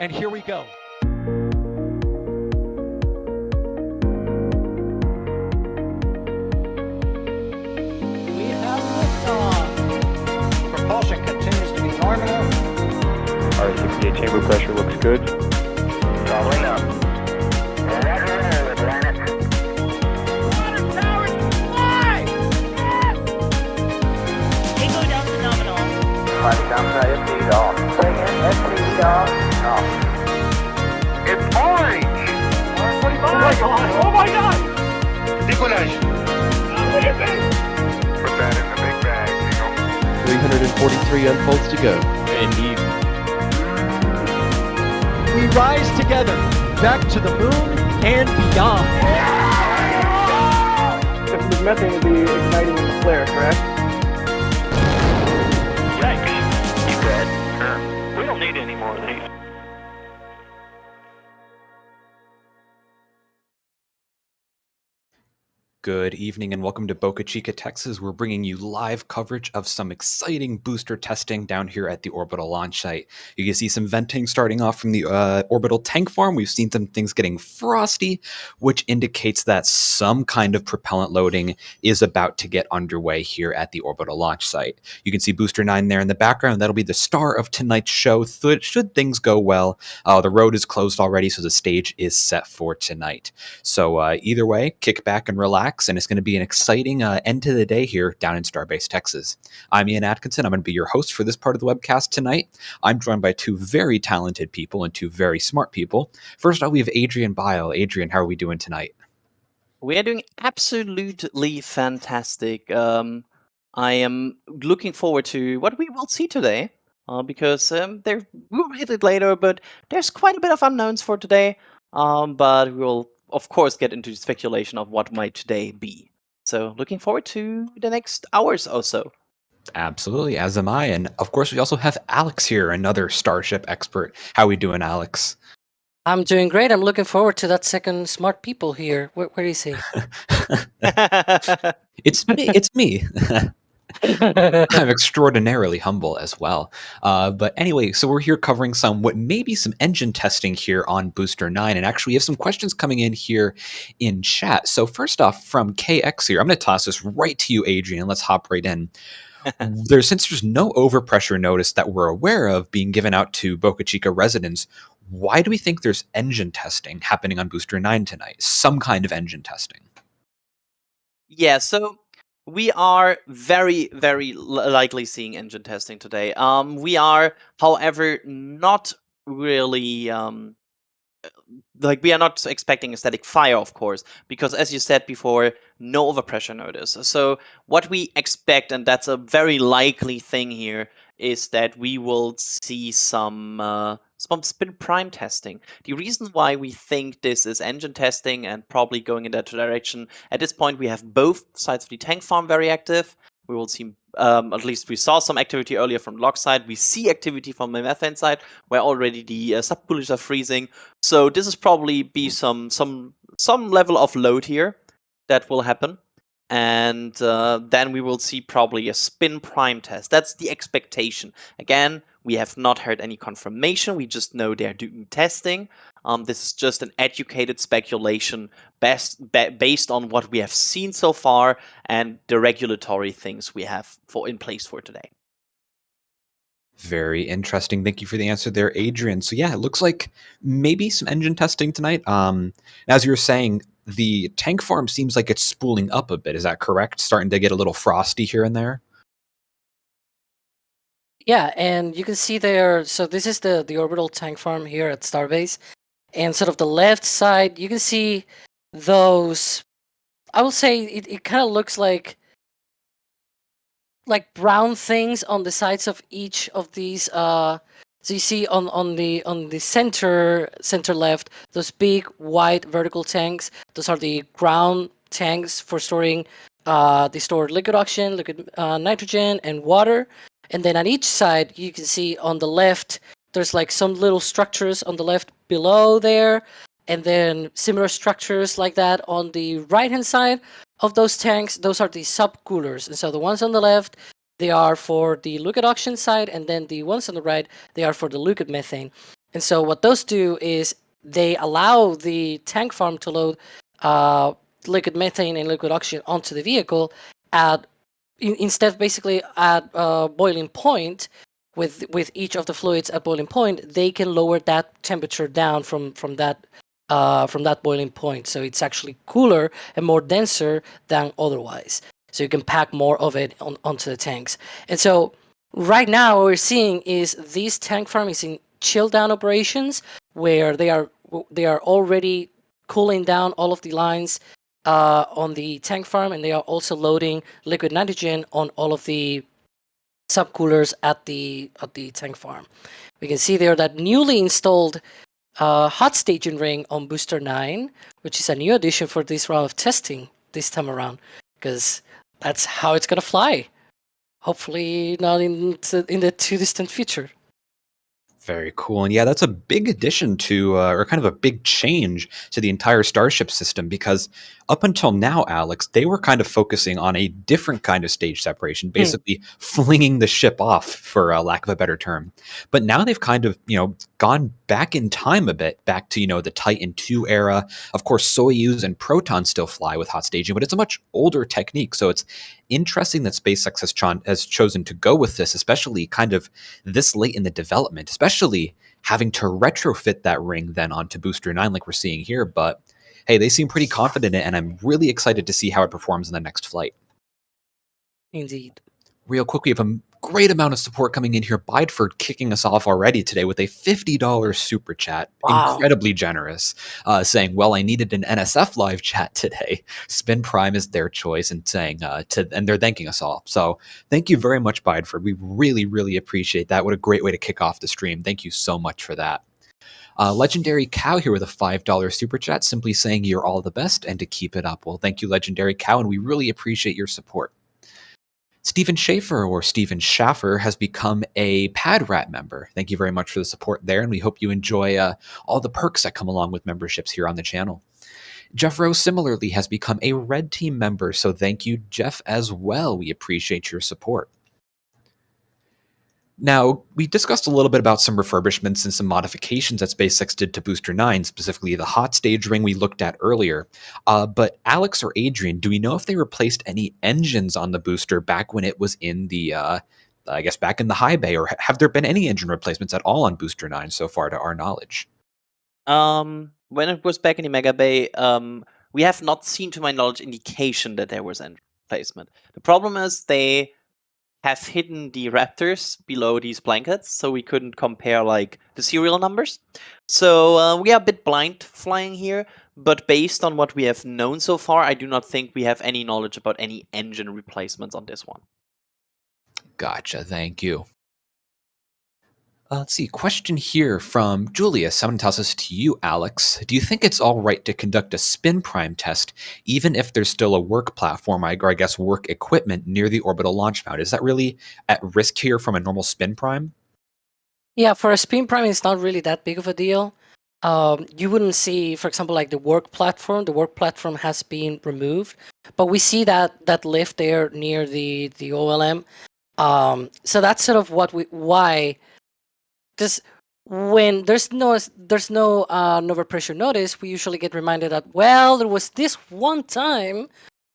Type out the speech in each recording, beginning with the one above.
And here we go. We have liftoff. Propulsion continues to be nominal. R68 chamber pressure looks good. Traveling up. Roger, roll, Atlantis. Water towers fly! Yes! Tango down to nominal. Fighting downside of speed off. Bring in SPD off. Off. It's orange! Orange 25! Oh my god! Oh my god! Decollage. What is it? Put that in the big bag, Eagle. 343 unfolds to go. Indeed. We rise together, back to the moon and beyond. If the methane would be igniting in the flare, correct? Yikes. You good? We don't need any more of these. Good evening and welcome to Boca Chica, Texas. We're bringing you live coverage of some exciting booster testing down here at the orbital launch site. You can see some venting starting off from the orbital tank farm. We've seen some things getting frosty, which indicates that some kind of propellant loading is about to get underway here at the orbital launch site. You can see Booster 9 there in the background. That'll be the star of tonight's show. Should things go well, the road is closed already, so the stage is set for tonight. So either way, kick back and relax. And it's going to be an exciting end to the day here down in Starbase, Texas. I'm Ian Atkinson. I'm going to be your host for this part of the webcast tonight. I'm joined by two very talented people and two very smart people. First off, we have Adrian Bile. Adrian, how are we doing tonight? We are doing absolutely fantastic. I am looking forward to what we will see today, because we'll hit it later, but there's quite a bit of unknowns for today. But we'll, of course, get into speculation of what might today be. So looking forward to the next hours or so. Absolutely, as am I. And of course, we also have Alex here, another Starship expert. How are we doing, Alex? I'm doing great. I'm looking forward to that second smart people here. Where is he? It's me. It's me. I'm extraordinarily humble as well. But anyway, so we're here covering what may be some engine testing here on Booster 9. And actually, we have some questions coming in here in chat. So first off, from KX here, I'm going to toss this right to you, Adrian. Let's hop right in. Since there's no overpressure notice that we're aware of being given out to Boca Chica residents, why do we think there's engine testing happening on Booster 9 tonight? Some kind of engine testing. Yeah, so we are very, very likely seeing engine testing today. We are, however, not really we are not expecting a static fire, of course, because as you said before, no overpressure notice. So what we expect, and that's a very likely thing here, is that we will see some spin prime testing. The reason why we think this is engine testing and probably going in that direction, at this point we have both sides of the tank farm very active. We will see, at least we saw some activity earlier from log side. We see activity from the methane side, where already the subcoolers are freezing. So this is probably be some level of load here that will happen. And then we will see probably a spin prime test. That's the expectation. Again, we have not heard any confirmation. We just know they're doing testing. This is just an educated speculation based on what we have seen so far and the regulatory things we have in place for today. Very interesting. Thank you for the answer there, Adrian. So yeah, it looks like maybe some engine testing tonight. As you were saying, the tank farm seems like it's spooling up a bit. Is that correct? Starting to get a little frosty here and there? Yeah, and you can see there, so this is the orbital tank farm here at Starbase. And sort of the left side, you can see those, I will say it kind of looks like brown things on the sides of each of these. So you see on the center left, those big white vertical tanks. Those are the ground tanks for storing they store liquid oxygen, liquid nitrogen, and water. And then on each side, you can see on the left, there's like some little structures on the left below there, and then similar structures like that on the right-hand side of those tanks. Those are the subcoolers. And so the ones on the left, they are for the liquid oxygen side, and then the ones on the right, they are for the liquid methane. And so what those do is they allow the tank farm to load liquid methane and liquid oxygen onto the vehicle at instead basically at boiling point. With each of the fluids at boiling point, they can lower that temperature down from that boiling point. So it's actually cooler and more denser than otherwise. So you can pack more of it onto the tanks. And so right now what we're seeing is this tank farm is in chill down operations where they are already cooling down all of the lines on the tank farm, and they are also loading liquid nitrogen on all of the subcoolers at the tank farm. We can see there that newly installed hot staging ring on Booster 9, which is a new addition for this round of testing this time around, because that's how it's gonna fly. Hopefully not in the too distant future. Very cool. And yeah, that's a big addition to, or kind of a big change to the entire Starship system, because up until now, Alex, they were kind of focusing on a different kind of stage separation, basically flinging the ship off, for lack of a better term. But now they've kind of, gone back in time a bit, back to, the Titan II era. Of course, Soyuz and Proton still fly with hot staging, but it's a much older technique. So it's interesting that SpaceX has chosen to go with this, especially kind of this late in the development, especially having to retrofit that ring then onto Booster 9 like we're seeing here. But hey, they seem pretty confident in it, and I'm really excited to see how it performs in the next flight. Indeed. Real quick, we have a great amount of support coming in here. Bideford kicking us off already today with a $50 super chat. Wow. Incredibly generous, saying, well, I needed an NSF.live chat today. Spin Prime is their choice, and saying and they're thanking us all. So thank you very much, Bideford. We really, really appreciate that. What a great way to kick off the stream. Thank you so much for that. Legendary Cow here with a $5 super chat, simply saying you're all the best and to keep it up. Well, thank you, Legendary Cow, and we really appreciate your support. Stephen Schaefer, or Stephen Schaffer, has become a Pad Rat member. Thank you very much for the support there, and we hope you enjoy all the perks that come along with memberships here on the channel. Jeff Rose similarly has become a Red Team member, so thank you, Jeff, as well. We appreciate your support. Now, we discussed a little bit about some refurbishments and some modifications that SpaceX did to Booster 9, specifically the hot stage ring we looked at earlier. But Alex or Adrian, do we know if they replaced any engines on the booster back when it was in the, back in the high bay, or have there been any engine replacements at all on Booster 9 so far to our knowledge? When it was back in the Mega Bay, we have not seen, to my knowledge, indication that there was engine replacement. The problem is they have hidden the Raptors below these blankets, so we couldn't compare the serial numbers. So we are a bit blind flying here, but based on what we have known so far, I do not think we have any knowledge about any engine replacements on this one. Gotcha, thank you. Let's see, question here from Julius. I'm going to toss this to you, Alex. Do you think it's all right to conduct a spin prime test, even if there's still a work platform, or I guess work equipment near the orbital launch mount? Is that really at risk here from a normal spin prime? Yeah, for a spin prime, it's not really that big of a deal. You wouldn't see, for example, the work platform. The work platform has been removed, but we see that lift there near the OLM. So that's sort of why. Just when there's no overpressure notice, we usually get reminded that, well, there was this one time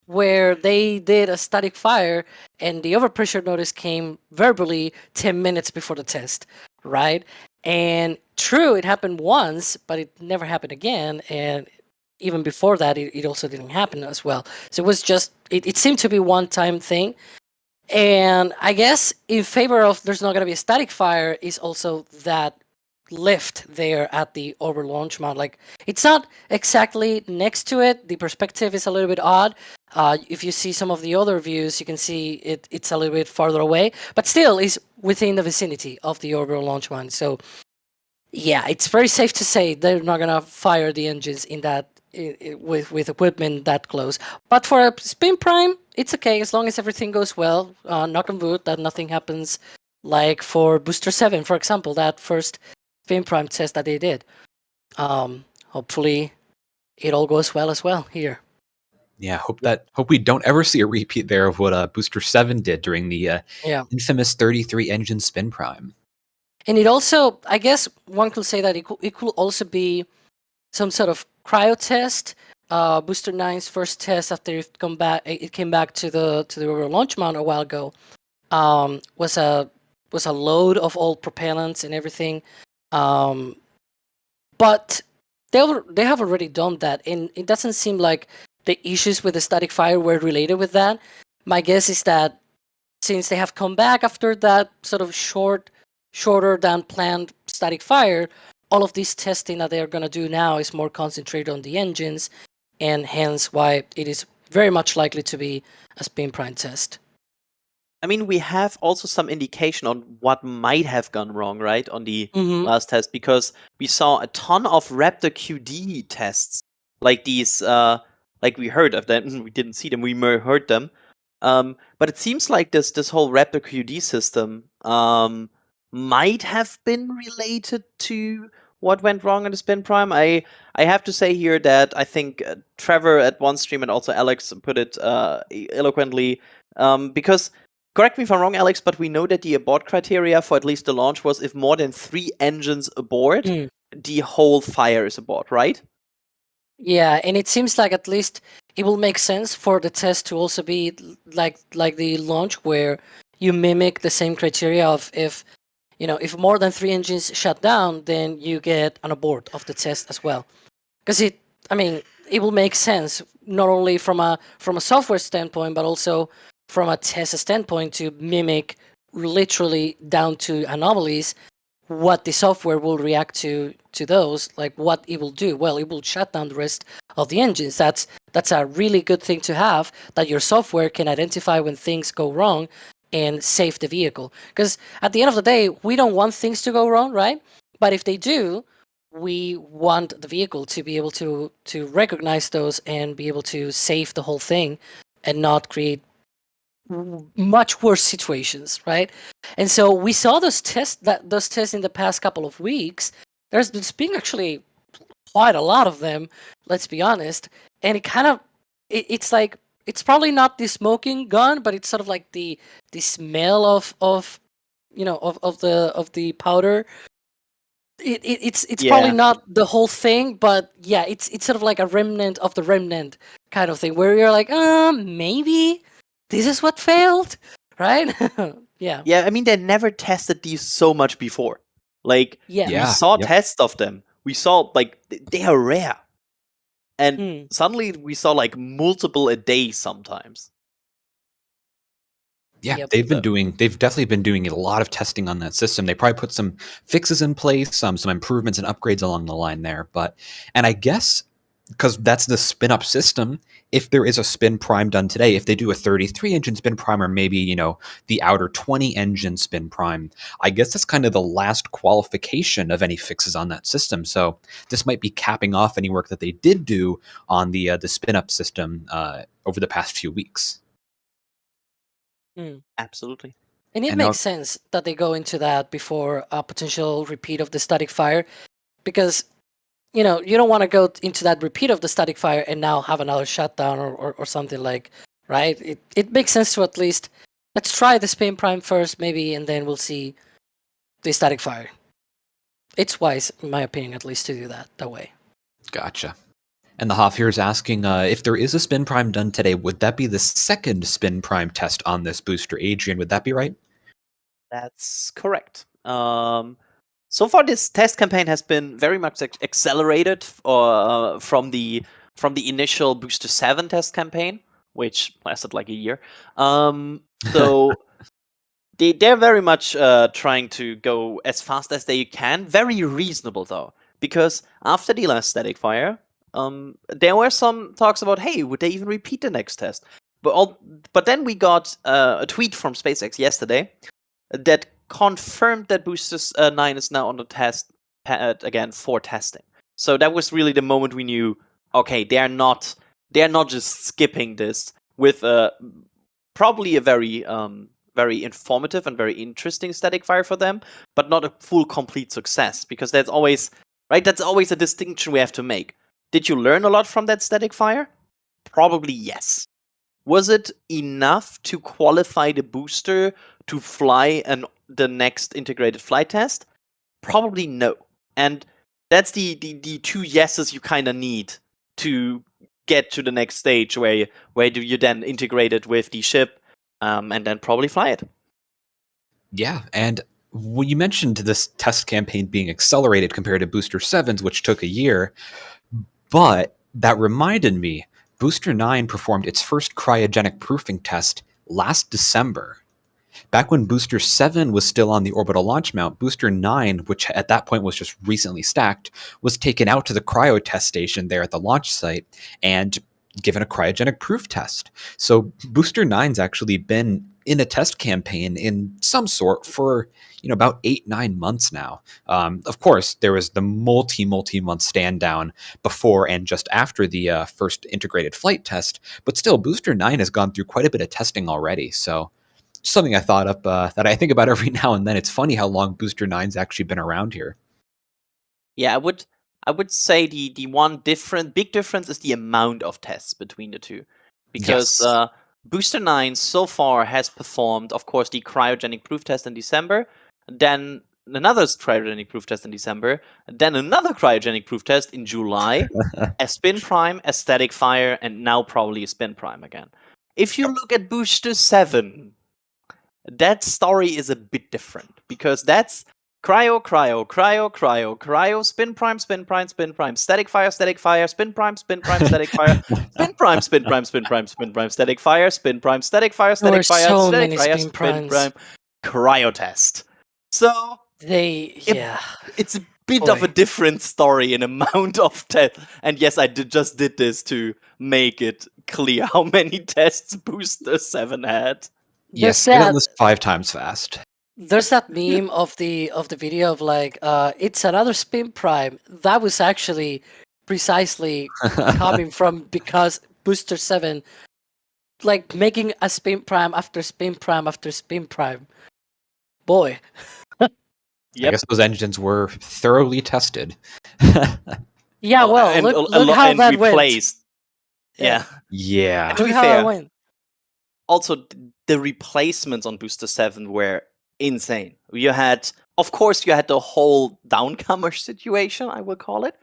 where they did a static fire and the overpressure notice came verbally 10 minutes before the test, right? And true, it happened once, but it never happened again. And even before that, it also didn't happen as well. So it was just, it seemed to be one-time thing. And I guess in favor of there's not going to be a static fire is also that lift there at the orbital launch mount. It's not exactly next to it. The perspective is a little bit odd. If you see some of the other views, you can see it's a little bit farther away, but still is within the vicinity of the orbital launch mount. So yeah, it's very safe to say they're not going to fire the engines in that with equipment that close. But for a spin prime, it's okay as long as everything goes well. Knock on wood that nothing happens, like for Booster 7, for example, that first spin prime test that they did. Hopefully it all goes well as well here. Yeah, hope we don't ever see a repeat there of what Booster 7 did during the infamous 33 engine spin prime. And it also, I guess one could say that it could also be some sort of cryo test. Booster 9's first test after it came back to the launch mount a while ago, was a load of old propellants and everything. But they have already done that, and it doesn't seem like the issues with the static fire were related with that. My guess is that since they have come back after that sort of shorter than planned static fire, all of this testing that they're going to do now is more concentrated on the engines, and hence why it is very much likely to be a spin prime test. I mean, we have also some indication on what might have gone wrong, right, on the last test, because we saw a ton of Raptor QD tests, like these, like we heard of them. We didn't see them, we heard them. But it seems like this whole Raptor QD system might have been related to what went wrong in the spin prime. I have to say here that I think Trevor at one stream and also Alex put it eloquently, because correct me if I'm wrong, Alex, but we know that the abort criteria for at least the launch was if more than 3 engines aboard, the whole fire is aboard, right? Yeah, and it seems like at least it will make sense for the test to also be like the launch, where you mimic the same criteria of if more than 3 engines shut down, then you get an abort of the test as well. Because it will make sense not only from a software standpoint, but also from a test standpoint to mimic literally down to anomalies what the software will react to those, like what it will do. Well, it will shut down the rest of the engines. That's a really good thing to have, that your software can identify when things go wrong and save the vehicle. Because at the end of the day, we don't want things to go wrong, right? But if they do, we want the vehicle to be able to recognize those and be able to save the whole thing and not create much worse situations, right? And so we saw those tests in the past couple of weeks. There's been actually quite a lot of them, let's be honest. And it's like, it's probably not the smoking gun, but it's sort of like the smell of the powder. It's probably not the whole thing, but yeah, it's sort of like a remnant of the remnant kind of thing, where you're like, maybe this is what failed, right? Yeah. Yeah, I mean, they never tested these so much before. Like, we saw tests of them. We saw, like, they are rare. And suddenly we saw, like, multiple a day sometimes. Yeah, they've definitely been doing a lot of testing on that system. They probably put some fixes in place, some improvements and upgrades along the line there. And I guess, because that's the spin up system, if there is a spin prime done today, if they do a 33 engine spin prime, or maybe, the outer 20 engine spin prime, I guess that's kind of the last qualification of any fixes on that system. So this might be capping off any work that they did do on the spin up system over the past few weeks. Absolutely. And it makes sense that they go into that before a potential repeat of the static fire, because you don't want to go into that repeat of the static fire and now have another shutdown or something, like, right? It makes sense to at least, let's try the spin prime first, maybe, and then we'll see the static fire. It's wise, in my opinion, at least, to do that way. Gotcha. And the Hoff here is asking, if there is a spin prime done today, would that be the second spin prime test on this booster? Adrian, would that be right? That's correct. So far, this test campaign has been very much accelerated from the initial Booster 7 test campaign, which lasted like a year. So they're very much trying to go as fast as they can. Very reasonable, though, because after the last static fire, there were some talks about, hey, would they even repeat the next test? But then we got a tweet from SpaceX yesterday that confirmed that Booster 9 is now on the test pad again for testing. So that was really the moment we knew, okay, they're not just skipping this with probably a very informative and very interesting static fire for them, but not a full complete success, because that's always a distinction we have to make. Did you learn a lot from that static fire? Probably yes. Was it enough to qualify the booster to fly the next integrated flight test? Probably no. And that's the two yeses you kind of need to get to the next stage where do you then integrate it with the ship and then probably fly it. Yeah, and when you mentioned this test campaign being accelerated compared to Booster 7's, which took a year, but that reminded me, Booster 9 performed its first cryogenic proofing test last December. Back when Booster 7 was still on the orbital launch mount, Booster 9, which at that point was just recently stacked, was taken out to the cryo test station there at the launch site and given a cryogenic proof test. So Booster 9's actually been in a test campaign in some sort for about 8-9 months now. Of course, there was the multi-month stand down before and just after the first integrated flight test, but still Booster 9 has gone through quite a bit of testing already. So something I thought up that I think about every now and then. It's funny how long Booster 9's actually been around here. Yeah, I would say the one big difference is the amount of tests between the two, because Yes. Booster 9 so far has performed, of course, the cryogenic proof test in December, then another cryogenic proof test in December, then another cryogenic proof test in July, a spin prime, a static fire, and now probably a spin prime again. If you look at Booster 7, that story is a bit different, because that's cryo, spin prime, static fire, spin prime, static fire, spin prime, static fire, spin prime, static fire, There were static fire, so static many fire, spin spin primes. prime, cryo test. So it's a bit of a Boy. different story in amount of tests. And yes, I just did this to make it clear how many tests Booster 7 had. Yes, There's get on that- this 5 times fast. There's that meme of the video of like it's another spin prime. That was actually precisely coming from because Booster 7 like making a spin prime after spin prime after spin prime. Boy. I guess those engines were thoroughly tested. Yeah, well, look how that replaced. went. Yeah. Yeah. And to Look be how fair, that went. also the replacements on Booster 7 were insane. Of course, you had the whole downcomer situation, I will call it.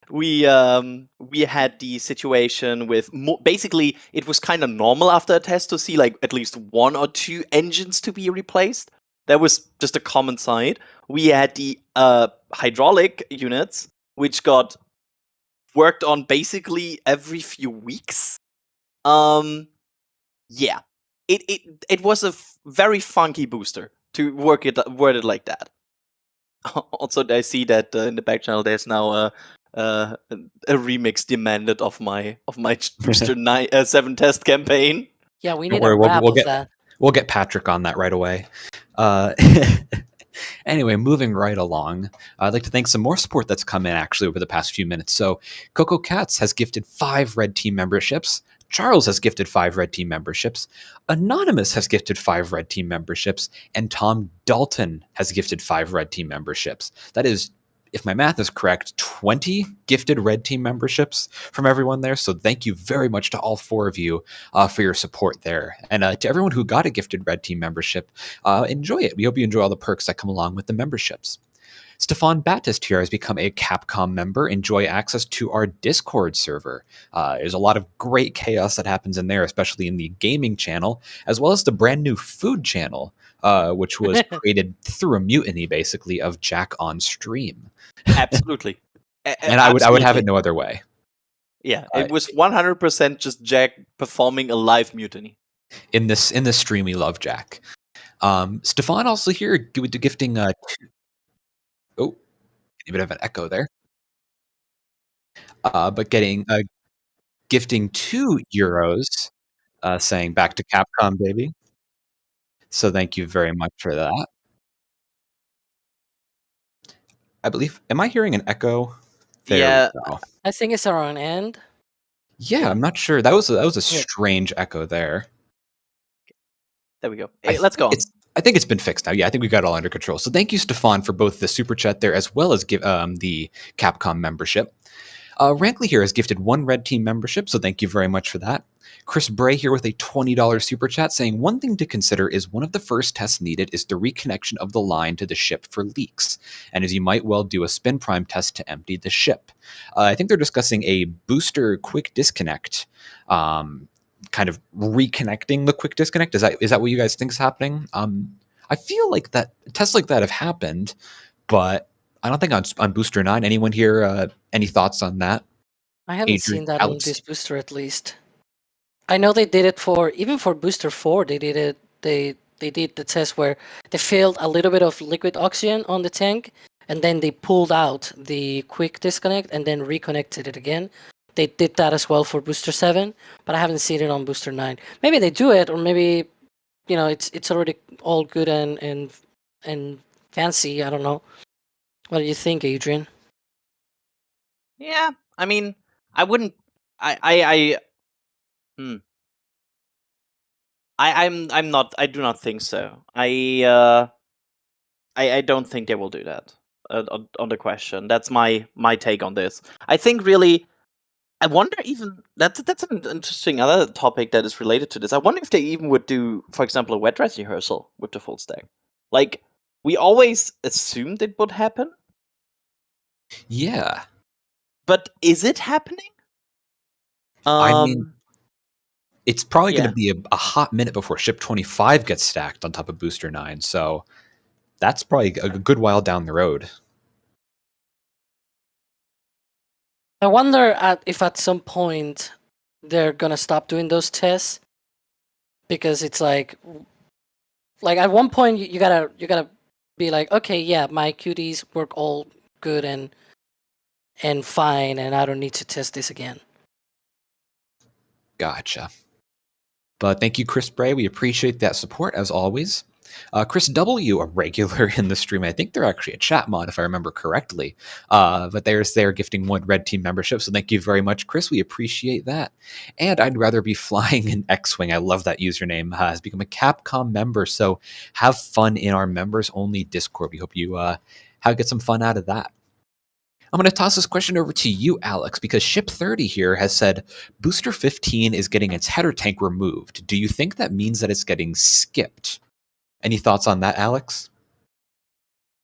We had the situation with basically it was kind of normal after a test to see like at least 1 or 2 engines to be replaced. That was just a common sight. We had the hydraulic units, which got worked on basically every few weeks. Yeah, it was a very funky booster to word it like that. Also, I see that in the back channel there's now a remix demanded of my Booster 7 test campaign. Yeah, we Don't need worry, a wrap of that. We'll get Patrick on that right away. Anyway, moving right along, I'd like to thank some more support that's come in actually over the past few minutes. So Coco Cats has gifted 5 Red Team memberships. Charles has gifted 5 Red Team memberships. Anonymous has gifted 5 Red Team memberships. And Tom Dalton has gifted 5 Red Team memberships. That is, if my math is correct, 20 gifted Red Team memberships from everyone there. So thank you very much to all 4 of you for your support there. And to everyone who got a gifted Red Team membership, enjoy it. We hope you enjoy all the perks that come along with the memberships. Stefan Baptist here has become a Capcom member. Enjoy access to our Discord server. There's a lot of great chaos that happens in there, especially in the gaming channel, as well as the brand new food channel, which was created through a mutiny, basically, of Jack on stream. Absolutely. And I would have it no other way. Yeah, it was 100% just Jack performing a live mutiny. In this stream, we love Jack. Stefan also here gifting a bit of an echo there. But gifting €2, saying back to Capcom, baby. So thank you very much for that. I believe, am I hearing an echo? There we go. I think it's our own end. Yeah, I'm not sure. That was a strange echo there. There we go. Hey, let's go on. I think it's been fixed now. Yeah, I think we got it all under control. So thank you, Stefan, for both the super chat there as well as the Capcom membership. Rankley here has gifted 1 Red Team membership, so thank you very much for that. Chris Bray here with a $20 super chat saying, one thing to consider is one of the first tests needed is the reconnection of the line to the ship for leaks. And as you might well do a spin prime test to empty the ship. I think they're discussing a booster quick disconnect, kind of reconnecting the quick disconnect. Is that what you guys think is happening? I feel like that tests like that have happened, but I don't think on Booster 9. Anyone here, any thoughts on that? I haven't Adrian, seen that Alex? on this booster at least. I know they did it even for Booster 4. They did it. They did the test where they filled a little bit of liquid oxygen on the tank, and then they pulled out the quick disconnect and then reconnected it again. They did that as well for Booster 7, but I haven't seen it on Booster 9. Maybe they do it, or maybe it's already all good and fancy. I don't know. What do you think, Adrian? Yeah, I mean, I wouldn't. I'm not. I do not think so. I don't think they will do that. On the question, that's my take on this. I think really, I wonder even that's an interesting other topic that is related to this. I wonder if they even would do, for example, a wet dress rehearsal with the full stack. Like we always assumed it would happen. Yeah. But is it happening? I mean, it's probably going yeah. to be a hot minute before Ship 25 gets stacked on top of Booster 9, so that's probably a good while down the road. I wonder if at some point they're gonna stop doing those tests, because it's like at one point you gotta be like, okay, yeah, my QDs work all good and fine, and I don't need to test this again. Gotcha. But thank you, Chris Bray. We appreciate that support as always. Chris W, a regular in the stream. I think they're actually a chat mod, if I remember correctly. But they're gifting 1 Red Team membership. So thank you very much, Chris. We appreciate that. And I'd rather be flying an X-Wing. I love that username. Has become a Capcom member. So have fun in our members-only Discord. We hope you get some fun out of that. I'm going to toss this question over to you, Alex, because Ship 30 here has said Booster 15 is getting its header tank removed. Do you think that means that it's getting skipped? Any thoughts on that, Alex?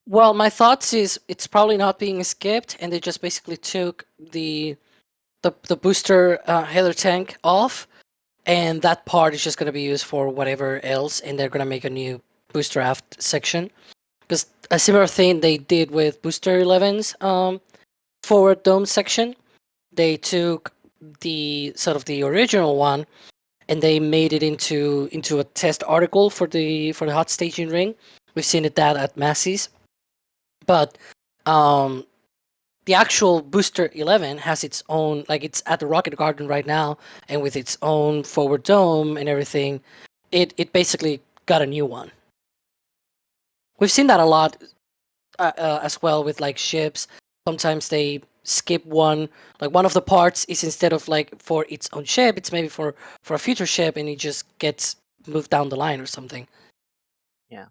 Well, my thoughts is it's probably not being skipped, and they just basically took the booster header tank off, and that part is just going to be used for whatever else, and they're going to make a new booster aft section. Because a similar thing they did with Booster 11's forward dome section. They took the sort of the original one and they made it into a test article for the hot staging ring. We've seen it that at Massey's, but the actual Booster 11 has its own, like it's at the Rocket Garden right now, and with its own forward dome and everything, it basically got a new one. We've seen that a lot as well with like ships. Sometimes they skip one, like one of the parts is instead of like for its own ship, it's maybe for a future ship, and it just gets moved down the line or something. Yeah.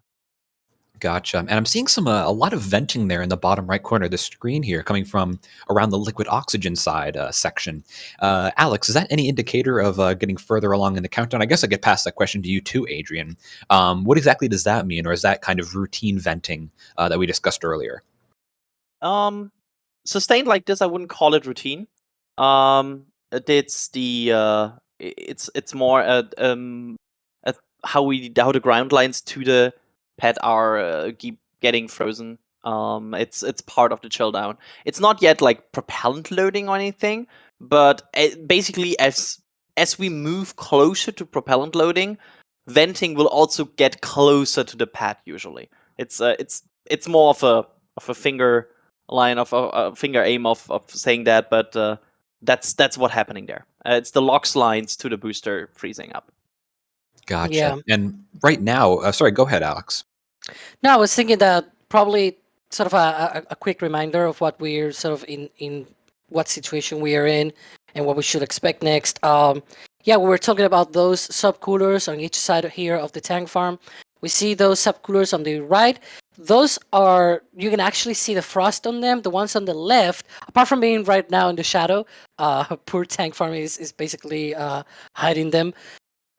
Gotcha. And I'm seeing a lot of venting there in the bottom right corner of the screen here, coming from around the liquid oxygen side section. Alex, is that any indicator of getting further along in the countdown? I guess I get past that question to you too, Adrian. What exactly does that mean, or is that kind of routine venting that we discussed earlier? Sustained like this, I wouldn't call it routine. It's the it's more how the ground lines to the pad are keep getting frozen. It's part of the chill down. It's not yet like propellant loading or anything, but basically as we move closer to propellant loading, venting will also get closer to the pad. Usually, it's more of a finger line of a finger aim of saying that, but that's what's happening there. It's the LOX lines to the booster freezing up. Gotcha. Yeah. And right now, sorry, go ahead, Alex. No, I was thinking that probably sort of a quick reminder of what we're sort of in what situation we are in and what we should expect next. Yeah, we were talking about those subcoolers on each side here of the tank farm. We see those subcoolers on the right. Those are, you can actually see the frost on them. The ones on the left, apart from being right now in the shadow, poor tank farm is basically hiding them.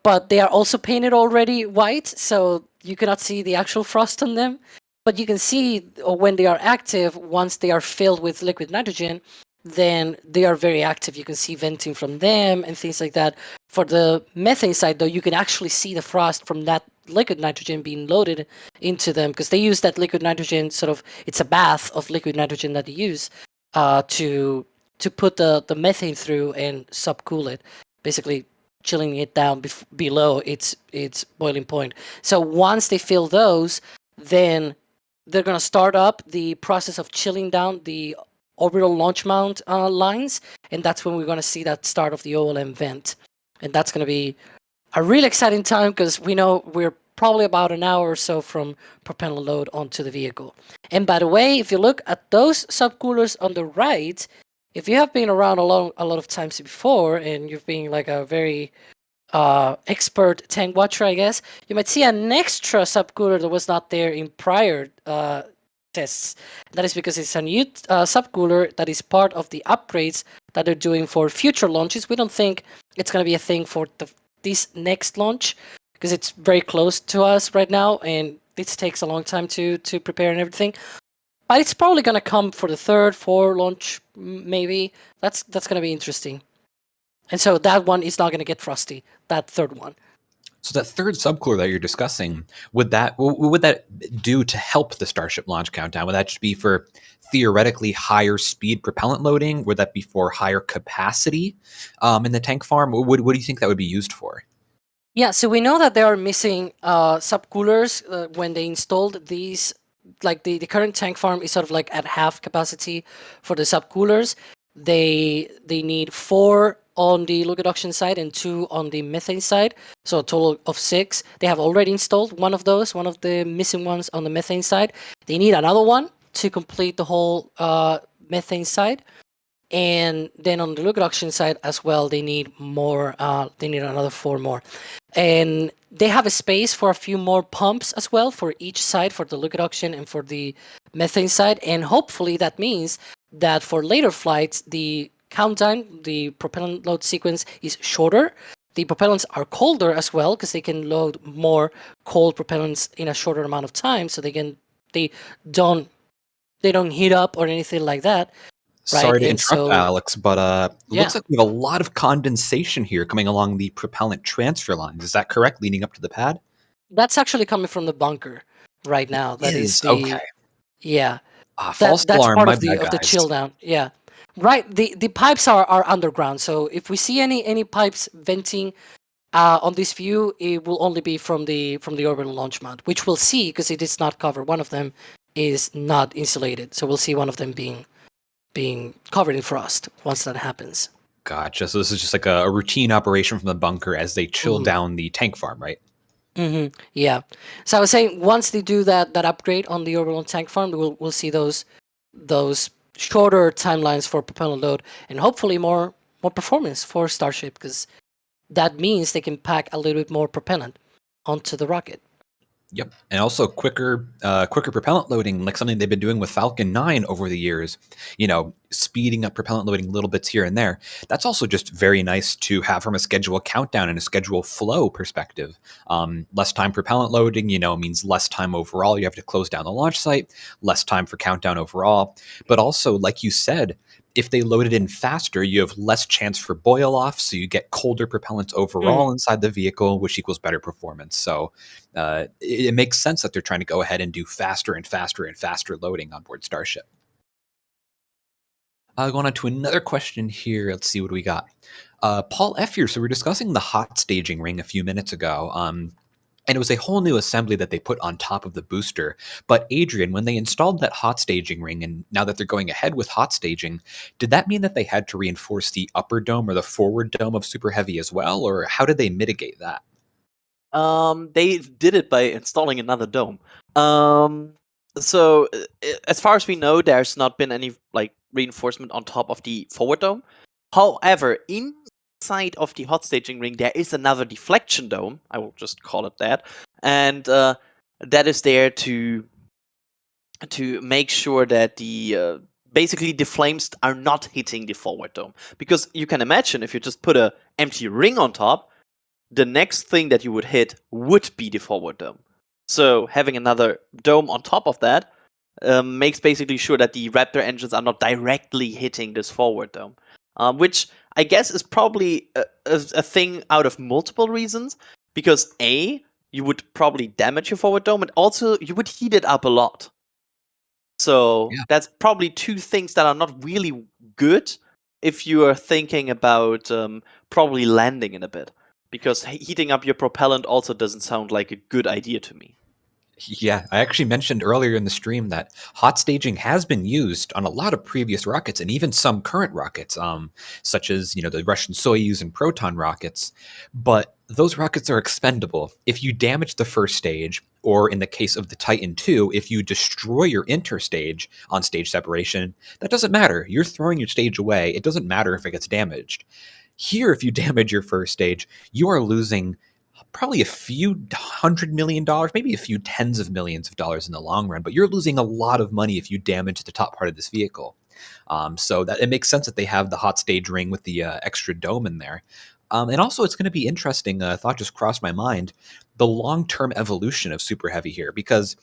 But they are also painted already white, so you cannot see the actual frost on them. But you can see when they are active, once they are filled with liquid nitrogen, then they are very active. You can see venting from them and things like that. For the methane side, though, you can actually see the frost from that liquid nitrogen being loaded into them, because they use that liquid nitrogen, sort of, it's a bath of liquid nitrogen that they use to put the methane through and subcool it, basically chilling it down below its boiling point. So once they fill those, then they're going to start up the process of chilling down the orbital launch mount lines, and that's when we're going to see that start of the OLM vent. And that's going to be a really exciting time, because we know we're probably about an hour or so from propellant load onto the vehicle. And by the way, if you look at those subcoolers on the right, if you have been around a lot of times before, and you've been like a very expert tank watcher, I guess, you might see an extra subcooler that was not there in prior tests. That is because it's a new subcooler that is part of the upgrades that they're doing for future launches. We don't think it's going to be a thing for this next launch, because it's very close to us right now, and this takes a long time to prepare and everything. But it's probably going to come for the third, fourth launch, maybe. That's going to be interesting. And so that one is not going to get frosty, that third one. So that third subcooler that you're discussing, what would that do to help the Starship launch countdown? Would that just be for theoretically higher speed propellant loading? Would that be for higher capacity in the tank farm? What do you think that would be used for? Yeah, so we know that they are missing subcoolers when they installed these. Like the current tank farm is sort of like at half capacity for the subcoolers. They need 4 on the liquefaction side and 2 on the methane side, so a total of 6. They have already installed one of those, one of the missing ones on the methane side. They need another one to complete the whole methane side, and then on the liquefaction side as well, they need more. They need another 4 more, and they have a space for a few more pumps as well for each side, for the liquefaction and for the methane side. And hopefully that means that for later flights, the countdown, the propellant load sequence is shorter. The propellants are colder as well, because they can load more cold propellants in a shorter amount of time, so they don't heat up or anything like that. Right? Sorry to And interrupt, so, Alex, but yeah. looks like we have a lot of condensation here coming along the propellant transfer lines. Is that correct, leading up to the pad? That's actually coming from the bunker right now. That is the okay. Yeah. False That's alarm. part My of the bad, guys. chill down. Yeah. Right. The pipes are underground. So if we see any pipes venting on this view, it will only be from the orbital launch mount, which we'll see because it is not covered. One of them is not insulated, so we'll see one of them being covered in frost once that happens. Gotcha. So this is just like a routine operation from the bunker as they chill down the tank farm, right? Mm-hmm. Yeah. So I was saying, once they do that upgrade on the orbital tank farm, we'll see those shorter timelines for propellant load, and hopefully more performance for Starship, because that means they can pack a little bit more propellant onto the rocket. Yep, and also quicker propellant loading, like something they've been doing with Falcon 9 over the years. You know, speeding up propellant loading little bits here and there. That's also just very nice to have from a schedule countdown and a schedule flow perspective. Less time propellant loading, means less time overall. You have to close down the launch site, less time for countdown overall. But also, like you said, if they load it in faster, you have less chance for boil off, so you get colder propellants overall inside the vehicle, which equals better performance. So it makes sense that they're trying to go ahead and do faster and faster and faster loading on board Starship. Going on to another question here. Let's see what we got. Paul F. here. So we're discussing the hot staging ring a few minutes ago. And it was a whole new assembly that they put on top of the booster. But Adrian, when they installed that hot staging ring, and now that they're going ahead with hot staging, did that mean that they had to reinforce the upper dome or the forward dome of Super Heavy as well? Or how did they mitigate that? They did it by installing another dome. So as far as we know, there's not been any reinforcement on top of the forward dome. However, inside of the hot staging ring, there is another deflection dome. I will just call it that. And that is there to make sure that basically the flames are not hitting the forward dome. Because you can imagine if you just put a empty ring on top, the next thing that you would hit would be the forward dome. So having another dome on top of that makes basically sure that the Raptor engines are not directly hitting this forward dome, which I guess is probably a thing out of multiple reasons. Because A, you would probably damage your forward dome, and also you would heat it up a lot. So Yeah. that's probably two things that are not really good if you are thinking about probably landing in a bit. Because heating up your propellant also doesn't sound like a good idea to me. Yeah, I actually mentioned earlier in the stream that hot staging has been used on a lot of previous rockets and even some current rockets, such as the Russian Soyuz and Proton rockets. But those rockets are expendable. If you damage the first stage, or in the case of the Titan II, if you destroy your interstage on stage separation, that doesn't matter. You're throwing your stage away. It doesn't matter if it gets damaged. Here, if you damage your first stage, you are losing probably a few $100 million, maybe a few tens of millions of dollars in the long run, but you're losing a lot of money if you damage the top part of this vehicle. So that it makes sense that they have the hot stage ring with the extra dome in there. And also, it's going to be interesting. A thought just crossed my mind: the long-term evolution of Super Heavy here, because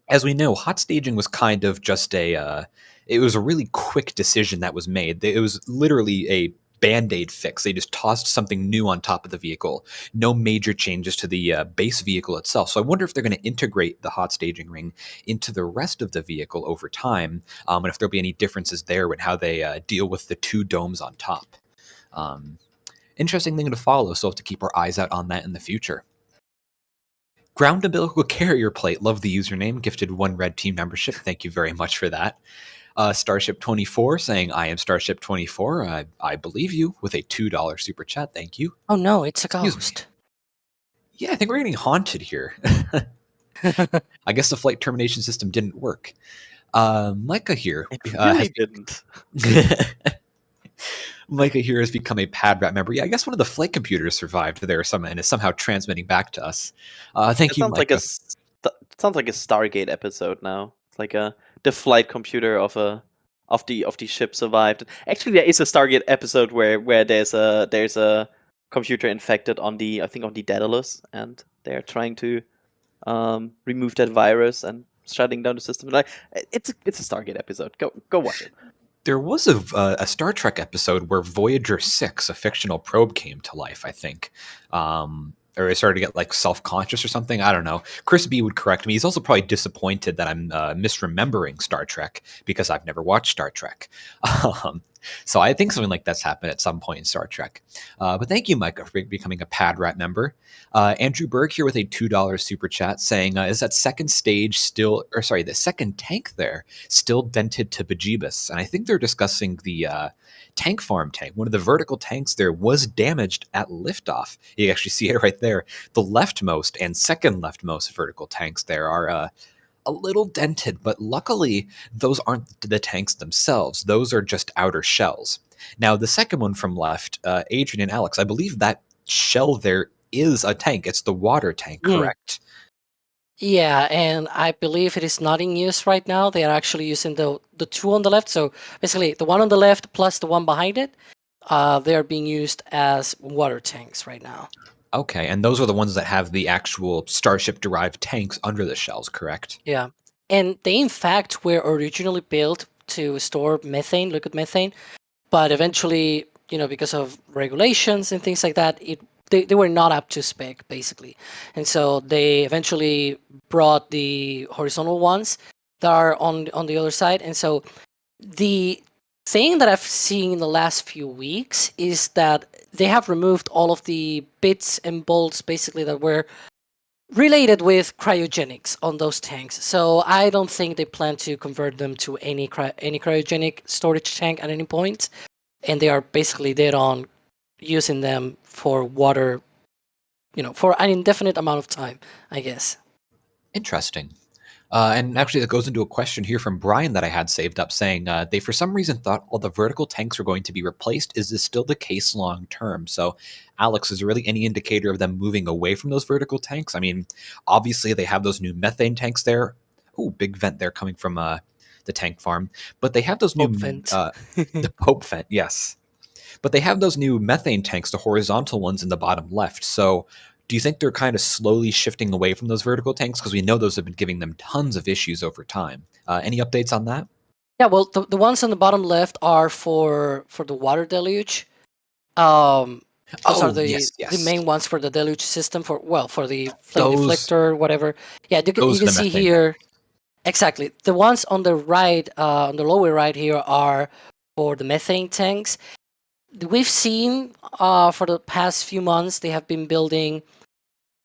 as we know, hot staging was kind of just it was a really quick decision that was made. It was literally a Band-Aid fix. They just tossed something new on top of the vehicle. No major changes to the base vehicle itself. So I wonder if they're going to integrate the hot staging ring into the rest of the vehicle over time, and if there'll be any differences there with how they deal with the two domes on top. Interesting thing to follow, so we'll have to keep our eyes out on that in the future. Ground Umbilical Carrier Plate, love the username, gifted 1 red team membership. Thank you very much for that. Starship 24 saying, I am Starship 24. I believe you, with a $2 super chat. Thank you. Oh no, it's a Excuse me. ghost. Yeah, I think we're getting haunted here. I guess the flight termination system didn't work. Micah here. It really didn't. Micah here has become a PadRat member. Yeah, I guess one of the flight computers survived there and is somehow transmitting back to us. Thank you, Micah. It sounds like a Stargate episode now. It's like the flight computer of the ship survived. Actually, there is a Stargate episode where there's a computer infected on the Daedalus, and they're trying to remove that virus and shutting down the system. Like it's a Stargate episode. Go watch it. There was a Star Trek episode where Voyager 6, a fictional probe, came to life, I think. Or it started to get like self-conscious or something. I don't know. Chris B would correct me. He's also probably disappointed that I'm misremembering Star Trek because I've never watched Star Trek. So I think something like that's happened at some point in Star Trek. But thank you, Micah, for becoming a PadRat member. Andrew Berg here with a $2 super chat saying, is that second stage still, or sorry, the second tank there still dented to bejeebus? And I think they're discussing the tank farm tank. One of the vertical tanks there was damaged at liftoff. You actually see it right there. The leftmost and second leftmost vertical tanks there are a little dented, but luckily those aren't the tanks themselves. Those are just outer shells. Now, the second one from left, Adrian and Alex, I believe that shell there is a tank. It's the water tank, correct? Yeah, and I believe it is not in use right now. They are actually using the two on the left. So basically, the one on the left plus the one behind it, they are being used as water tanks right now. Okay, and those are the ones that have the actual Starship-derived tanks under the shells, correct? Yeah, and they in fact were originally built to store methane, liquid methane, but eventually, because of regulations and things like that, they were not up to spec, basically. And so they eventually brought the horizontal ones that are on the other side. And so the thing that I've seen in the last few weeks is that they have removed all of the bits and bolts, basically, that were related with cryogenics on those tanks. So I don't think they plan to convert them to any cryogenic storage tank at any point. And they are basically dead on using them for water, for an indefinite amount of time, I guess. Interesting. And actually, that goes into a question here from Brian that I had saved up saying they, for some reason, thought all the vertical tanks were going to be replaced. Is this still the case long term? So, Alex, is there really any indicator of them moving away from those vertical tanks? I mean, obviously, they have those new methane tanks there. Oh, big vent there coming from the tank farm. But they have those new... Pope vent. the Pope vent, yes. But they have those new methane tanks, the horizontal ones in the bottom left. So do you think they're kind of slowly shifting away from those vertical tanks? Because we know those have been giving them tons of issues over time. Any updates on that? Yeah, well, the ones on the bottom left are for the water deluge. Those are the main ones for the deluge system for the flame deflector, whatever. Yeah, you can see here exactly the ones on the right, on the lower right here are for the methane tanks. We've seen for the past few months they have been building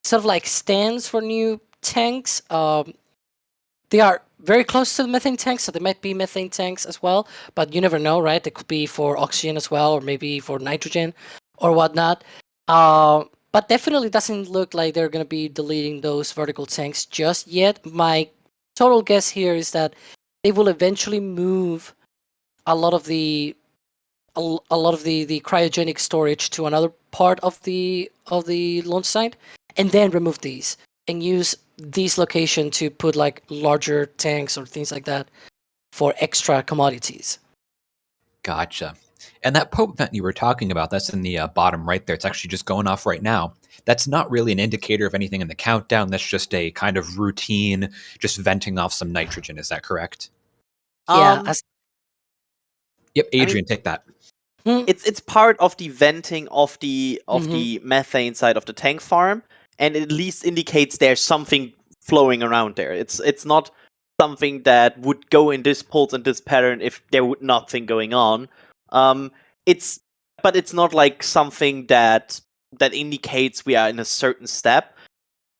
sort of like stands for new tanks. They are very close to the methane tanks, so they might be methane tanks as well, but you never know, right? They could be for oxygen as well, or maybe for nitrogen or whatnot. But definitely doesn't look like they're going to be deleting those vertical tanks just yet. My total guess here is that they will eventually move a lot of the cryogenic storage to another part of the launch site, and then remove these and use these location to put like larger tanks or things like that for extra commodities. Gotcha. And that Pope vent you were talking about, that's in the bottom right there. It's actually just going off right now. That's not really an indicator of anything in the countdown. That's just a kind of routine, just venting off some nitrogen. Is that correct? Yeah. Yep, Adrian, take that. It's part of the venting of the methane side of the tank farm, and it at least indicates there's something flowing around there. It's not something that would go in this pulse and this pattern if there would nothing going on. But it's not like something that indicates we are in a certain step.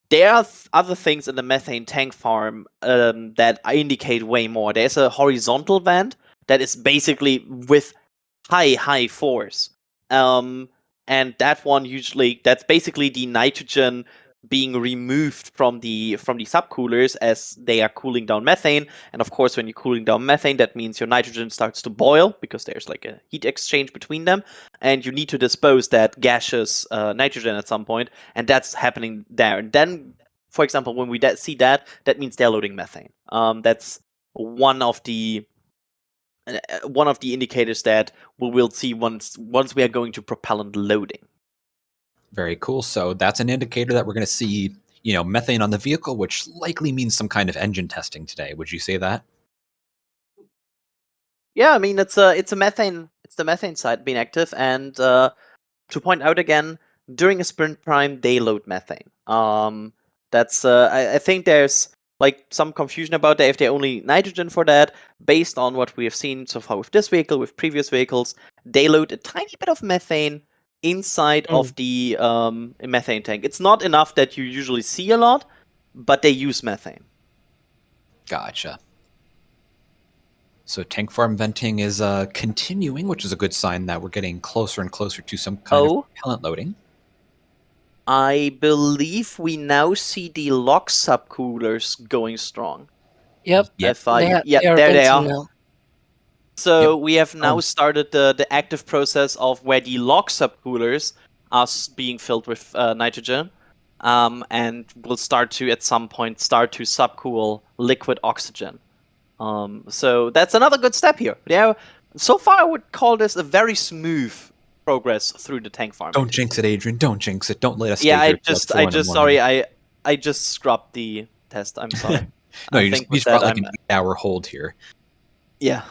There are other things in the methane tank farm that indicate way more. There's a horizontal vent that is basically with high force. And that one usually, that's basically the nitrogen being removed from the subcoolers as they are cooling down methane. And of course, when you're cooling down methane, that means your nitrogen starts to boil because there's like a heat exchange between them, and you need to dispose that gaseous nitrogen at some point, and that's happening there. And then, for example, when we see that means they're loading methane. That's one of the indicators that we will see once we are going to propellant loading. Very cool. So that's an indicator that we're going to see, methane on the vehicle, which likely means some kind of engine testing today. Would you say that? Yeah, I mean it's the methane side being active, and to point out again, during a sprint prime they load methane. That's I think there's like some confusion about that if they're only nitrogen for that. Based on what we have seen so far with this vehicle, with previous vehicles, they load a tiny bit of methane inside of the methane tank. It's not enough that you usually see a lot, but they use methane. Gotcha. So tank farm venting is continuing, which is a good sign that we're getting closer and closer to some kind of propellant loading. I believe we now see the lock subcoolers going strong. Yep. There they are. Now. So we have now started the active process of where the lock subcoolers are being filled with nitrogen, and will start to at some point subcool liquid oxygen. So that's another good step here. Yeah. So far, I would call this a very smooth progress through the tank farm. Don't jinx it, Adrian. Don't jinx it. Don't let us. Yeah, I just scrubbed the test. I'm sorry. No, you just brought like an 8-hour hold here. Yeah.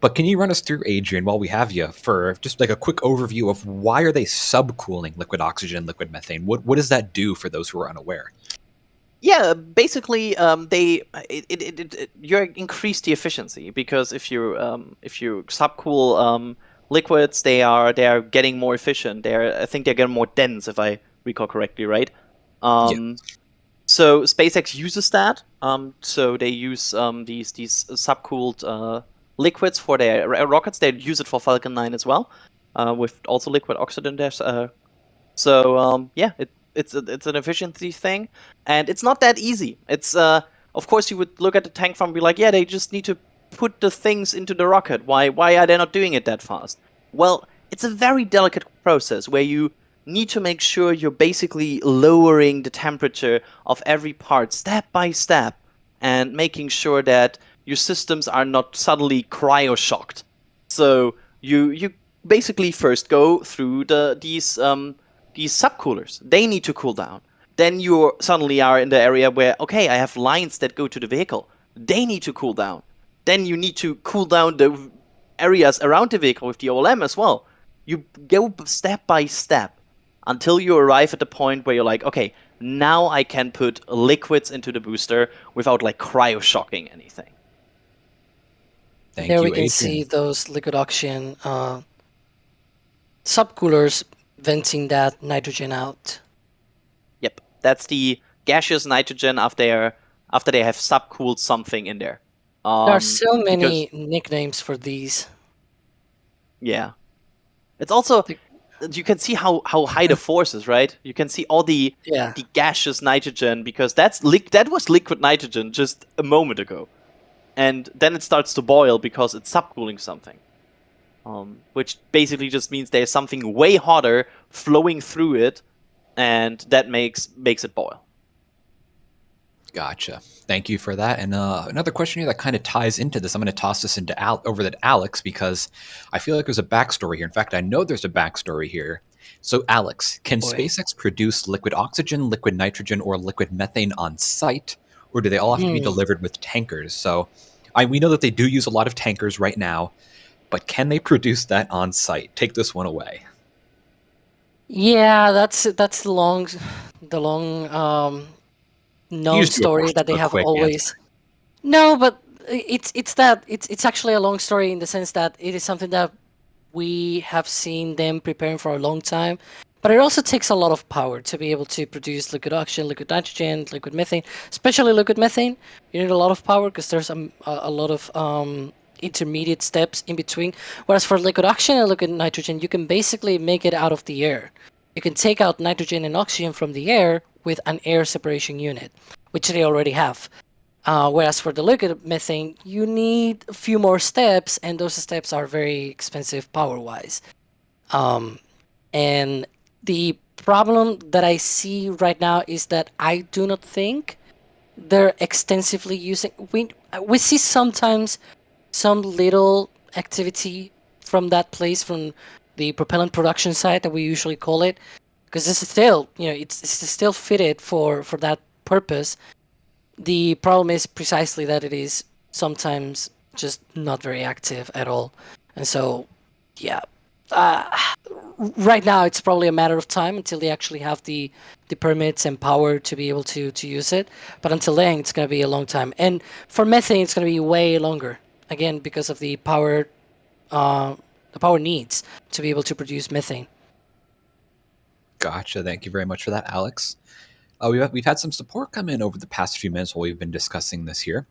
But can you run us through, Adrian, while we have you, for just like a quick overview of why are they subcooling liquid oxygen and liquid methane? What does that do for those who are unaware? Yeah, basically, you increase the efficiency, because if you subcool liquids, they are getting more efficient. I think they're getting more dense, if I recall correctly, right? So SpaceX uses that. So they use these subcooled liquids for their rockets. They use it for Falcon 9 as well, with also liquid oxygen there. So yeah, it's an efficiency thing, and it's not that easy. It's of course you would look at the tank farm and be like, yeah, they just need to put the things into the rocket. Why are they not doing it that fast? Well, it's a very delicate process where you need to make sure you're basically lowering the temperature of every part step by step and making sure that your systems are not suddenly cryo-shocked. So you basically first go through these subcoolers. They need to cool down. Then you suddenly are in the area where, okay, I have lines that go to the vehicle. They need to cool down. Then you need to cool down the areas around the vehicle with the OLM as well. You go step by step until you arrive at the point where you're like, okay, now I can put liquids into the booster without like cryo-shocking anything. Thank There you, we can Adrian. see those liquid oxygen subcoolers venting that nitrogen out. Yep, that's the gaseous nitrogen after they have subcooled something in there. There are so because- many nicknames for these. Yeah. It's also, you can see how high the force is, right? You can see all the gaseous nitrogen, because that was liquid nitrogen just a moment ago. And then it starts to boil because it's subcooling something. Which basically just means there's something way hotter flowing through it, and that makes it boil. Gotcha. Thank you for that. And another question here that kind of ties into this. I'm going to toss this over to Alex, because I feel like there's a backstory here. In fact, I know there's a backstory here. So, Alex, can SpaceX produce liquid oxygen, liquid nitrogen, or liquid methane on site, or do they all have to be delivered with tankers? So, we know that they do use a lot of tankers right now, but can they produce that on site? Take this one away. Yeah, that's the long known just do story that they a have quick always. answer. No, but it's actually a long story in the sense that it is something that we have seen them preparing for a long time. But it also takes a lot of power to be able to produce liquid oxygen, liquid nitrogen, liquid methane, especially liquid methane. You need a lot of power because there's a lot of intermediate steps in between. Whereas for liquid oxygen and liquid nitrogen, you can basically make it out of the air. You can take out nitrogen and oxygen from the air with an air separation unit, which they already have. Whereas for the liquid methane, you need a few more steps, and those steps are very expensive power-wise. And the problem that I see right now is that I do not think they're extensively using. We see sometimes some little activity from that place, from the propellant production site that we usually call it, because it's still, it's still fitted for that purpose. The problem is precisely that it is sometimes just not very active at all. And so, yeah, right now it's probably a matter of time until they actually have the permits and power to be able to use it. But until then, it's going to be a long time. And for methane, it's going to be way longer, again, because of the power needs to be able to produce methane. Gotcha. Thank you very much for that, Alex. We've had some support come in over the past few minutes while we've been discussing this here.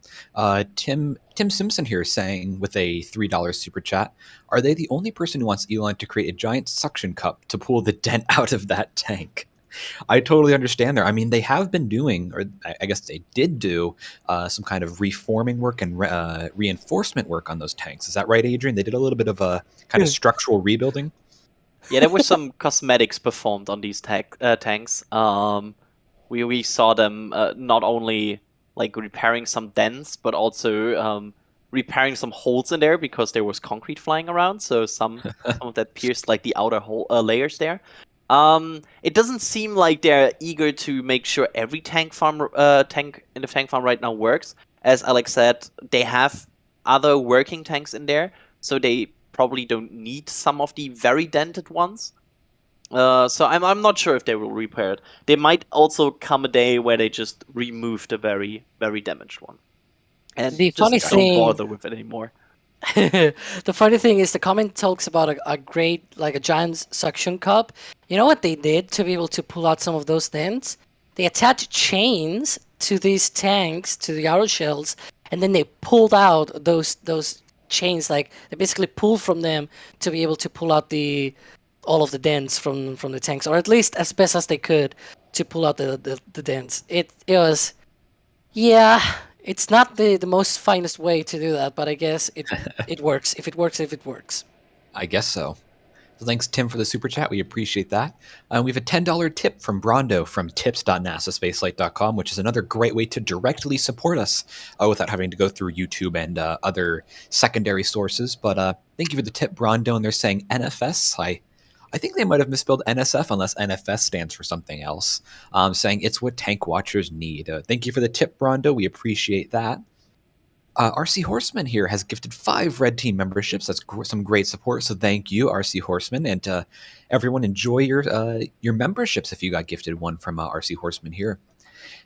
Tim Simpson here saying with a $3 super chat, are they the only person who wants Elon to create a giant suction cup to pull the dent out of that tank? I totally understand there. I mean, they have been doing, or I guess they did do, some kind of reforming work and reinforcement work on those tanks. Is that right, Adrian? They did a little bit of a kind of structural rebuilding. Yeah, there was some cosmetics performed on these tanks. We saw them not only like repairing some dents, but also repairing some holes in there because there was concrete flying around. So some of that pierced like the outer layers there. It doesn't seem like they're eager to make sure every tank in the tank farm right now works. As Alex said, they have other working tanks in there, so they probably don't need some of the very dented ones. So I'm not sure if they will repair it. They might also come a day where they just remove the very, very damaged one. And The just funny don't thing- bother with it anymore. The funny thing is the comment talks about a great, like a giant suction cup. You know what they did to be able to pull out some of those dents? They attached chains to these tanks, to the outer shells, and then they pulled out those chains. Like they basically pulled from them to be able to pull out all of the dents from the tanks, or at least as best as they could to pull out the dents. It was, yeah, It's not the most finest way to do that, but I guess it works. If it works. I guess so. So thanks, Tim, for the super chat. We appreciate that. We have a $10 tip from Brondo from tips.nasaspaceflight.com, which is another great way to directly support us without having to go through YouTube and other secondary sources. But thank you for the tip, Brondo. And they're saying NFS. I think they might have misspelled NSF unless NFS stands for something else, saying it's what tank watchers need. Thank you for the tip, Brondo. We appreciate that. RC Horseman here has gifted 5 Red Team memberships. That's some great support. So thank you, RC Horseman, and everyone enjoy your memberships if you got gifted one from RC Horseman here.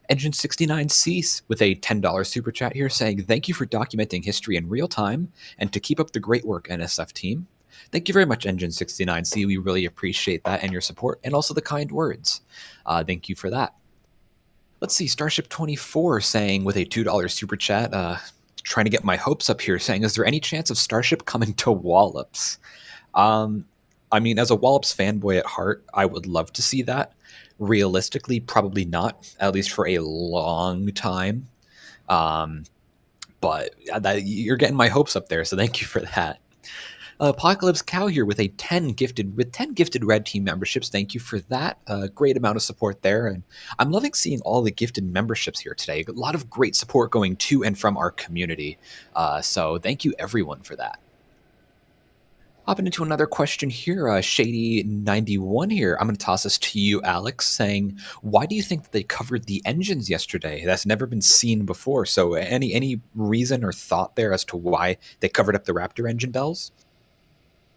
Engine 69C with a $10 super chat here saying thank you for documenting history in real time and to keep up the great work, NSF team. Thank you very much, Engine 69C. We really appreciate that and your support and also the kind words. Thank you for that. Let's see, Starship 24 saying with a $2 super chat, trying to get my hopes up here, saying, is there any chance of Starship coming to Wallops? I mean, as a Wallops fanboy at heart, I would love to see that. Realistically, probably not, at least for a long time. But you're getting my hopes up there, so thank you for that. Apocalypse Cow here with 10 gifted Red Team memberships. Thank you for that. Great amount of support there, and I'm loving seeing all the gifted memberships here today. A lot of great support going to and from our community. So thank you everyone for that. Hopping into another question here, Shady91 here. I'm going to toss this to you, Alex, saying, why do you think that they covered the engines yesterday? That's never been seen before. So any reason or thought there as to why they covered up the Raptor engine bells?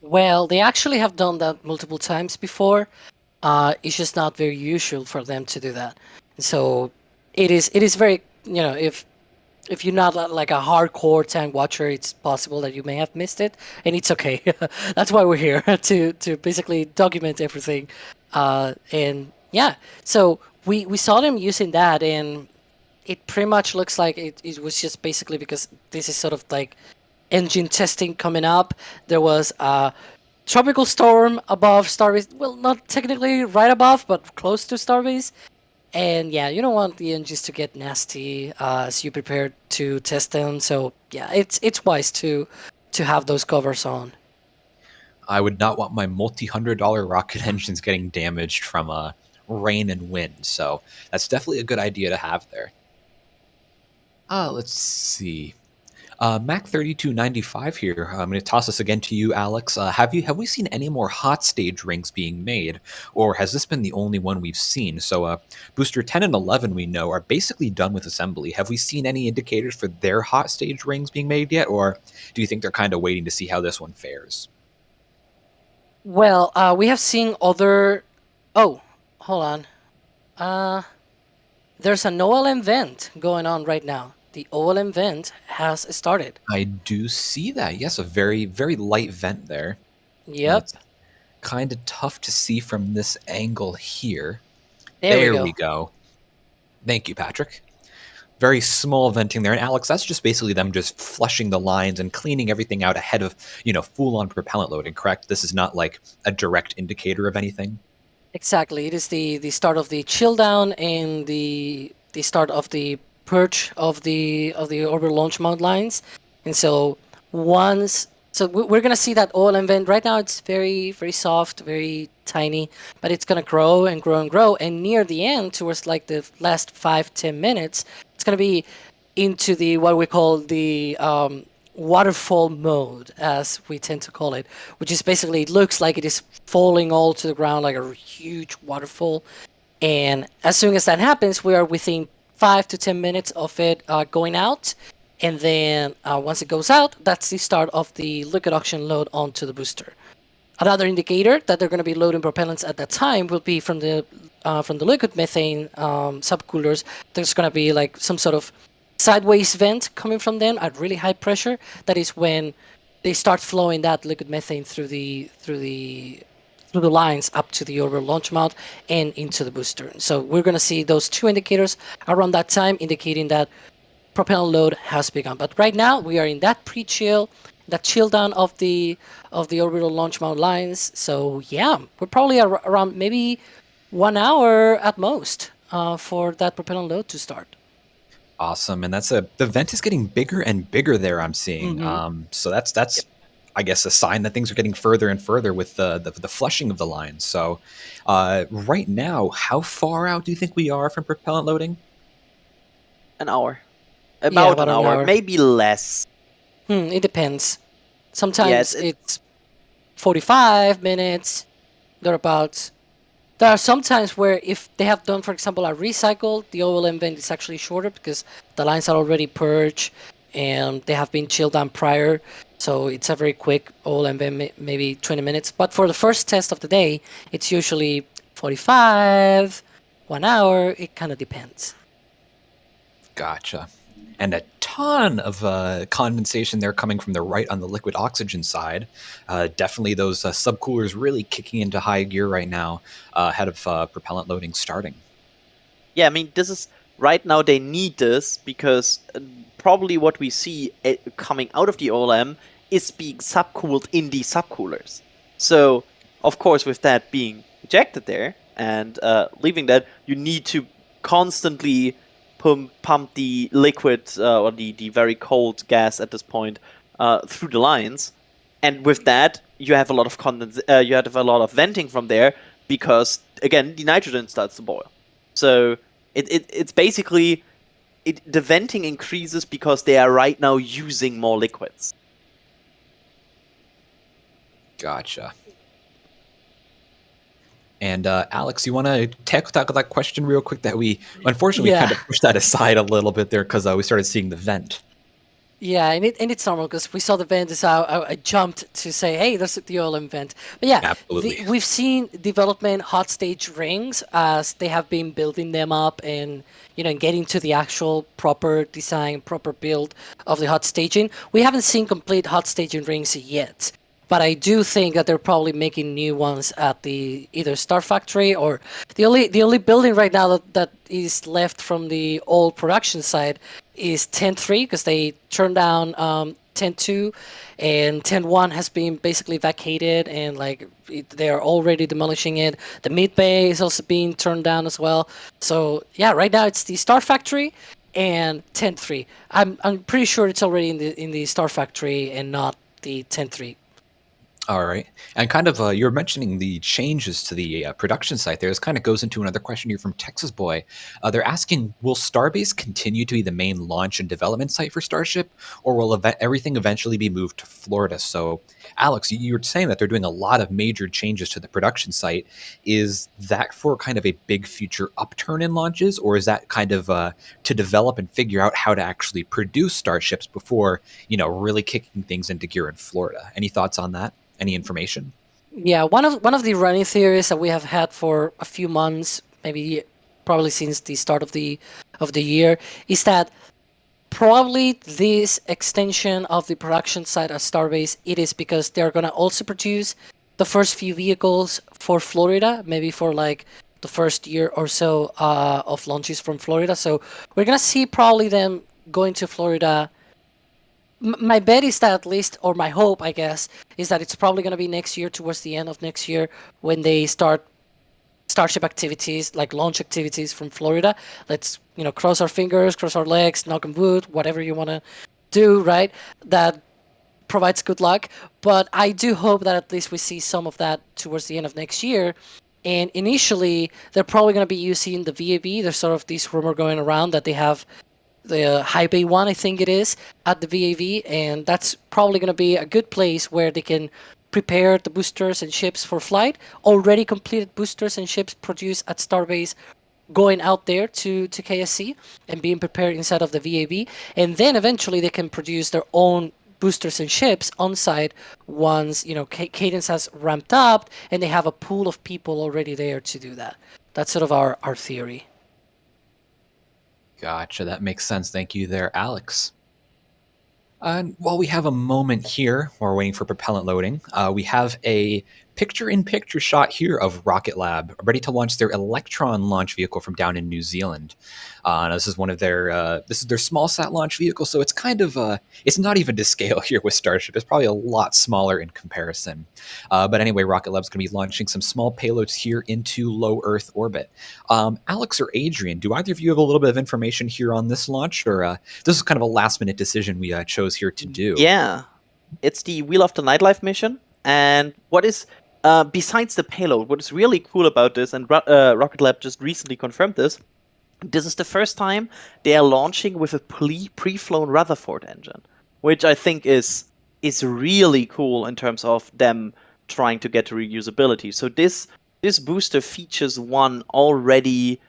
Well, they actually have done that multiple times before. It's just not very usual for them to do that. So it is very, if you're not like a hardcore tank watcher, it's possible that you may have missed it, and it's okay. That's why we're here to basically document everything. And yeah, so we saw them using that, and it pretty much looks like it was just basically because this is sort of like engine testing coming up. There was a tropical storm above Starbase. Well, not technically right above, but close to Starbase. And yeah, you don't want the engines to get nasty as you prepare to test them. So yeah, it's wise to have those covers on. I would not want my multi-$100 rocket engines getting damaged from rain and wind. So that's definitely a good idea to have there. Let's see. Mac 3295 here. I'm going to toss this again to you, Alex. Have we seen any more hot stage rings being made, or has this been the only one we've seen? So booster 10 and 11 we know are basically done with assembly. Have we seen any indicators for their hot stage rings being made yet, or do you think they're kind of waiting to see how this one fares? Well, we have seen other. Oh, hold on. There's an OLM vent going on right now. The OLM vent has started. I do see that. Yes, a very, very light vent there. Yep. It's kind of tough to see from this angle here. There we go. Thank you, Patrick. Very small venting there. And Alex, that's just basically them just flushing the lines and cleaning everything out ahead of, full-on propellant loading, correct? This is not like a direct indicator of anything? Exactly. It is the start of the chill down and the start of the purge of the orbital launch mount lines. And so we're gonna see that OLM vent right now. It's very, very soft, very tiny, but it's gonna grow and grow and grow, and near the end, towards like the last 5-10 minutes, it's gonna be into the what we call the waterfall mode, as we tend to call it, which is basically, it looks like it is falling all to the ground like a huge waterfall. And as soon as that happens, we are within 5 to 10 minutes of it going out, and then once it goes out, that's the start of the liquid oxygen load onto the booster. Another indicator that they're going to be loading propellants at that time will be from the liquid methane subcoolers. There's going to be like some sort of sideways vent coming from them at really high pressure. That is when they start flowing that liquid methane through the lines up to the orbital launch mount and into the booster. So we're going to see those two indicators around that time, indicating that propellant load has begun. But right now we are in that pre-chill, that chill down of the orbital launch mount lines. So yeah, we're probably around maybe 1 hour at most for that propellant load to start. Awesome, and the vent is getting bigger and bigger there. I'm seeing. So that's I guess a sign that things are getting further and further with the flushing of the lines. So right now, how far out do you think we are from propellant loading? An hour. About about an an hour, hour. maybe less. It depends. Yeah, Sometimes it's 45 minutes, thereabouts. There are some times where if they have done, for example, a recycle, the OLM vent is actually shorter because the lines are already purged and they have been chilled down prior. So it's a very quick OLM vent, maybe 20 minutes. But for the first test of the day, it's usually 45, 1 hour. It kind of depends. Gotcha. And a ton of condensation there coming from the right on the liquid oxygen side. Definitely those subcoolers really kicking into high gear right now ahead of propellant loading starting. Yeah, I mean, this is right now they need this because probably what we see coming out of the OLM is being subcooled in these subcoolers. So, of course, with that being ejected there and leaving that, you need to constantly pump the liquid or the very cold gas at this point through the lines. And with that, you have a lot of you have a lot of venting from there because, again, the nitrogen starts to boil. So it's basically the venting increases because they are right now using more liquids. Gotcha. And Alex, you want to tackle that question real quick? That we unfortunately kind of pushed that aside a little bit there because we started seeing the vent. Yeah, and it's normal because we saw the vent, so I jumped to say, hey, there's the OLM vent. But yeah, Absolutely. We've seen development hot stage rings as they have been building them up and and getting to the actual proper design, proper build of the hot staging. We haven't seen complete hot staging rings yet, but I do think that they're probably making new ones at the either Star Factory or the only building right now that is left from the old production side is 10-3 because they turned down 10-2 and 10-1 has been basically vacated and they are already demolishing it. The mid bay is also being turned down as well. So yeah, right now it's the Star Factory and 10-3. I'm pretty sure it's already in the Star Factory and not the 10-3. All right. And kind of, you were mentioning the changes to the production site there. This kind of goes into another question here from Texas Boy. They're asking, will Starbase continue to be the main launch and development site for Starship, or will everything eventually be moved to Florida? So, Alex, you were saying that they're doing a lot of major changes to the production site. Is that for kind of a big future upturn in launches, or is that kind of to develop and figure out how to actually produce Starships before, really kicking things into gear in Florida? Any thoughts on that? Any information? Yeah, one of the running theories that we have had for a few months, maybe probably since the start of the year, is that probably this extension of the production site at Starbase, it is because they're gonna also produce the first few vehicles for Florida, maybe for like the first year or so of launches from Florida. So we're gonna see probably them going to Florida. My bet is that at least, or my hope, I guess, is that it's probably going to be next year, towards the end of next year, when they start Starship activities, like launch activities from Florida. Let's, cross our fingers, cross our legs, knock on wood, whatever you want to do, right? That provides good luck. But I do hope that at least we see some of that towards the end of next year. And initially, they're probably going to be using the VAB. There's sort of this rumor going around that they have the high bay one, I think it is, at the VAV, and that's probably going to be a good place where they can prepare the boosters and ships for flight. Already completed boosters and ships produced at Starbase going out there to KSC and being prepared inside of the VAV, and then eventually they can produce their own boosters and ships on site once Cadence has ramped up and they have a pool of people already there to do that. That's sort of our theory. Gotcha. That makes sense. Thank you there, Alex. While we have a moment here, while we're waiting for propellant loading, we have a picture-in-picture shot here of Rocket Lab ready to launch their Electron launch vehicle from down in New Zealand. This is one of their this is their small sat launch vehicle, so it's kind of it's not even to scale here with Starship. It's probably a lot smaller in comparison. But anyway, Rocket Lab's going to be launching some small payloads here into low Earth orbit. Alex or Adrian, do either of you have a little bit of information here on this launch, or this is kind of a last-minute decision we chose here to do? Yeah, it's the Wheel of the Nightlife mission, and what is besides the payload, what is really cool about this, and Rocket Lab just recently confirmed this. This is the first time they are launching with a pre-flown Rutherford engine, which I think is really cool in terms of them trying to get to reusability. So this booster features one already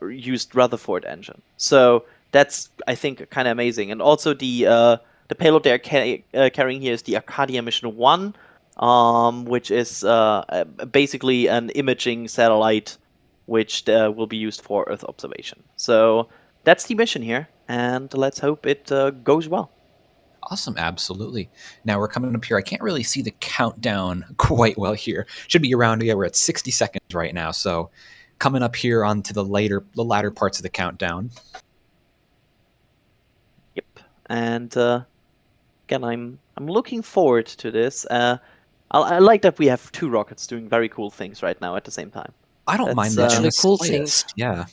used Rutherford engine. So that's, I think, kind of amazing. And also the payload they're carrying here is the Arcadia Mission 1, which is basically an imaging satellite which will be used for Earth observation. So that's the mission here, and let's hope it goes well. Awesome, absolutely. Now we're coming up here. I can't really see the countdown quite well here. Should be around, yeah, we're at 60 seconds right now. So coming up here onto the latter parts of the countdown. Yep, and again, I'm looking forward to this. I like that we have two rockets doing very cool things right now at the same time. I don't mind that. Actually cool things. Yeah.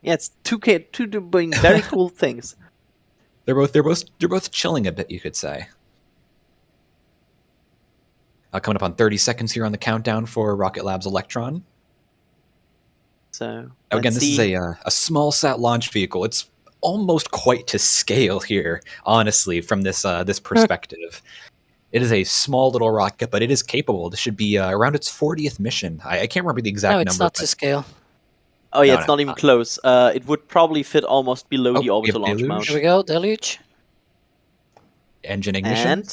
Yeah, it's two doing very cool things. They're both chilling a bit, you could say. Coming up on 30 seconds here on the countdown for Rocket Lab's Electron. So again, this is a small sat launch vehicle. It's almost quite to scale here, honestly, from this this perspective. It is a small little rocket, but it is capable. This should be around its 40th mission. I can't remember the exact number. No, it's not to scale. Oh yeah, it's not even close. It would probably fit almost below the orbital launch mount. Here we go, deluge. Engine ignition.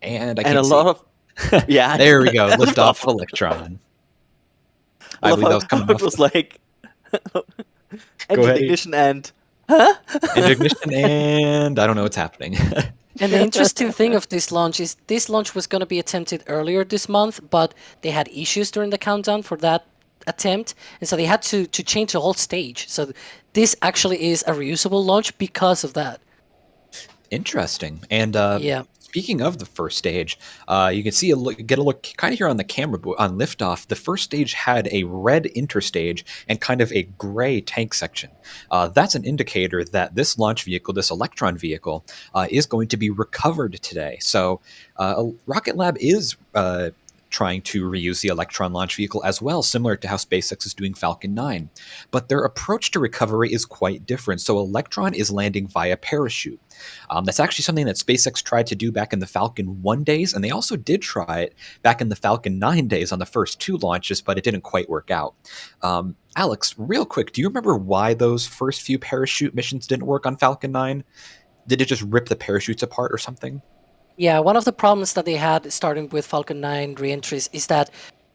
And I can't a see. lot of yeah. There we go. Liftoff Electron. I believe that was coming off. It was like engine ignition and engine ignition and I don't know what's happening. And the interesting thing of this launch is this launch was going to be attempted earlier this month, but they had issues during the countdown for that attempt, and so they had to change the whole stage. So this actually is a reusable launch because of that. Interesting. And yeah. Speaking of the first stage, you can see get a look kind of here on the camera on liftoff. The first stage had a red interstage and kind of a gray tank section. That's an indicator that this launch vehicle, this Electron vehicle, is going to be recovered today. So Rocket Lab is trying to reuse the Electron launch vehicle as well, similar to how SpaceX is doing Falcon 9. But their approach to recovery is quite different. So Electron is landing via parachute. That's actually something that SpaceX tried to do back in the Falcon 1 days, and they also did try it back in the Falcon 9 days on the first two launches, but it didn't quite work out. Alex, real quick, do you remember why those first few parachute missions didn't work on Falcon 9? Did it just rip the parachutes apart or something? Yeah, one of the problems that they had starting with Falcon 9 reentries is that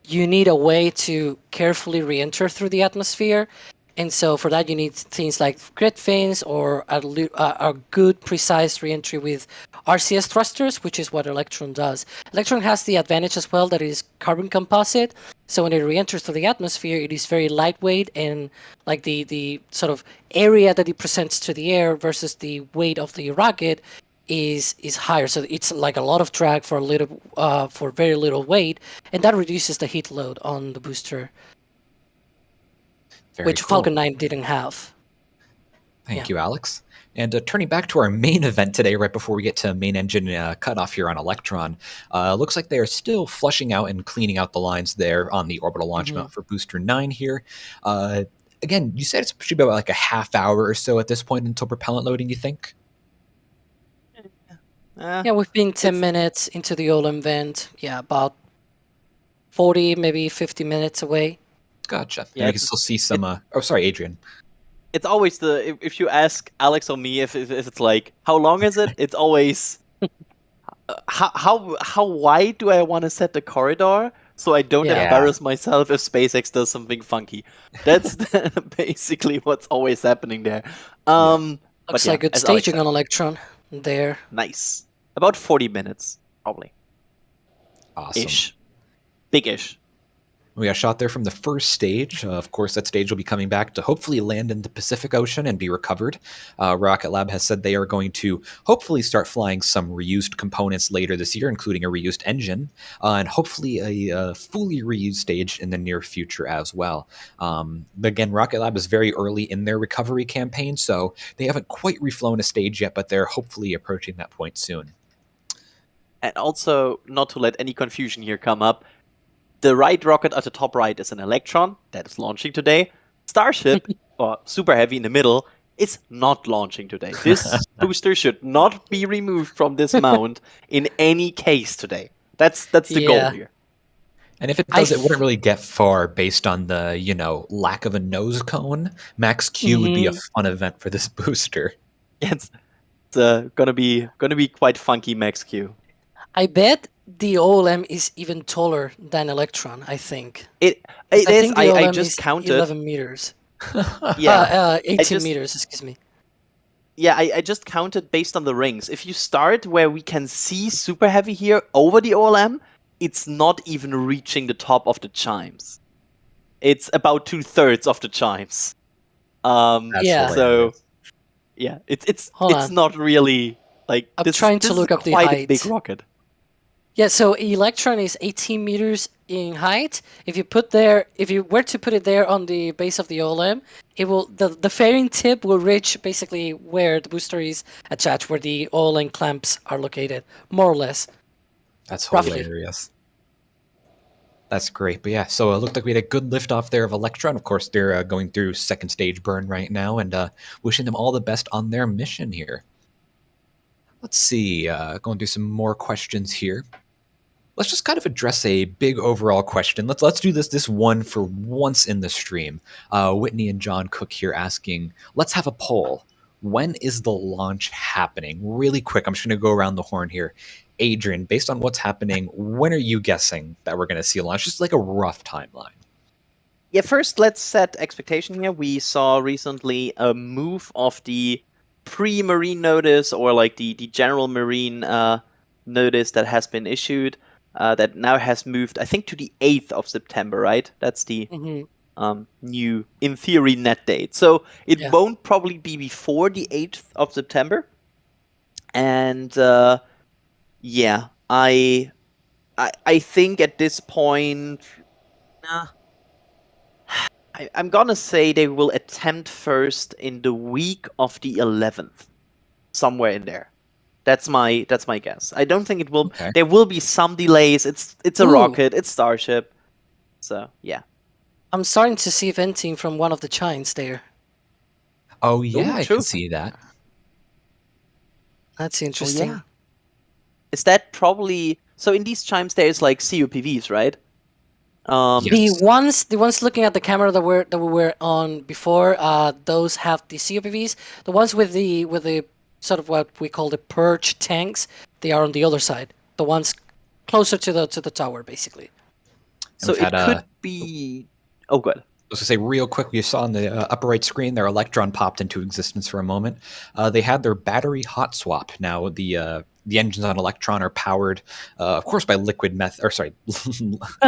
you need a way to carefully reenter through the atmosphere. And so for that, you need things like grid fins or a good, precise reentry with RCS thrusters, which is what Electron does. Electron has the advantage as well that it is carbon composite. So when it reenters through the atmosphere, it is very lightweight, and like the sort of area that it presents to the air versus the weight of the rocket is higher. So it's like a lot of drag for for very little weight, and that reduces the heat load on the booster. Which cool. Falcon 9 didn't have. Thank you, Alex. And turning back to our main event today, right before we get to main engine cutoff here on Electron, looks like they are still flushing out and cleaning out the lines there on the orbital launch mount for Booster 9 here. Again, you said it should be about like a half hour or so at this point until propellant loading, you think? Yeah, we've been 10 minutes into the Olem vent. Yeah, about 40, maybe 50 minutes away. Gotcha. Yeah, you can still see some. Oh, sorry, Adrian. It's always if you ask Alex or me if it's like how long is it? It's always how wide do I want to set the corridor so I don't embarrass myself if SpaceX does something funky. That's basically what's always happening there. Looks like good staging on Electron there. Nice. About 40 minutes probably. Awesome. Ish. Big-ish. We got shot there from the first stage. Of course, that stage will be coming back to hopefully land in the Pacific Ocean and be recovered. Rocket Lab has said they are going to hopefully start flying some reused components later this year, including a reused engine, and hopefully a fully reused stage in the near future as well. Again, Rocket Lab is very early in their recovery campaign, so they haven't quite reflown a stage yet, but they're hopefully approaching that point soon. And also, not to let any confusion here come up, the right rocket at the top right is an Electron that is launching today. Starship, or Super Heavy in the middle, is not launching today. This booster should not be removed from this mount in any case today. That's the goal here. And if it does, it wouldn't really get far based on the, lack of a nose cone. Max Q would be a fun event for this booster. It's gonna be quite funky Max Q. I bet the OLM is even taller than Electron, I think. It I is. think the I OLM just is counted. 11 meters. Yeah. 18 meters, excuse me. Yeah, I just counted based on the rings. If you start where we can see Super Heavy here over the OLM, it's not even reaching the top of the chimes. It's about 2/3 of the chimes. Yeah. So, yeah, it's not really like I'm this. trying This to is look up the quite a height. big rocket. Yeah, so Electron is 18 meters in height. If you were to put it there on the base of the OLM, it will the fairing tip will reach basically where the booster is attached, where the OLM clamps are located, more or less. That's roughly. hilarious. That's great. But yeah, so it looked like we had a good lift off there of Electron. Of course, they're going through second stage burn right now, and wishing them all the best on their mission here. Let's see, going through some more questions here. Let's just kind of address a big overall question. Let's do this one for once in the stream. Whitney and John Cook here asking, let's have a poll. When is the launch happening? Really quick, I'm just going to go around the horn here. Adrian, based on what's happening, when are you guessing that we're going to see a launch? Just like a rough timeline. Yeah, first let's set expectation here. We saw recently a move of the pre-marine notice, or like the general marine notice that has been issued. That now has moved, I think, to the 8th of September, right? That's the new, in theory, net date. So it won't probably be before the 8th of September. And yeah, I think at this point, I'm gonna say they will attempt first in the week of the 11th, somewhere in there. That's my guess. I don't think it will. Okay. There will be some delays. It's a rocket. It's Starship. So yeah. I'm starting to see venting from one of the chines there. Oh yeah, I true. can see that. That's interesting. Oh, yeah. Is that probably so? In these chimes, there's like COPVs, right? Yes. The ones looking at the camera that we were on before, those have the COPVs. The ones with the sort of what we call the purge tanks, they are on the other side. The ones closer to the tower, basically. So it could be. Oh, good. I was going to say real quick, you saw on the upper right screen, their Electron popped into existence for a moment. They had their battery hot swap. Now the engines on Electron are powered, of course, by liquid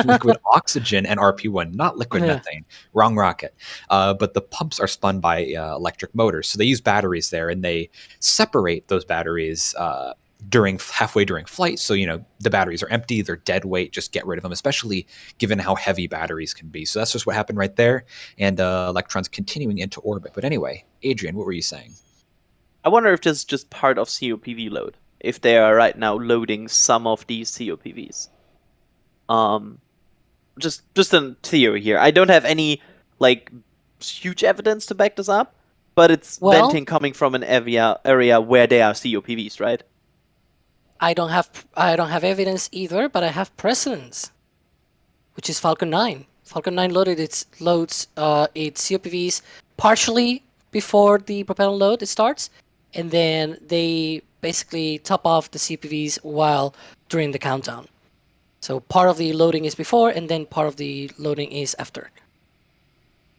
liquid oxygen and RP1, not liquid methane. Wrong rocket. But the pumps are spun by electric motors, so they use batteries there, and they separate those batteries halfway during flight. So the batteries are empty, they're dead weight. Just get rid of them, especially given how heavy batteries can be. So that's just what happened right there, and Electron's continuing into orbit. But anyway, Adrian, what were you saying? I wonder if this is just part of COPV load. If they are right now loading some of these COPVs. Just a theory here. I don't have any like huge evidence to back this up, but it's venting coming from an area where there are COPVs, right? I don't have evidence either, but I have precedence, which is Falcon 9. Falcon 9 loaded its COPVs partially before the propellant load starts, and then they basically top off the COPVs during the countdown. So part of the loading is before, and then part of the loading is after.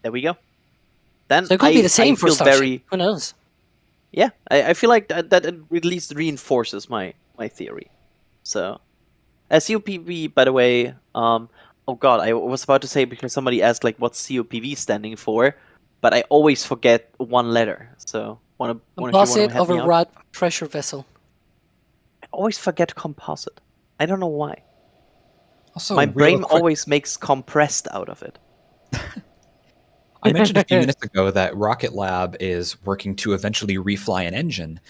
There we go. Then so it could be the same for Starship. Who knows? Yeah, I feel like that at least reinforces my theory. So COPV, by the way, oh god, I was about to say because somebody asked like what's COPV standing for, but I always forget one letter. So one of you want to Composite help me out? overwrought pressure vessel. I always forget composite. I don't know why. Also, My real brain quick, always makes compressed out of it. I mentioned a few minutes ago that Rocket Lab is working to eventually refly an engine.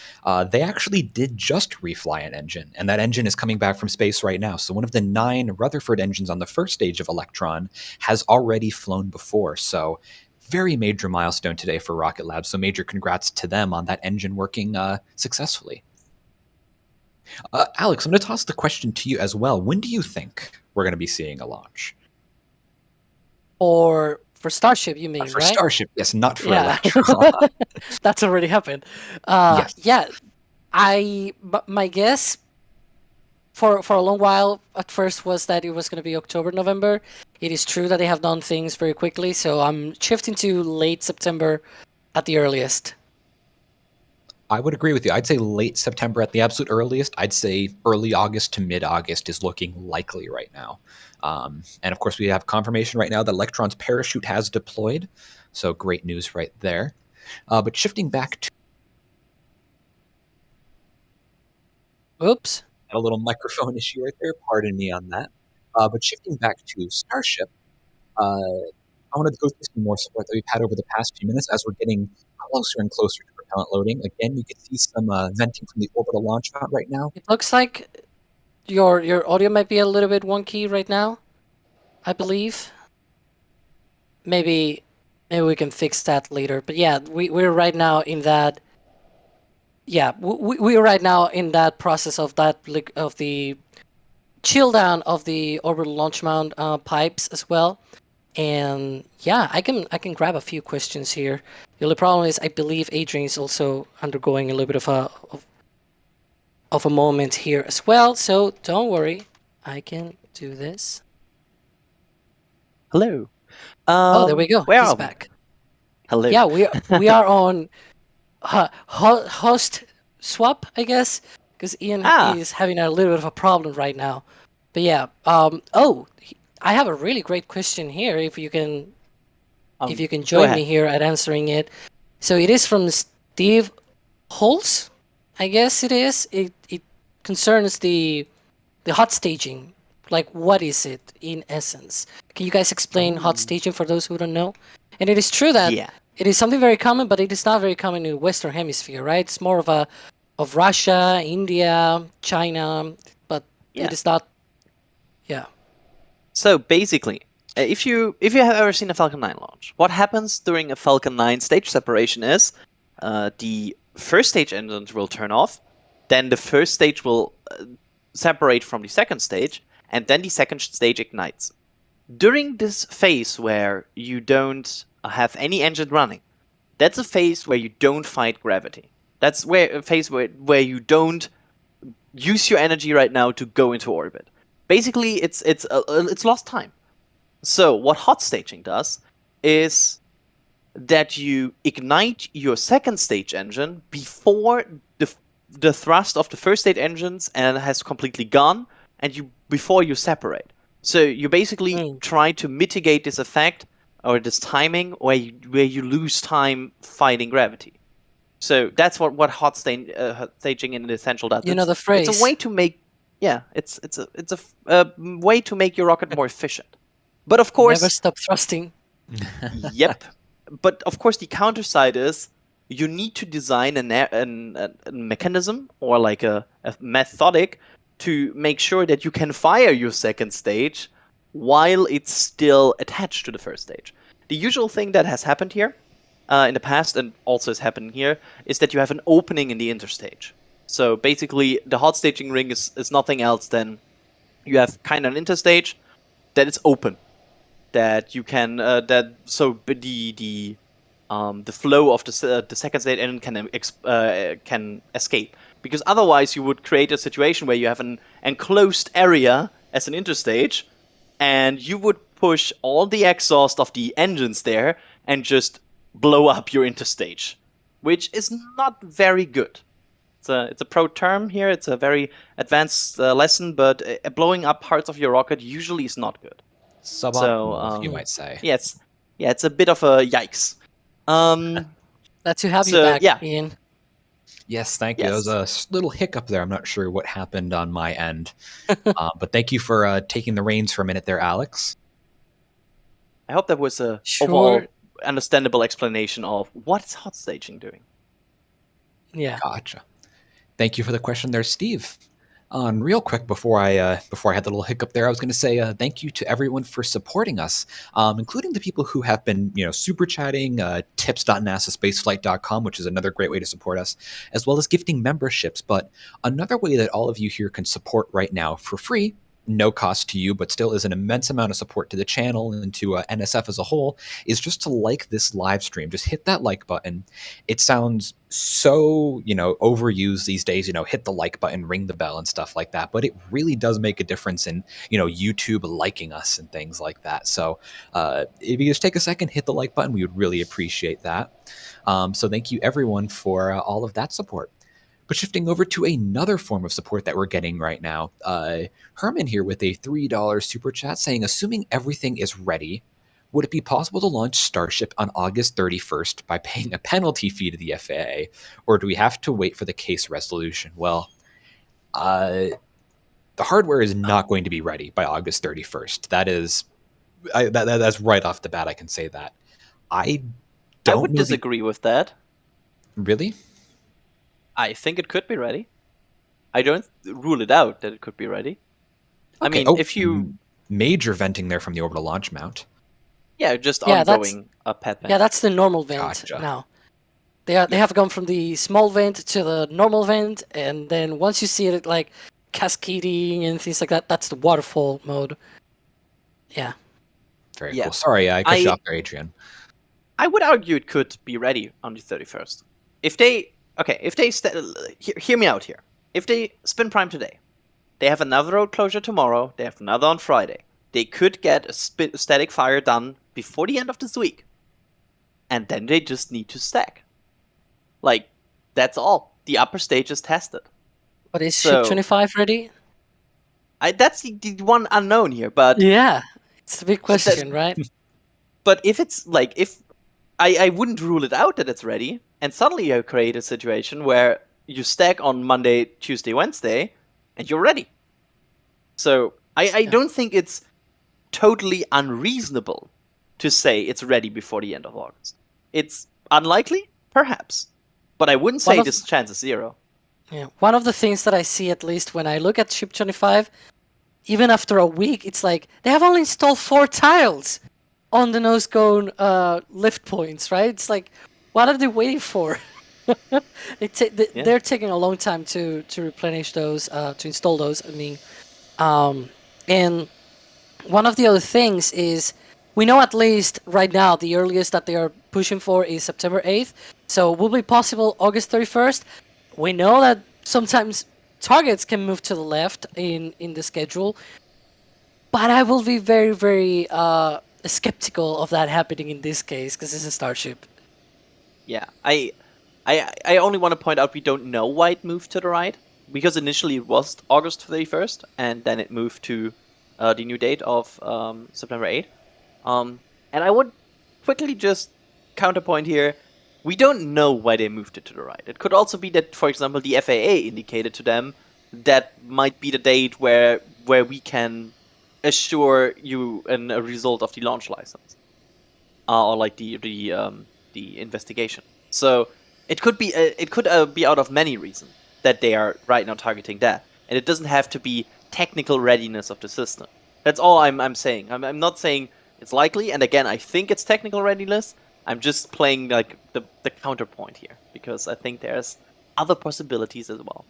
They actually did just refly an engine, and that engine is coming back from space right now. So one of the 9 Rutherford engines on the first stage of Electron has already flown before. So very major milestone today for Rocket Lab. So major congrats to them on that engine working successfully. Alex, I'm going to toss the question to you as well. When do you think we're going to be seeing a launch? Or for Starship, you mean, For right? Starship, yes, not for Yeah. Electron. That's already happened. Yes. Yeah, my guess for a long while at first was that it was going to be October, November. It is true that they have done things very quickly, so I'm shifting to late September at the earliest. I would agree with you. I'd say late September at the absolute earliest. I'd say early August to mid-August is looking likely right now. And of course, we have confirmation right now that Electron's parachute has deployed. So great news right there. But shifting back to Oops. a little microphone issue right there. Pardon me on that. But shifting back to Starship, I wanted to go through some more support that we've had over the past few minutes as we're getting closer and closer to propellant loading. Again, you can see some venting from the orbital launch mount right now. It looks like your audio might be a little bit wonky right now, I believe. Maybe we can fix that later. But yeah, we're right now in that. Yeah, we're right now in that process of the chill down of the orbital launch mount pipes as well. And yeah, I can grab a few questions here. The only problem is I believe Adrian is also undergoing a little bit of a moment here as well. So don't worry, I can do this. Hello. Oh, there we go. Where He's are we? back. Hello. Yeah, we are on host swap, I guess, because Ian is having a little bit of a problem right now. But yeah, I have a really great question here. If you can join me here at answering it. So it is from Steve Holtz, I guess it is. It concerns the hot staging. Like, what is it in essence? Can you guys explain hot staging for those who don't know? And it is true that it is something very common, but it is not very common in the Western Hemisphere, right? It's more of Russia, India, China, but it is not. Yeah. So basically, if you have ever seen a Falcon 9 launch, what happens during a Falcon 9 stage separation is the first stage engines will turn off, then the first stage will separate from the second stage, and then the second stage ignites. During this phase where you don't have any engine running, that's a phase where you don't fight gravity. That's a phase where you don't use your energy right now to go into orbit. Basically, it's lost time. So what hot staging does is that you ignite your second stage engine before the thrust of the first stage engines has completely gone, and before you separate. So you basically try to mitigate this effect or this timing where you lose time fighting gravity. So that's what hot staging in essential does. You know the phrase. It's a way to make it's a way to make your rocket more efficient. But of course, never stop thrusting. Yep. But of course, the counter side is you need to design a mechanism or like a methodic to make sure that you can fire your second stage while it's still attached to the first stage. The usual thing that has happened here in the past, and also is happening here, is that you have an opening in the interstage. So basically, the hot staging ring is nothing else than you have kind of an interstage that is open, that you can the flow of the second stage engine can escape. Because otherwise, you would create a situation where you have an enclosed area as an interstage, and you would push all the exhaust of the engines there and just blow up your interstage, which is not very good It's a pro term here. It's a very advanced lesson, but blowing up parts of your rocket usually is not good. Suboptimal, you might say. Yeah, it's a bit of a yikes. Glad to have you So, back, yeah. Ian. Yes, thank you. There was a little hiccup there. I'm not sure what happened on my end. But thank you for taking the reins for a minute there, Alex. I hope that was a Sure. overall understandable explanation of what's hot staging doing. Yeah. Gotcha. Thank you for the question there, Steve. And real quick, before I had the little hiccup there, I was going to say thank you to everyone for supporting us, including the people who have been, super chatting, tips.nasaspaceflight.com, which is another great way to support us, as well as gifting memberships. But another way that all of you here can support right now for free, no cost to you, but still is an immense amount of support to the channel and to NSF as a whole, is just to like this live stream. Just hit that like button. It sounds so, overused these days, hit the like button, ring the bell and stuff like that. But it really does make a difference in, YouTube liking us and things like that. So if you just take a second, hit the like button, we would really appreciate that. So thank you everyone for all of that support. But shifting over to another form of support that we're getting right now, Herman here with a $3 super chat saying, assuming everything is ready, would it be possible to launch Starship on August 31st by paying a penalty fee to the FAA, or do we have to wait for the case resolution? Well, the hardware is not going to be ready by August 31st. That's right off the bat, I can say that. I would disagree with that. Really? I think it could be ready. I don't rule it out that it could be ready. Okay. I mean, if you... Major venting there from the orbital launch mount. Yeah, just ongoing pad vent. Yeah, that's the normal vent Gotcha. now. They have gone from the small vent to the normal vent, and then once you see it like cascading and things like that, that's the waterfall mode. Yeah. Very cool. Sorry, I cut you off there, Adrian. I would argue it could be ready on the 31st. If they hear me out here. If they spin prime today, they have another road closure tomorrow, they have another on Friday. They could get a static fire done before the end of this week. And then they just need to stack. Like, that's all. The upper stage is tested. But is Ship 25 ready? That's the one unknown here, but... Yeah, it's the big question, right? But if it's, I wouldn't rule it out that it's ready, and suddenly you create a situation where you stack on Monday, Tuesday, Wednesday, and you're ready. So, I don't think it's totally unreasonable to say it's ready before the end of August. It's unlikely, perhaps, but I wouldn't say this chance is zero. Yeah, one of the things that I see, at least when I look at Ship 25, even after a week, it's like they have only installed 4 tiles on the nose cone lift points, right? It's like, what are they waiting for? They're taking a long time to replenish those, to install those. I mean, and one of the other things is we know at least right now the earliest that they are pushing for is September 8th. So will be possible August 31st. We know that sometimes targets can move to the left in the schedule, but I will be very, very skeptical of that happening in this case because it's a Starship. Yeah, I only want to point out we don't know why it moved to the right, because initially it was August 31st, and then it moved to the new date of September 8th. And I would quickly just counterpoint here, we don't know why they moved it to the right. It could also be that, for example, the FAA indicated to them that might be the date where we can assure you a result of the launch license, or like the investigation. So it could be out of many reasons that they are right now targeting that, and it doesn't have to be technical readiness of the system. That's all I'm saying. I'm not saying it's likely, and again, I think it's technical readiness. I'm just playing like the counterpoint here because I think there's other possibilities as well.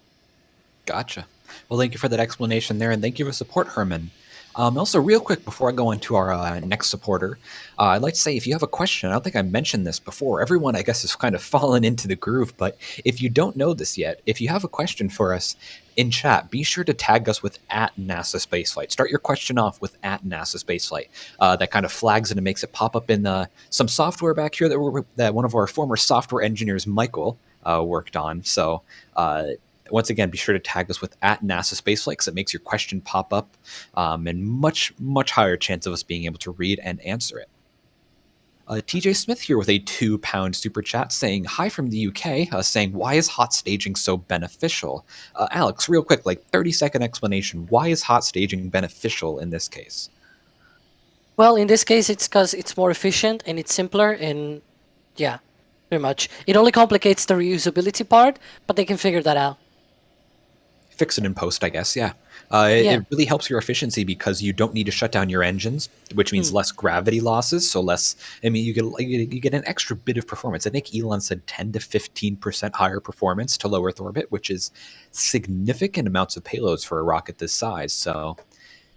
Gotcha. Well, thank you for that explanation there, and thank you for support, Herman. Also, real quick, before I go into our next supporter, I'd like to say if you have a question, I don't think I mentioned this before. Everyone, I guess, has kind of fallen into the groove, but if you don't know this yet, if you have a question for us in chat, be sure to tag us with @NASASpaceflight. Start your question off with @NASASpaceflight. That kind of flags it and makes it pop up in some software back here that one of our former software engineers, Michael, worked on. So once again, be sure to tag us with @NASASpaceflight, because it makes your question pop up, and much higher chance of us being able to read and answer it. TJ Smith here with a £2 super chat saying, hi from the UK, saying, why is hot staging so beneficial? Alex, real quick, like 30-second explanation. Why is hot staging beneficial in this case? Well, in this case, it's because it's more efficient and it's simpler, and yeah, pretty much. It only complicates the reusability part, but they can figure that out. Fix it in post, I guess, yeah. Yeah. It really helps your efficiency because you don't need to shut down your engines, which means less gravity losses, so less, I mean, you get an extra bit of performance. I think Elon said 10 to 15% higher performance to low Earth orbit, which is significant amounts of payloads for a rocket this size, so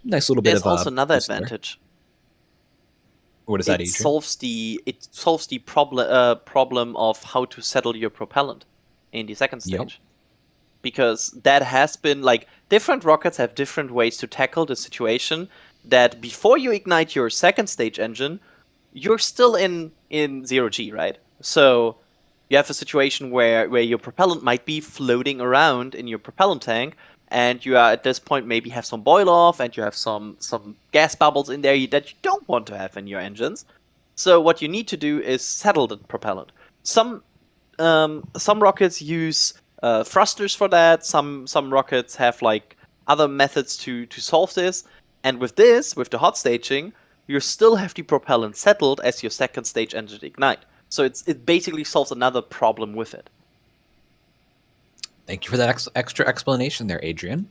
nice little bit There's of also another boost there. advantage. What is that, It Adrian? solves the problem of how to settle your propellant in the second stage. Yep. Because that has been, like, different rockets have different ways to tackle the situation that before you ignite your second stage engine, you're still in 0G, right? So you have a situation where your propellant might be floating around in your propellant tank, and you are at this point maybe have some boil off, and you have some gas bubbles in there that you don't want to have in your engines. So what you need to do is settle the propellant. Some rockets use thrusters for that. Some rockets have like other methods to solve this. And with the hot staging, you still have the propellant settled as your second stage engine ignite. So it basically solves another problem with it. Thank you for that extra explanation there, Adrian.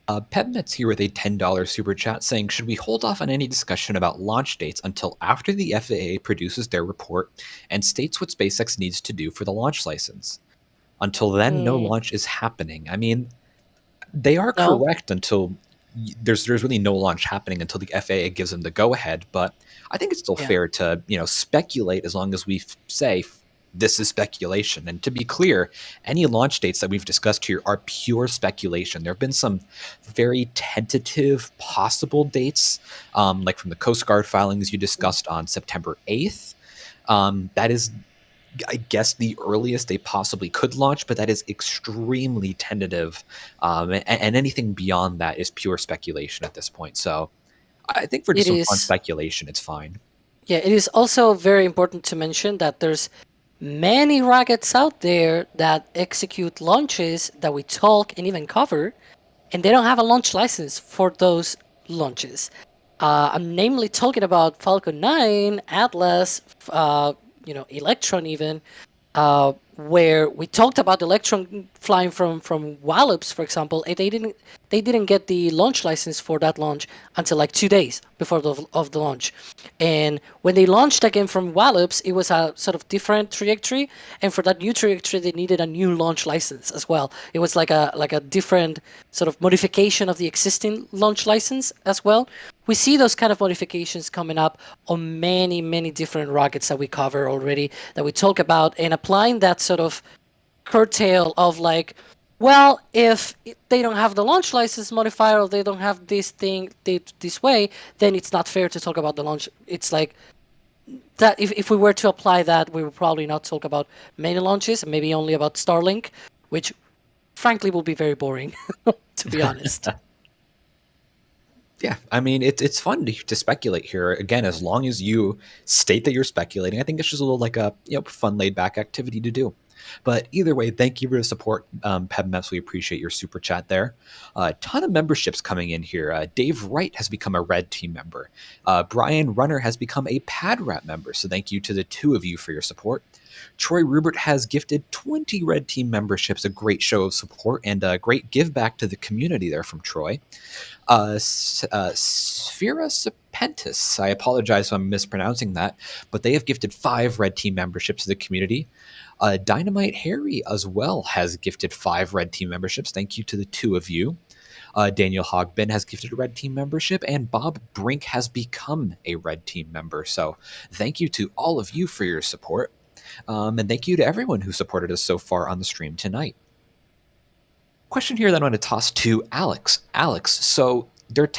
Pebnet's here with a $10 super chat saying, should we hold off on any discussion about launch dates until after the FAA produces their report and states what SpaceX needs to do for the launch license? Until then, no launch is happening. I mean, they are correct until there's really no launch happening until the FAA gives them the go-ahead, but I think it's still fair to, speculate as long as we say this is speculation. And to be clear, any launch dates that we've discussed here are pure speculation. There have been some very tentative possible dates, like from the Coast Guard filings you discussed on September 8th. That is, I guess, the earliest they possibly could launch, but that is extremely tentative. And anything beyond that is pure speculation at this point. So I think for just some fun speculation, it's fine. Yeah, it is also very important to mention that there's many rockets out there that execute launches that we talk and even cover, and they don't have a launch license for those launches. I'm namely talking about Falcon 9, Atlas, Electron even, where we talked about Electron flying from Wallops, for example, and they didn't get the launch license for that launch until like 2 days before of the launch. And when they launched again from Wallops, it was a sort of different trajectory, and for that new trajectory, they needed a new launch license as well. It was like a different sort of modification of the existing launch license as well. We see those kind of modifications coming up on many, many different rockets that we cover already, that we talk about, and applying that sort of curtail of like, well, if they don't have the launch license modifier or they don't have this thing this way, then it's not fair to talk about the launch. It's like that if we were to apply that, we would probably not talk about many launches, maybe only about Starlink, which frankly will be very boring, to be honest. Yeah, I mean, it's fun to speculate here. Again, as long as you state that you're speculating, I think it's just a little like a fun, laid-back activity to do. But either way, thank you for the support, PebMeps. We appreciate your super chat there. A ton of memberships coming in here. Dave Wright has become a Red Team member. Brian Runner has become a PadRat member. So thank you to the two of you for your support. Troy Rubert has gifted 20 Red Team memberships, a great show of support and a great give back to the community there from Troy. Sphera Serpentis, I apologize if I'm mispronouncing that, but they have gifted 5 Red Team memberships to the community. Dynamite Harry as well has gifted 5 Red Team memberships. Thank you to the two of you. Daniel Hogbin has gifted a Red Team membership, and Bob Brink has become a Red Team member. So thank you to all of you for your support. And thank you to everyone who supported us so far on the stream tonight. Question here that I want to toss to Alex. Alex, so they're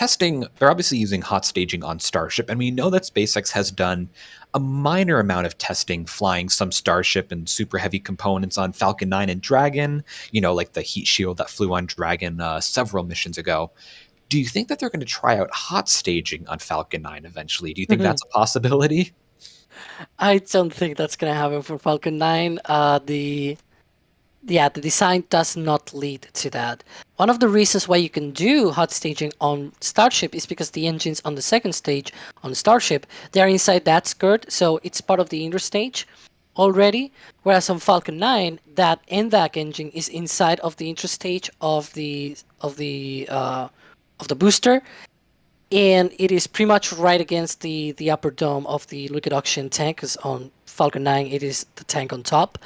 obviously using hot staging on Starship, and we know that SpaceX has done a minor amount of testing flying some Starship and super heavy components on Falcon 9 and Dragon, like the heat shield that flew on Dragon several missions ago. Do you think that they're going to try out hot staging on Falcon 9 eventually? Do you think that's a possibility? I don't think that's gonna happen for Falcon 9. The design does not lead to that. One of the reasons why you can do hot staging on Starship is because the engines on the second stage on Starship, they are inside that skirt, so it's part of the interstage already. Whereas on Falcon 9, that NVAC engine is inside of the interstage of the booster, and it is pretty much right against the upper dome of the liquid oxygen tank, because on Falcon 9 it is the tank on top.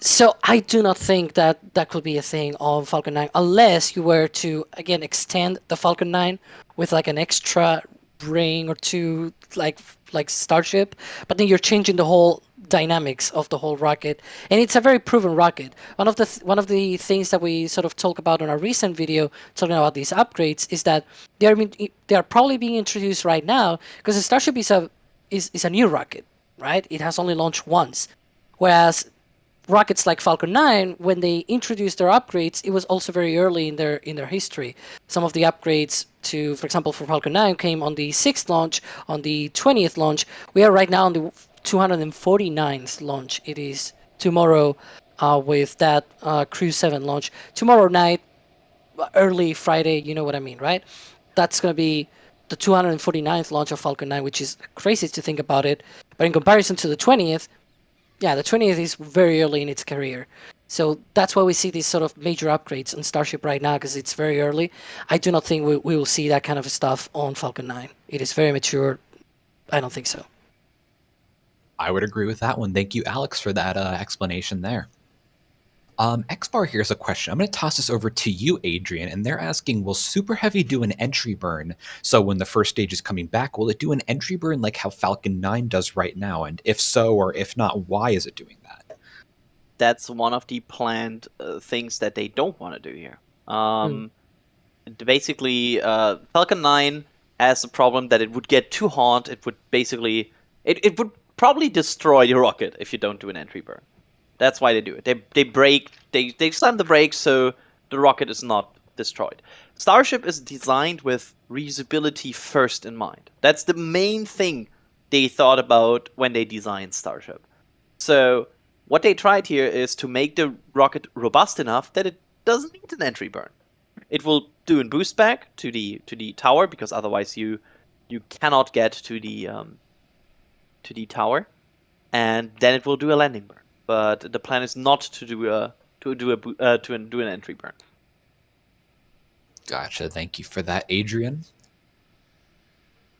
So I do not think that could be a thing on Falcon 9, unless you were to, again, extend the Falcon 9 with like an extra ring or two, like Starship, but then you're changing the whole dynamics of the whole rocket, and it's a very proven rocket. One of the things that we sort of talk about on our recent video talking about these upgrades is that they are probably being introduced right now because the Starship is a new rocket, right? It has only launched once, whereas rockets like Falcon 9, when they introduced their upgrades, it was also very early in their history. Some of the upgrades to, for example, for Falcon 9 came on the 6th launch, on the 20th launch. We are right now on the 249th launch. It is tomorrow with that Crew 7 launch. Tomorrow night, early Friday, you know what I mean, right? That's going to be the 249th launch of Falcon 9, which is crazy to think about it. But in comparison to the 20th, yeah, the 20th is very early in its career. So that's why we see these sort of major upgrades on Starship right now, because it's very early. I do not think we will see that kind of stuff on Falcon 9. It is very mature. I don't think so. I would agree with that one. Thank you, Alex, for that explanation there. Xbar here is a question. I'm going to toss this over to you, Adrian, and they're asking, will Super Heavy do an entry burn? So when the first stage is coming back, will it do an entry burn like how Falcon 9 does right now? And if so, or if not, why is it doing that? That's one of the planned things that they don't want to do here. Basically, Falcon 9 has a problem that it would get too hot. It would basically... It would probably destroy your rocket if you don't do an entry burn. That's why they do it. They slam the brakes so the rocket is not destroyed. Starship is designed with reusability first in mind. That's the main thing they thought about when they designed Starship. So what they tried here is to make the rocket robust enough that it doesn't need an entry burn. It will do a boost back to the tower, because otherwise you cannot get to the tower, and then it will do a landing burn. But the plan is not to do an entry burn. Gotcha. Thank you for that, Adrian.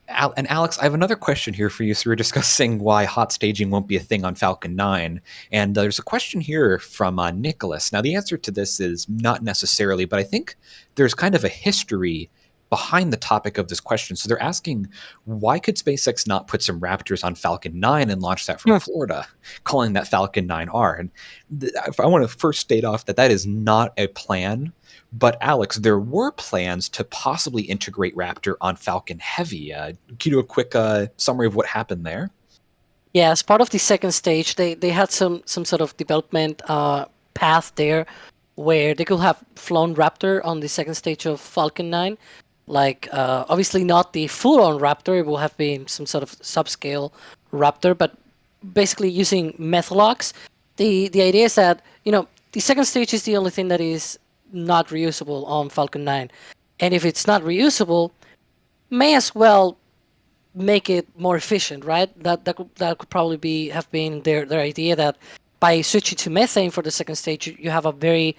And Alex, I have another question here for you. So we're discussing why hot staging won't be a thing on Falcon 9. And there's a question here from Nicholas. Now, the answer to this is not necessarily, but I think there's kind of a history behind the topic of this question. So they're asking, why could SpaceX not put some Raptors on Falcon 9 and launch that from Florida, calling that Falcon 9R? And I want to first state off that is not a plan. But Alex, there were plans to possibly integrate Raptor on Falcon Heavy. Can you do a quick summary of what happened there? Yeah, as part of the second stage, they had some sort of development path there where they could have flown Raptor on the second stage of Falcon 9. Like, obviously not the full-on Raptor, it will have been some sort of subscale Raptor, but basically using Methalox. The idea is that, the second stage is the only thing that is not reusable on Falcon 9. And if it's not reusable, may as well make it more efficient, right? That could probably have been their idea, that by switching to methane for the second stage, you have a very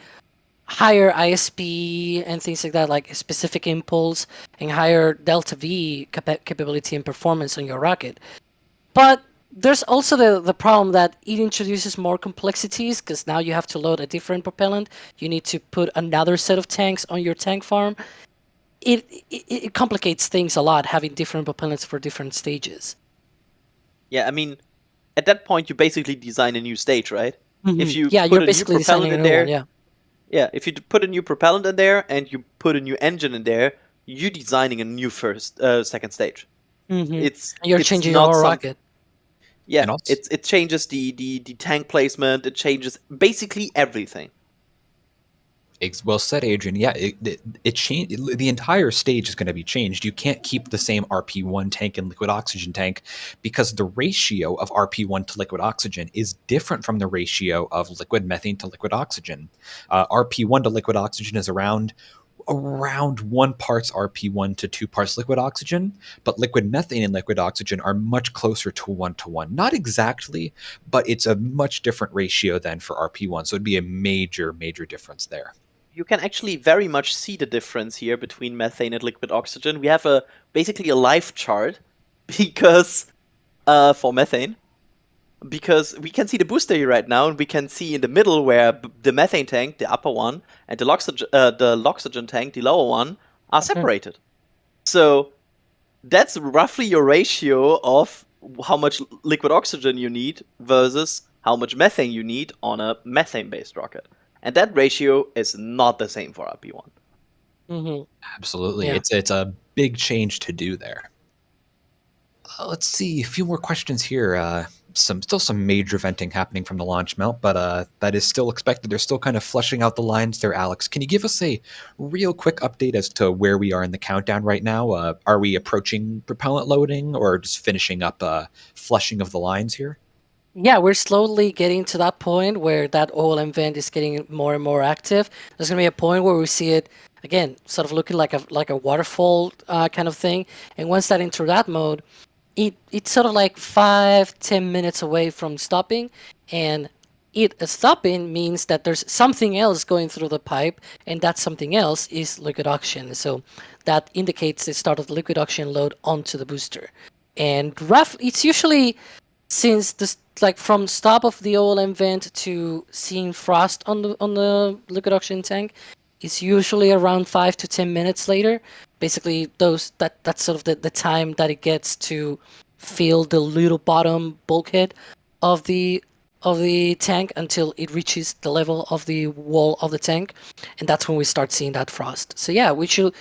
higher ISP and things like that, like specific impulse and higher delta V capability and performance on your rocket. But there's also the problem that it introduces more complexities, because now you have to load a different propellant. You need to put another set of tanks on your tank farm. It complicates things a lot, having different propellants for different stages. Yeah, I mean, at that point you basically design a new stage, right? Mm-hmm. If you you're put a basically new propellant designing in a new there, one, yeah. Yeah, if you put a new propellant in there and you put a new engine in there, you're designing a new second stage. Mhm. It's You're it's changing your not whole some rocket. yeah. And also, It changes the tank placement. It changes basically everything. well said, Adrian. Yeah, it changed. The entire stage is going to be changed. You can't keep the same RP1 tank and liquid oxygen tank because the ratio of RP1 to liquid oxygen is different from the ratio of liquid methane to liquid oxygen. RP1 to liquid oxygen is around 1 parts RP1 to 2 parts liquid oxygen, but liquid methane and liquid oxygen are much closer to 1 to 1. Not exactly, but it's a much different ratio than for RP1. So it'd be a major, major difference there. You can actually very much see the difference here between methane and liquid oxygen. We have basically a live chart because for methane, because we can see the booster here right now, and we can see in the middle where the methane tank, the upper one, and the oxygen tank, the lower one, are separated. So that's roughly your ratio of how much liquid oxygen you need versus how much methane you need on a methane-based rocket. And that ratio is not the same for RP1. Mhm. Absolutely. Yeah. It's a big change to do there. Let's see, a few more questions here. Still some major venting happening from the launch mount, but that is still expected. They're still kind of flushing out the lines there, Alex. Can you give us a real quick update as to where we are in the countdown right now? Are we approaching propellant loading or just finishing up flushing of the lines here? Yeah, we're slowly getting to that point where that oil and vent is getting more and more active. There's gonna be a point where we see it again, sort of looking like a waterfall kind of thing. And once that into that mode, it's sort of like 5-10 minutes away from stopping, and it stopping means that there's something else going through the pipe, and that something else is liquid oxygen. So that indicates the start of the liquid oxygen load onto the booster. And it's usually, since this, like from stop of the oil and vent to seeing frost on the liquid oxygen tank, it's usually around 5 to 10 minutes later. Basically, that's sort of the time that it gets to fill the little bottom bulkhead of the tank until it reaches the level of the wall of the tank, and that's when we start seeing that frost. So yeah, we should.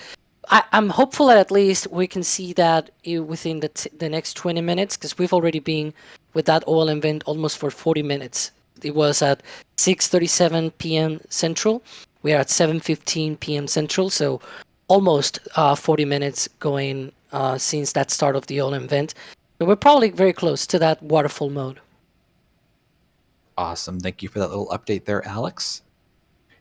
I'm hopeful that at least we can see that within the next 20 minutes, because we've already been with that oil and vent almost for 40 minutes. It was at 6:37 p.m. Central. We are at 7:15 p.m. Central, so almost 40 minutes going since that start of the oil and vent. So we're probably very close to that waterfall mode. Awesome. Thank you for that little update there, Alex.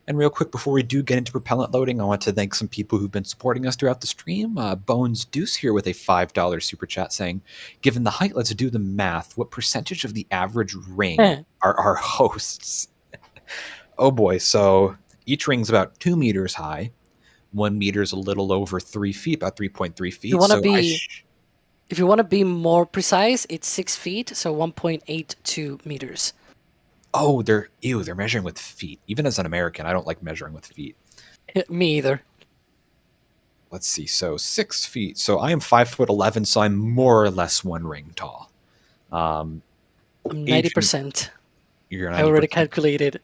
And real quick, before we do get into propellant loading, I want to thank some people who've been supporting us throughout the stream. Bones Deuce here with a $5 super chat saying, given the height, let's do the math. What percentage of the average ring are our hosts? Oh boy, so each ring's about 2 meters high. 1 meter is a little over 3 feet, about 3.3 feet. You want to if you want to be more precise, it's 6 feet, so 1.82 meters. Oh, they're measuring with feet. Even as an American, I don't like measuring with feet. Me either. Let's see. So 6 feet. So I am 5'11", so I'm more or less 1 ring tall. I'm 90%. You're 90%. I already calculated.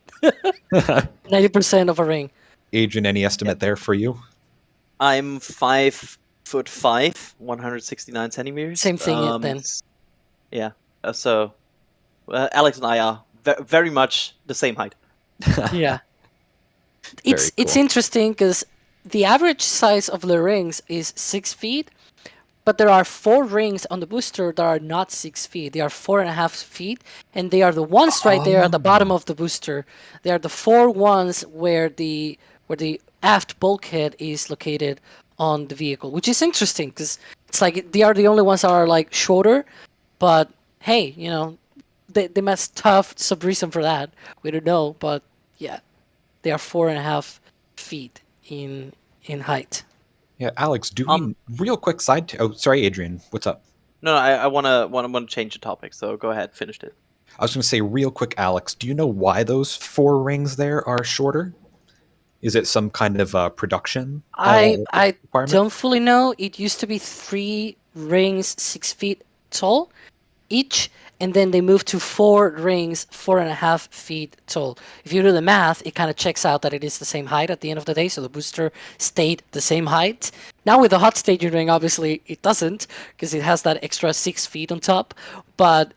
90% of a ring. Adrian, any estimate there for you? I'm 5'5", 169 centimeters. Same thing then. Yeah. So Alex and I are very much the same height. Yeah. It's interesting because the average size of the rings is 6 feet, but there are 4 rings on the booster that are not 6 feet. They are 4.5 feet, and they are the ones right there at the bottom of the booster. They are the 4 ones where the aft bulkhead is located on the vehicle, which is interesting because it's like they are the only ones that are like shorter, but hey, you know, they must have some reason for that. We don't know, but yeah, they are 4.5 feet in height. Yeah, Alex, real quick side. Oh, sorry, Adrian. What's up? No, I wanna change the topic. So go ahead, finish it. I was going to say real quick, Alex. Do you know why those 4 rings there are shorter? Is it some kind of production? I requirement? don't fully know. It used to be 3 rings 6 feet tall each, and then they moved to 4 rings 4.5 feet tall. If you do the math, it kind of checks out that it is the same height at the end of the day, so the booster stayed the same height. Now with the hot staging ring, obviously it doesn't, because it has that extra 6 feet on top. But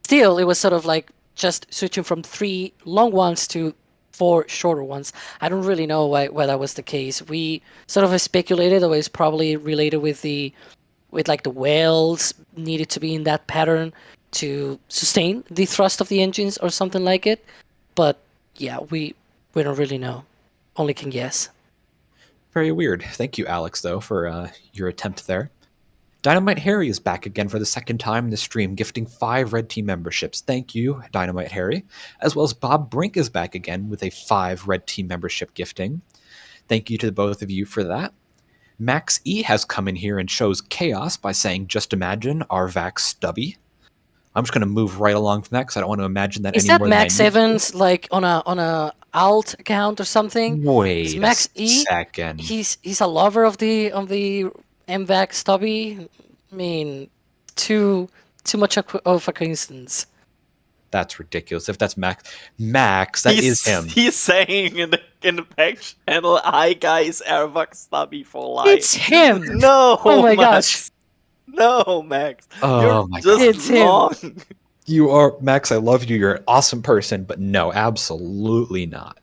still, it was sort of like just switching from 3 long ones to 4 shorter ones. I don't really know why that was the case. We sort of speculated that it was probably related with like the whales needed to be in that pattern to sustain the thrust of the engines or something like it. But yeah, we don't really know. Only can guess. Very weird. Thank you, Alex, though, for your attempt there. Dynamite Harry is back again for the second time in the stream, gifting 5 Red Team memberships. Thank you, Dynamite Harry. As well as Bob Brink is back again with a 5 Red Team membership gifting. Thank you to both of you for that. Max E has come in here and shows chaos by saying, just imagine Arvax Stubby. I'm just going to move right along from that because I don't want to imagine that Is any that more than I Max need to. Evans like on a alt account or something? Wait Max a E, second. he's a lover of the MVAC Stubby. I mean, too much of a coincidence. That's ridiculous. If that's Max, that is him. He's saying in the back channel, "Hi guys, Airbox Stubby for life." It's him. No, Oh my Max. No, Max. Oh You're my just God. It's him. wrong. You are, Max, I love you. You're an awesome person, but no, absolutely not.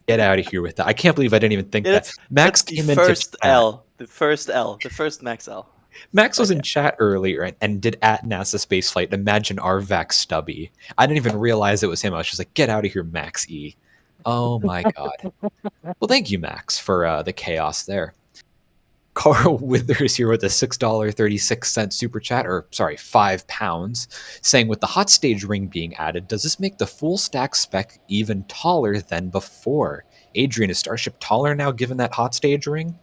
Get out of here with that. I can't believe I didn't even think that. That's Max the came into first chat. L. The first Max L. Max was in chat earlier and did at NASASpaceflight imagine Arvax Stubby. I didn't even realize it was him. I was just like, get out of here, Max E. Oh my God. Well, thank you, Max, for the chaos there. Carl Withers here with a $6.36 super chat, or sorry, £5, saying with the hot stage ring being added, does this make the full stack spec even taller than before? Adrian, is Starship taller now given that hot stage ring?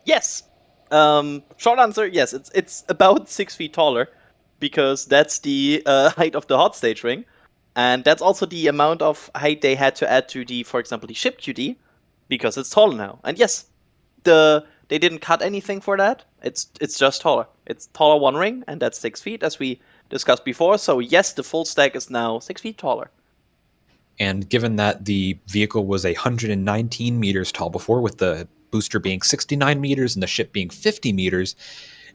Yes. Short answer, yes. It's about 6 feet taller because that's the height of the hot stage ring, and that's also the amount of height they had to add to the, for example, the ship QD, because it's taller now. And yes, they didn't cut anything for that. It's just taller. It's taller one ring, and that's 6 feet, as we discussed before. So yes, the full stack is now 6 feet taller. And given that the vehicle was 119 meters tall before, with the booster being 69 meters and the ship being 50 meters,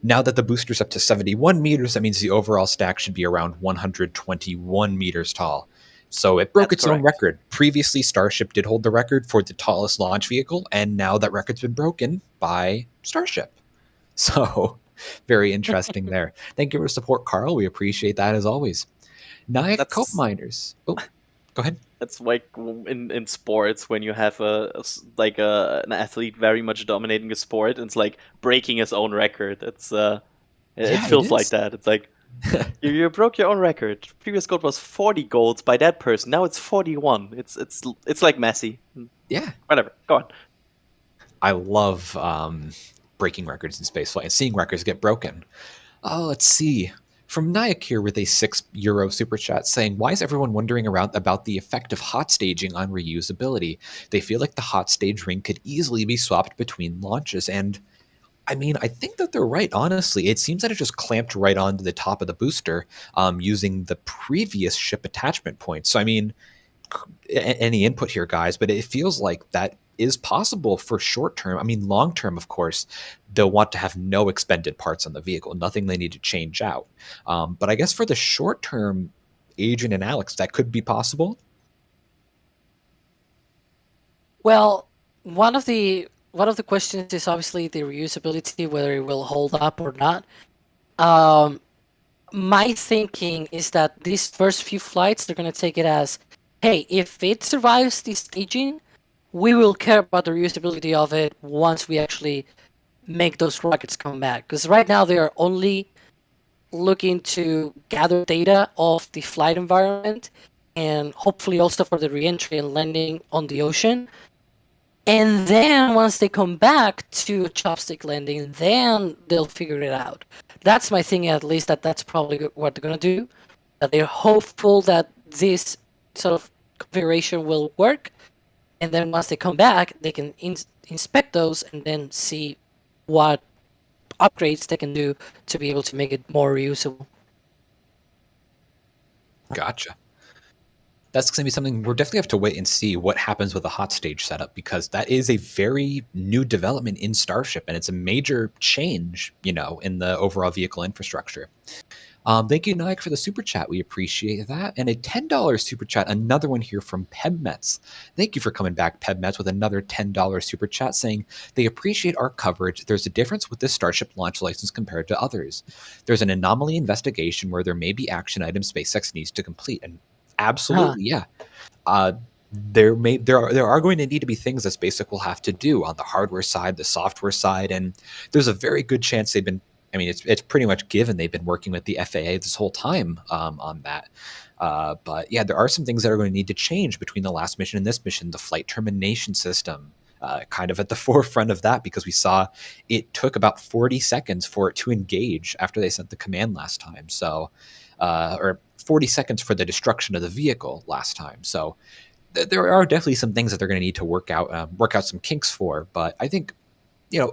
now that the booster's up to 71 meters, that means the overall stack should be around 121 meters tall. So it broke its own record. Previously, Starship did hold the record for the tallest launch vehicle, and now that record's been broken by Starship. So very interesting there. Thank you for support, Carl. We appreciate that as always. Nyack Cope Miners. Oh, go ahead. That's like in sports when you have an athlete very much dominating a sport, and it's like breaking his own record. It feels like that. It's like you broke your own record. Previous gold was 40 golds by that person. Now it's 41. It's like Messi. Yeah. Whatever. Go on. I love breaking records in spaceflight and seeing records get broken. Oh, let's see. From Nyack here with a €6 super chat saying, why is everyone wondering around about the effect of hot staging on reusability? They feel like the hot stage ring could easily be swapped between launches. And I mean, I think that they're right, honestly. It seems that it just clamped right onto the top of the booster using the previous ship attachment point. So, I mean, any input here, guys, but it feels like that is possible for short term. I mean, long term, of course, they'll want to have no expended parts on the vehicle, nothing they need to change out. But I guess for the short term, Adrian and Alex, that could be possible. Well, one of the questions is obviously the reusability, whether it will hold up or not. My thinking is that these first few flights, they're going to take it as, hey, if it survives the staging, we will care about the reusability of it once we actually make those rockets come back. Because right now they are only looking to gather data of the flight environment and hopefully also for the reentry and landing on the ocean. And then once they come back to a chopstick landing, then they'll figure it out. That's my thing, at least, that's probably what they're going to do. That they're hopeful that this sort of configuration will work. And then once they come back, they can inspect those and then see what upgrades they can do to be able to make it more reusable. Gotcha. that's going to be something we'll definitely have to wait and see what happens with the hot stage setup, because that is a very new development in Starship, and it's a major change, in the overall vehicle infrastructure. Thank you, Nike, for the super chat. We appreciate that. And a $10 super chat, another one here from Pebmets. Thank you for coming back, Pebmets, with another $10 super chat saying they appreciate our coverage. There's a difference with this Starship launch license compared to others. There's an anomaly investigation where there may be action items SpaceX needs to complete. And absolutely, yeah. There are going to need to be things that SpaceX will have to do on the hardware side, the software side, and there's a very good chance they've been. I mean, it's pretty much given they've been working with the FAA this whole time on that. But yeah, there are some things that are going to need to change between the last mission and this mission. The flight termination system, kind of at the forefront of that, because we saw it took about 40 seconds for it to engage after they sent the command last time. So, or 40 seconds for the destruction of the vehicle last time. So there are definitely some things that they're going to need to work out some kinks for. But I think,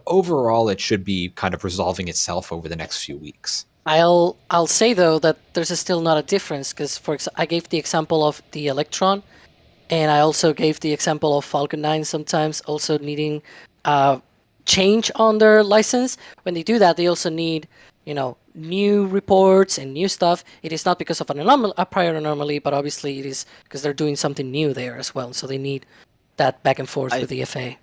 overall, it should be kind of resolving itself over the next few weeks. I'll say though that there's still not a difference, because I gave the example of the Electron, and I also gave the example of Falcon 9 sometimes also needing change on their license. When they do that, they also need new reports and new stuff. It is not because of a prior anomaly, but obviously it is because they're doing something new there as well. So they need that back and forth with the FAA.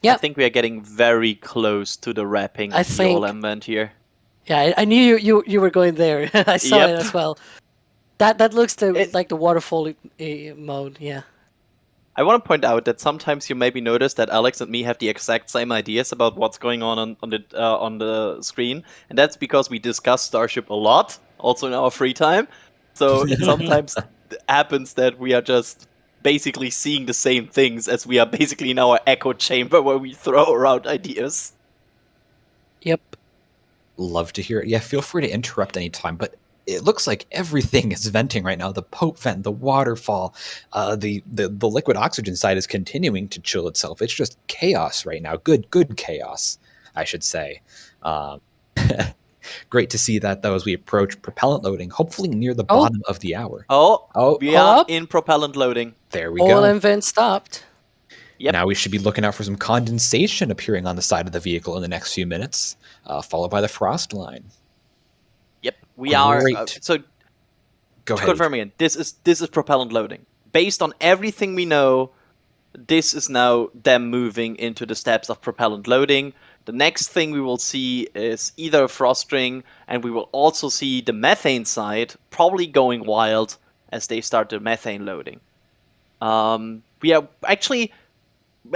Yeah, I think we are getting very close to the wrapping of the whole event here. Yeah, I knew you were going there. I saw it as well. That looks like the waterfall mode. Yeah. I want to point out that sometimes you maybe notice that Alex and me have the exact same ideas about what's going on the screen, and that's because we discuss Starship a lot, also in our free time. So it sometimes happens that we are just basically seeing the same things as we are basically in our echo chamber where we throw around ideas. Yep. Love to hear it. Yeah, feel free to interrupt anytime, but it looks like everything is venting right now. The Pope vent, the waterfall, the liquid oxygen side is continuing to chill itself. It's just chaos right now. Good chaos, I should say. Great to see that, though, as we approach propellant loading, hopefully near the bottom of the hour. We are in propellant loading. There we go. All vents stopped. Yep. Now we should be looking out for some condensation appearing on the side of the vehicle in the next few minutes, followed by the frost line. Yep, we are. So go to ahead. confirm again, this is propellant loading. Based on everything we know, this is now them moving into the steps of propellant loading. The next thing we will see is either a frost ring, and we will also see the methane side probably going wild as they start the methane loading. We are actually,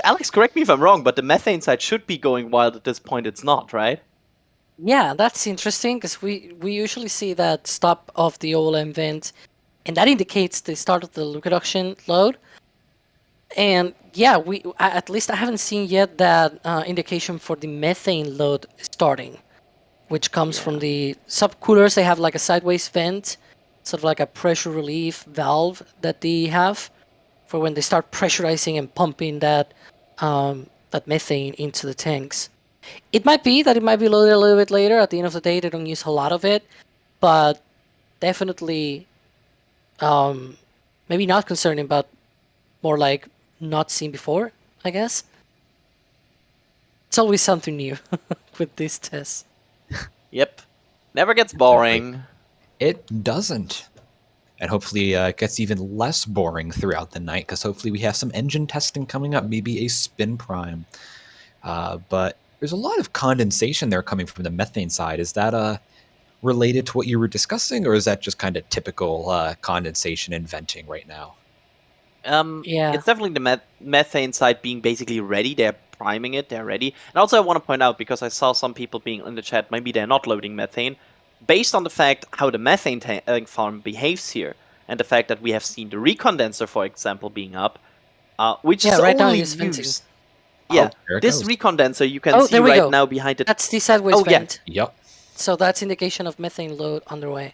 Alex, correct me if I'm wrong, but the methane side should be going wild at this point. It's not, right? Yeah, that's interesting, because we usually see that stop of the OLM vent, and that indicates the start of the liquid oxygen load. And yeah, at least I haven't seen yet that indication for the methane load starting, which comes from the subcoolers. They have like a sideways vent, sort of like a pressure relief valve that they have for when they start pressurizing and pumping that methane into the tanks. It might be loaded a little bit later. At the end of the day, they don't use a lot of it, but definitely maybe not concerning, but more like not seen before, I guess. It's always something new with these tests. Yep. Never gets boring. It doesn't. And hopefully it gets even less boring throughout the night, because hopefully we have some engine testing coming up, maybe a spin prime. But there's a lot of condensation there coming from the methane side. Is that related to what you were discussing, or is that just kind of typical condensation and venting right now? It's definitely the methane side being basically ready. They're priming it, they're ready. And also I want to point out, because I saw some people being in the chat, maybe they're not loading methane. Based on the fact how the methane tank farm behaves here, and the fact that we have seen the recondenser, for example, being up, which is right only now used... Yeah, this recondenser you can see right now behind it. That's the sideways vent. Yep. So that's indication of methane load underway.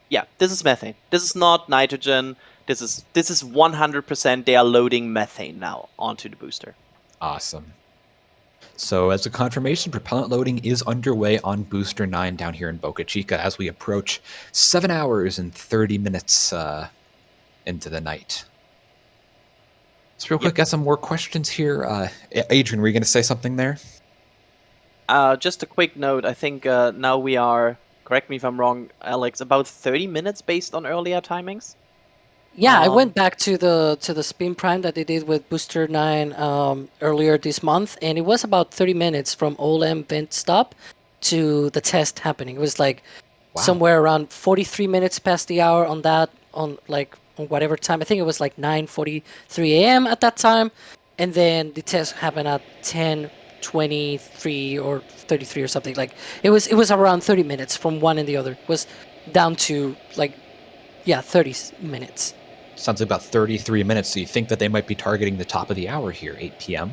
Yeah, this is methane. This is not nitrogen. This is 100% they are loading methane now onto the booster. Awesome. So as a confirmation, propellant loading is underway on Booster 9 down here in Boca Chica as we approach 7 hours and 30 minutes into the night. So real quick, got some more questions here. Adrian, were you going to say something there? Just a quick note. I think now we are, correct me if I'm wrong, Alex, about 30 minutes based on earlier timings. Yeah, I went back to the spin prime that they did with Booster 9 earlier this month, and it was about 30 minutes from OLM vent stop to the test happening. It was like somewhere around 43 minutes past the hour on that, on whatever time. I think it was like 9:43 a.m. at that time, and then the test happened at 10:23 or 33 or something. Like it was around 30 minutes from one and the other. It was down to 30 minutes. Sounds like about 33 minutes. So you think that they might be targeting the top of the hour here, 8 p.m.?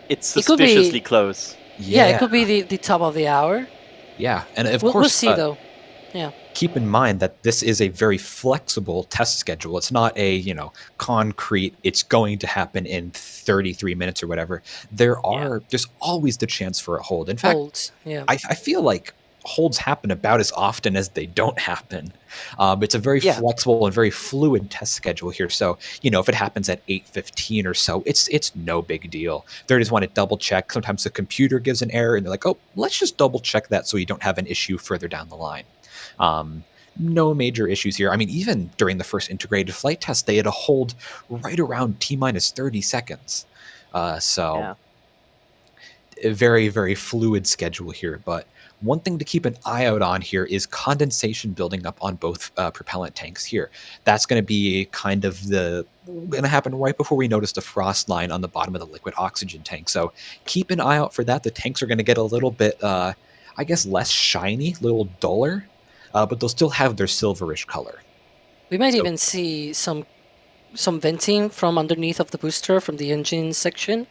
It's suspiciously close. Yeah, it could be the top of the hour. Yeah, and of we'll course, see though. Yeah. Keep in mind that this is a very flexible test schedule. It's not a concrete. It's going to happen in 33 minutes or whatever. There's always the chance for a hold. In fact, holds, yeah. I feel like holds happen about as often as they don't happen. It's a very flexible and very fluid test schedule here. So, if it happens at 8:15 or so, it's no big deal. They just want to double check. Sometimes the computer gives an error and they're like, oh, let's just double check that so you don't have an issue further down the line. No major issues here. I mean, even during the first integrated flight test, they had a hold right around T-minus 30 seconds. A very, very fluid schedule here. But one thing to keep an eye out on here is condensation building up on both propellant tanks here. That's going to be kind of going to happen right before we notice the frost line on the bottom of the liquid oxygen tank. So keep an eye out for that. The tanks are going to get a little bit, less shiny, a little duller, but they'll still have their silverish color. We might even see some venting from underneath of the booster from the engine section.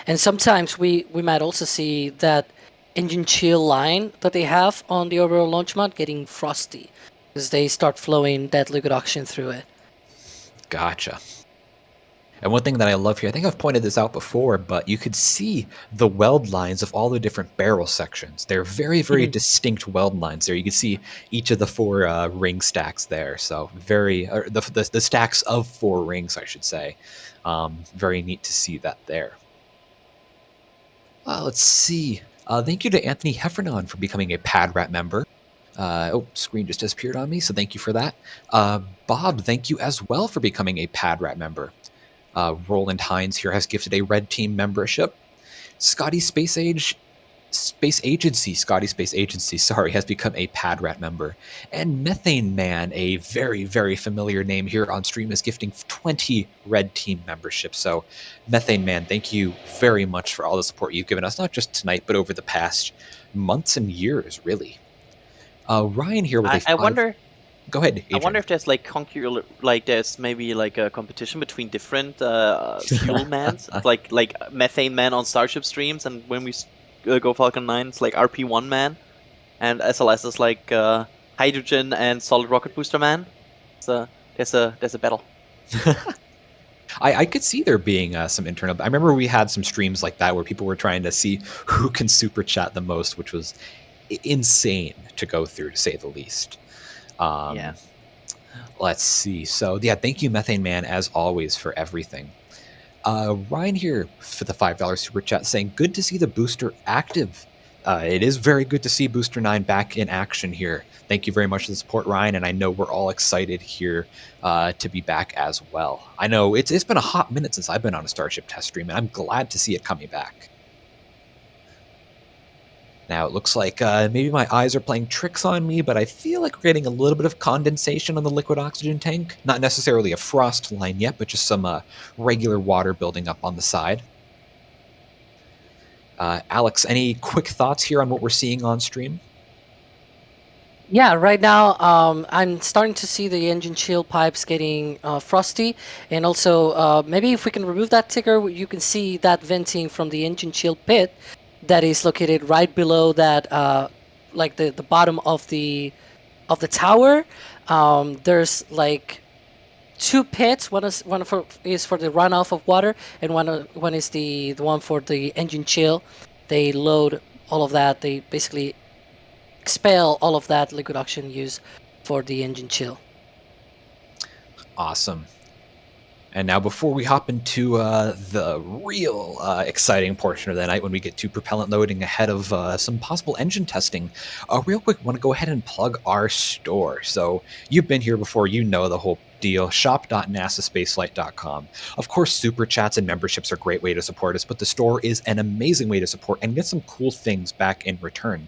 And sometimes we might also see that engine chill line that they have on the orbital launch mount getting frosty as they start flowing that liquid oxygen through it. Gotcha. And one thing that I love here, I think I've pointed this out before, but you could see the weld lines of all the different barrel sections. They're very, very distinct weld lines there. You can see each of the four ring stacks there. So the stacks of four rings, I should say. Very neat to see that there. Let's see. Thank you to Anthony Heffernan for becoming a PadRat member. Screen just disappeared on me, so thank you for that. Bob, thank you as well for becoming a PadRat member. Roland Hines here has gifted a Red Team membership. Scotty Space Agency, has become a PadRat member. And Methane Man, a very, very familiar name here on stream, is gifting 20 Red Team memberships. So, Methane Man, thank you very much for all the support you've given us, not just tonight, but over the past months and years, really. Ryan here with I wonder... Go ahead, Adrian. I wonder if there's there's maybe a competition between different fuel mans, like Methane Man on Starship streams, and when we go Falcon 9, it's like RP1 man, and SLS is like Hydrogen and Solid Rocket Booster man. So there's a battle. I could see there being some internal. I remember we had some streams like that where people were trying to see who can super chat the most, which was insane to go through, to say the least. Let's see. So yeah, thank you, Methane Man, as always, for everything. Ryan here for the $5 super chat saying, good to see the booster active. It is very good to see Booster 9 back in action here. Thank you very much for the support, Ryan, and I know we're all excited here to be back as well. I know it's been a hot minute since I've been on a Starship test stream, and I'm glad to see it coming back. Now, it looks like maybe my eyes are playing tricks on me, but I feel like we're getting a little bit of condensation on the liquid oxygen tank. Not necessarily a frost line yet, but just some regular water building up on the side. Alex, any quick thoughts here on what we're seeing on stream? Yeah, right now I'm starting to see the engine chill pipes getting frosty, and also maybe if we can remove that ticker, you can see that venting from the engine chill pit that is located right below that, like the bottom of the tower. There's like two pits. One is for the runoff of water, and one is the one for the engine chill. They load all of that. They basically expel all of that liquid oxygen used for the engine chill. Awesome. And now, before we hop into the real exciting portion of the night, when we get to propellant loading ahead of some possible engine testing, real quick, want to go ahead and plug our store. So you've been here before, you know the whole deal. Shop.NASASpaceflight.com. Of course, super chats and memberships are a great way to support us, but the store is an amazing way to support and get some cool things back in return.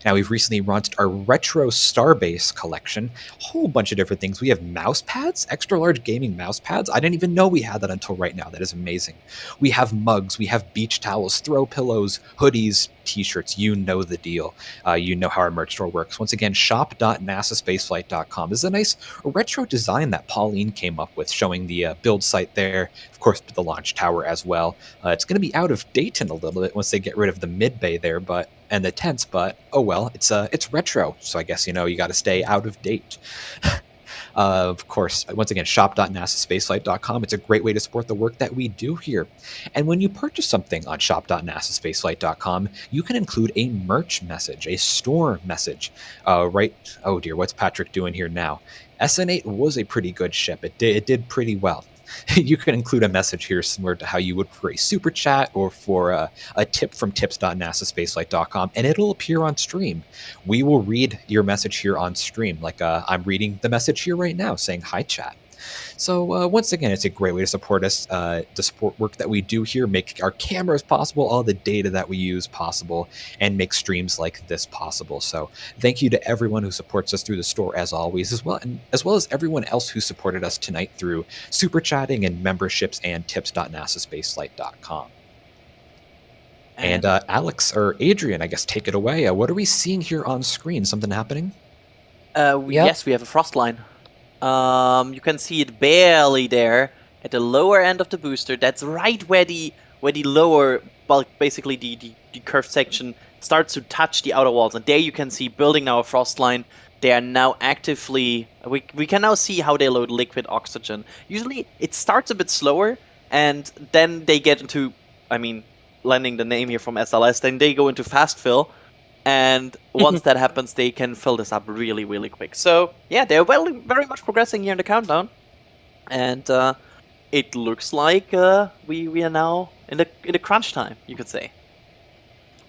Now, we've recently launched our retro Starbase collection, a whole bunch of different things. We have mouse pads, extra large gaming mouse pads. I didn't even know we had that until right now. That is amazing. We have mugs, we have beach towels, throw pillows, hoodies, t-shirts. You know the deal. You know how our merch store works. Once again, shop.nasaspaceflight.com. This is a nice retro design that Pauline came up with, showing the build site there. Of course, the launch tower as well. It's going to be out of date in a little bit once they get rid of the mid bay there, and the tents, but oh well, it's retro, so I guess you got to stay out of date. Of course, once again, shop.nasaspaceflight.com. It's a great way to support the work that we do here. And when you purchase something on shop.nasaspaceflight.com, you can include a merch message, a store message. Right? Oh dear, what's Patrick doing here now? SN8 was a pretty good ship. It did pretty well. You can include a message here similar to how you would for a super chat or for a tip from tips.nasaspaceflight.com, and it'll appear on stream. We will read your message here on stream, like I'm reading the message here right now saying hi chat. So once again, it's a great way to support us, to support work that we do here, make our cameras possible, all the data that we use possible, and make streams like this possible. So thank you to everyone who supports us through the store as always, as well as everyone else who supported us tonight through super chatting and memberships and tips.nasaspaceflight.com. And Alex, or Adrian, I guess, take it away. What are we seeing here on screen? Something happening? Yes, we have a frost line. You can see it barely there at the lower end of the booster. That's right where the lower bulk, basically the curved section, starts to touch the outer walls. And there you can see building now a frost line. They are now actively... We can now see how they load liquid oxygen. Usually it starts a bit slower, and then they get into... lending the name here from SLS, then they go into fast fill. And once that happens, they can fill this up really, really quick. So, yeah, they're very much progressing here in the countdown. And it looks like we are now in the crunch time, you could say.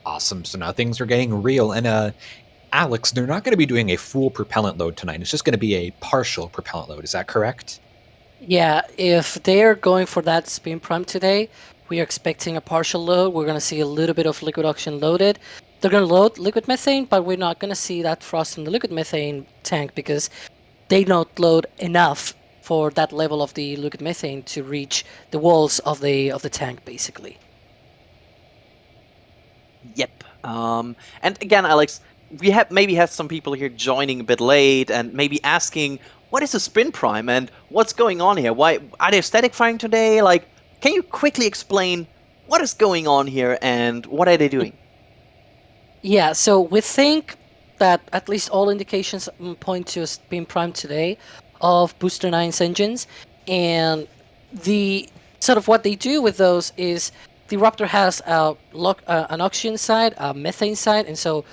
Awesome. So now things are getting real. And Alex, they're not going to be doing a full propellant load tonight. It's just going to be a partial propellant load. Is that correct? Yeah, if they're going for that spin prime today, we are expecting a partial load. We're going to see a little bit of liquid oxygen loaded. They're going to load liquid methane, but we're not going to see that frost in the liquid methane tank because they don't load enough for that level of the liquid methane to reach the walls of the tank, basically. Yep. And again, Alex, we maybe have some people here joining a bit late and maybe asking, what is a spin prime and what's going on here? Why are they static firing today? Like, can you quickly explain what is going on here and what are they doing? Yeah, so we think that at least all indications point to a spin prime today of Booster 9's engines, and the sort of what they do with those is the Raptor has an oxygen side, a methane side, and so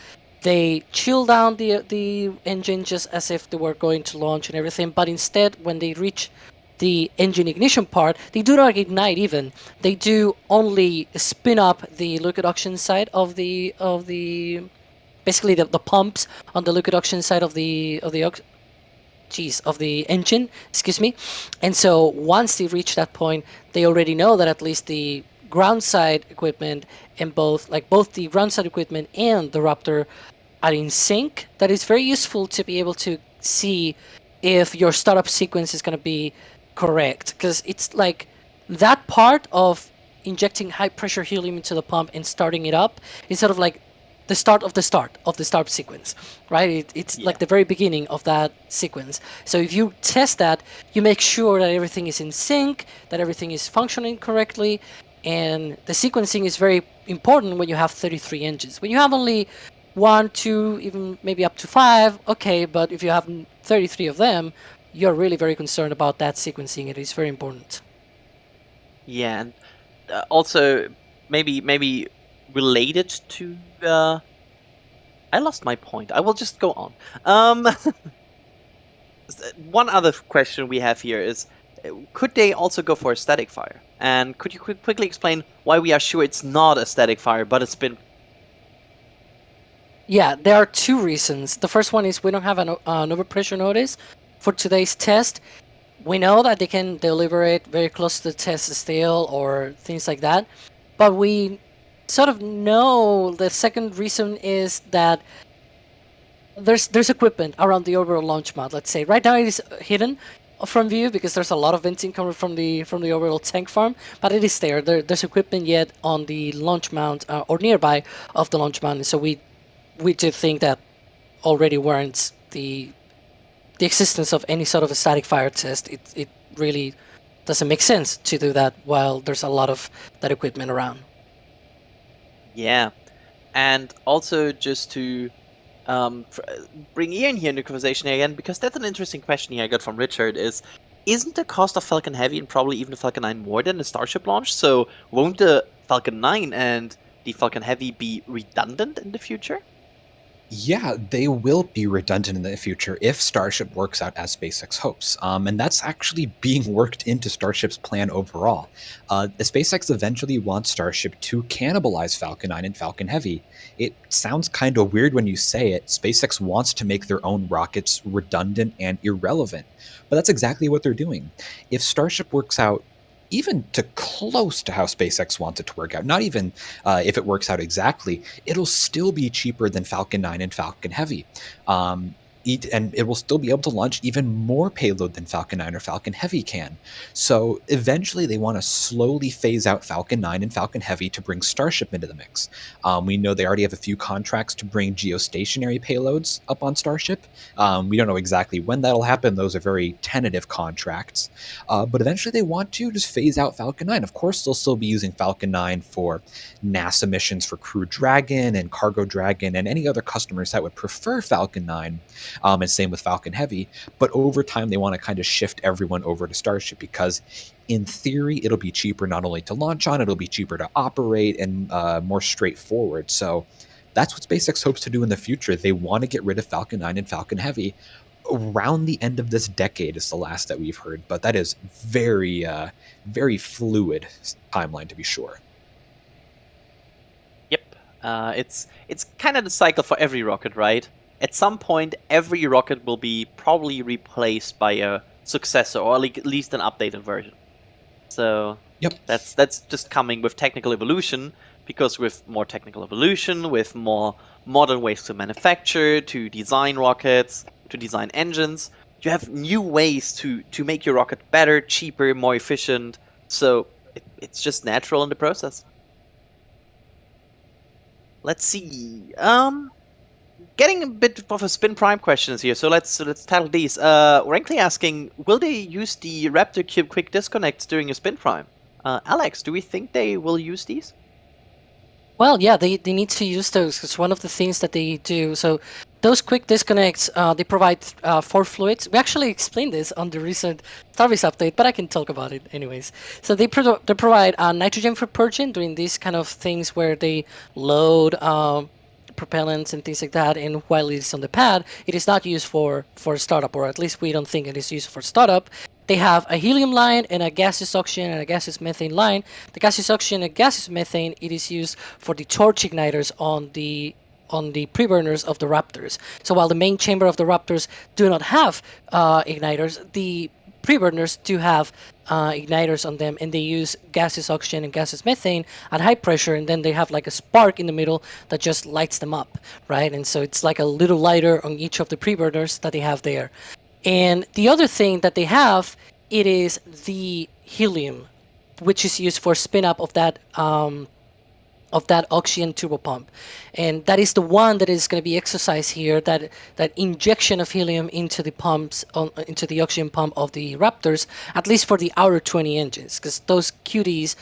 they chill down the engine just as if they were going to launch and everything, but instead when they reach the engine ignition part, they do not ignite even. They do only spin up the liquid oxygen side of the basically the pumps on the liquid oxygen side of the engine, excuse me. And so once they reach that point, they already know that at least the ground side equipment and both the ground side equipment and the Raptor are in sync. That is very useful to be able to see if your startup sequence is going to be correct, because it's like that part of injecting high pressure helium into the pump and starting it up is sort of like the start of the startup sequence, right? It's like the very beginning of that sequence. So if you test that, you make sure that everything is in sync, that everything is functioning correctly, and the sequencing is very important when you have 33 engines. When you have only 1, 2, even maybe up to 5, okay, but if you have 33 of them, you're really very concerned about that sequencing. It is very important. Yeah, and also maybe related to... I lost my point. I will just go on. One other question we have here is, could they also go for a static fire? And could you quickly explain why we are sure it's not a static fire, but a spin? Yeah, there are two reasons. The first one is we don't have an overpressure notice for today's test. We know that they can deliver it very close to the test still or things like that, but we sort of know the second reason is that there's equipment around the orbital launch mount. Let's say right now it is hidden from view because there's a lot of venting coming from the orbital tank farm, but it is there. There's equipment yet on the launch mount or nearby of the launch mount, so we do think that already warrants the existence of any sort of a static fire test. It really doesn't make sense to do that while there's a lot of that equipment around. Yeah, and also just to bring Ian here into the conversation again, because that's an interesting question here I got from Richard, isn't the cost of Falcon Heavy and probably even the Falcon 9 more than the Starship launch? So won't the Falcon 9 and the Falcon Heavy be redundant in the future? Yeah, they will be redundant in the future if Starship works out as SpaceX hopes. And that's actually being worked into Starship's plan overall. SpaceX eventually wants Starship to cannibalize Falcon 9 and Falcon Heavy. It sounds kind of weird when you say it. SpaceX wants to make their own rockets redundant and irrelevant. But that's exactly what they're doing. If Starship works out even to close to how SpaceX wants it to work out, not even if it works out exactly, it'll still be cheaper than Falcon 9 and Falcon Heavy. And it will still be able to launch even more payload than Falcon 9 or Falcon Heavy can. So eventually they want to slowly phase out Falcon 9 and Falcon Heavy to bring Starship into the mix. We know they already have a few contracts to bring geostationary payloads up on Starship. We don't know exactly when that'll happen. Those are very tentative contracts. But eventually they want to just phase out Falcon 9. Of course, they'll still be using Falcon 9 for NASA missions for Crew Dragon and Cargo Dragon and any other customers that would prefer Falcon 9. And same with Falcon Heavy. But over time, they want to kind of shift everyone over to Starship because in theory, it'll be cheaper not only to launch on, it'll be cheaper to operate and more straightforward. So that's what SpaceX hopes to do in the future. They want to get rid of Falcon 9 and Falcon Heavy around the end of this decade is the last that we've heard. But that is very, very fluid timeline to be sure. Yep. It's kind of the cycle for every rocket, right? At some point, every rocket will be probably replaced by a successor or at least an updated version. So yep, that's just coming with technical evolution, because with more technical evolution, with more modern ways to manufacture, to design rockets, to design engines, you have new ways to make your rocket better, cheaper, more efficient. So it's just natural in the process. Let's see. Getting a bit of a spin prime questions here, so let's tackle these. Rankly asking, will they use the Raptor Cube quick disconnects during a spin prime? Alex, do we think they will use these? Well, yeah, they need to use those. It's one of the things that they do. So those quick disconnects, they provide 4 fluids. We actually explained this on the recent Starbase update, but I can talk about it anyways. So they provide nitrogen for purging during these kind of things where they load propellants and things like that, and while it is on the pad, it is not used for startup, or at least we don't think it is used for startup. They have a helium line and a gaseous oxygen and a gaseous methane line. The gaseous oxygen and gaseous methane, it is used for the torch igniters on the preburners of the Raptors. So while the main chamber of the Raptors do not have igniters, the preburners do have igniters on them, and they use gaseous oxygen and gaseous methane at high pressure, and then they have like a spark in the middle that just lights them up, right? And so it's like a little lighter on each of the preburners that they have there. And the other thing that they have, it is the helium, which is used for spin up of that oxygen turbo pump, and that is the one that is going to be exercised here. That injection of helium into the pumps, into the oxygen pump of the Raptors, at least for the outer 20 engines, because those QDs,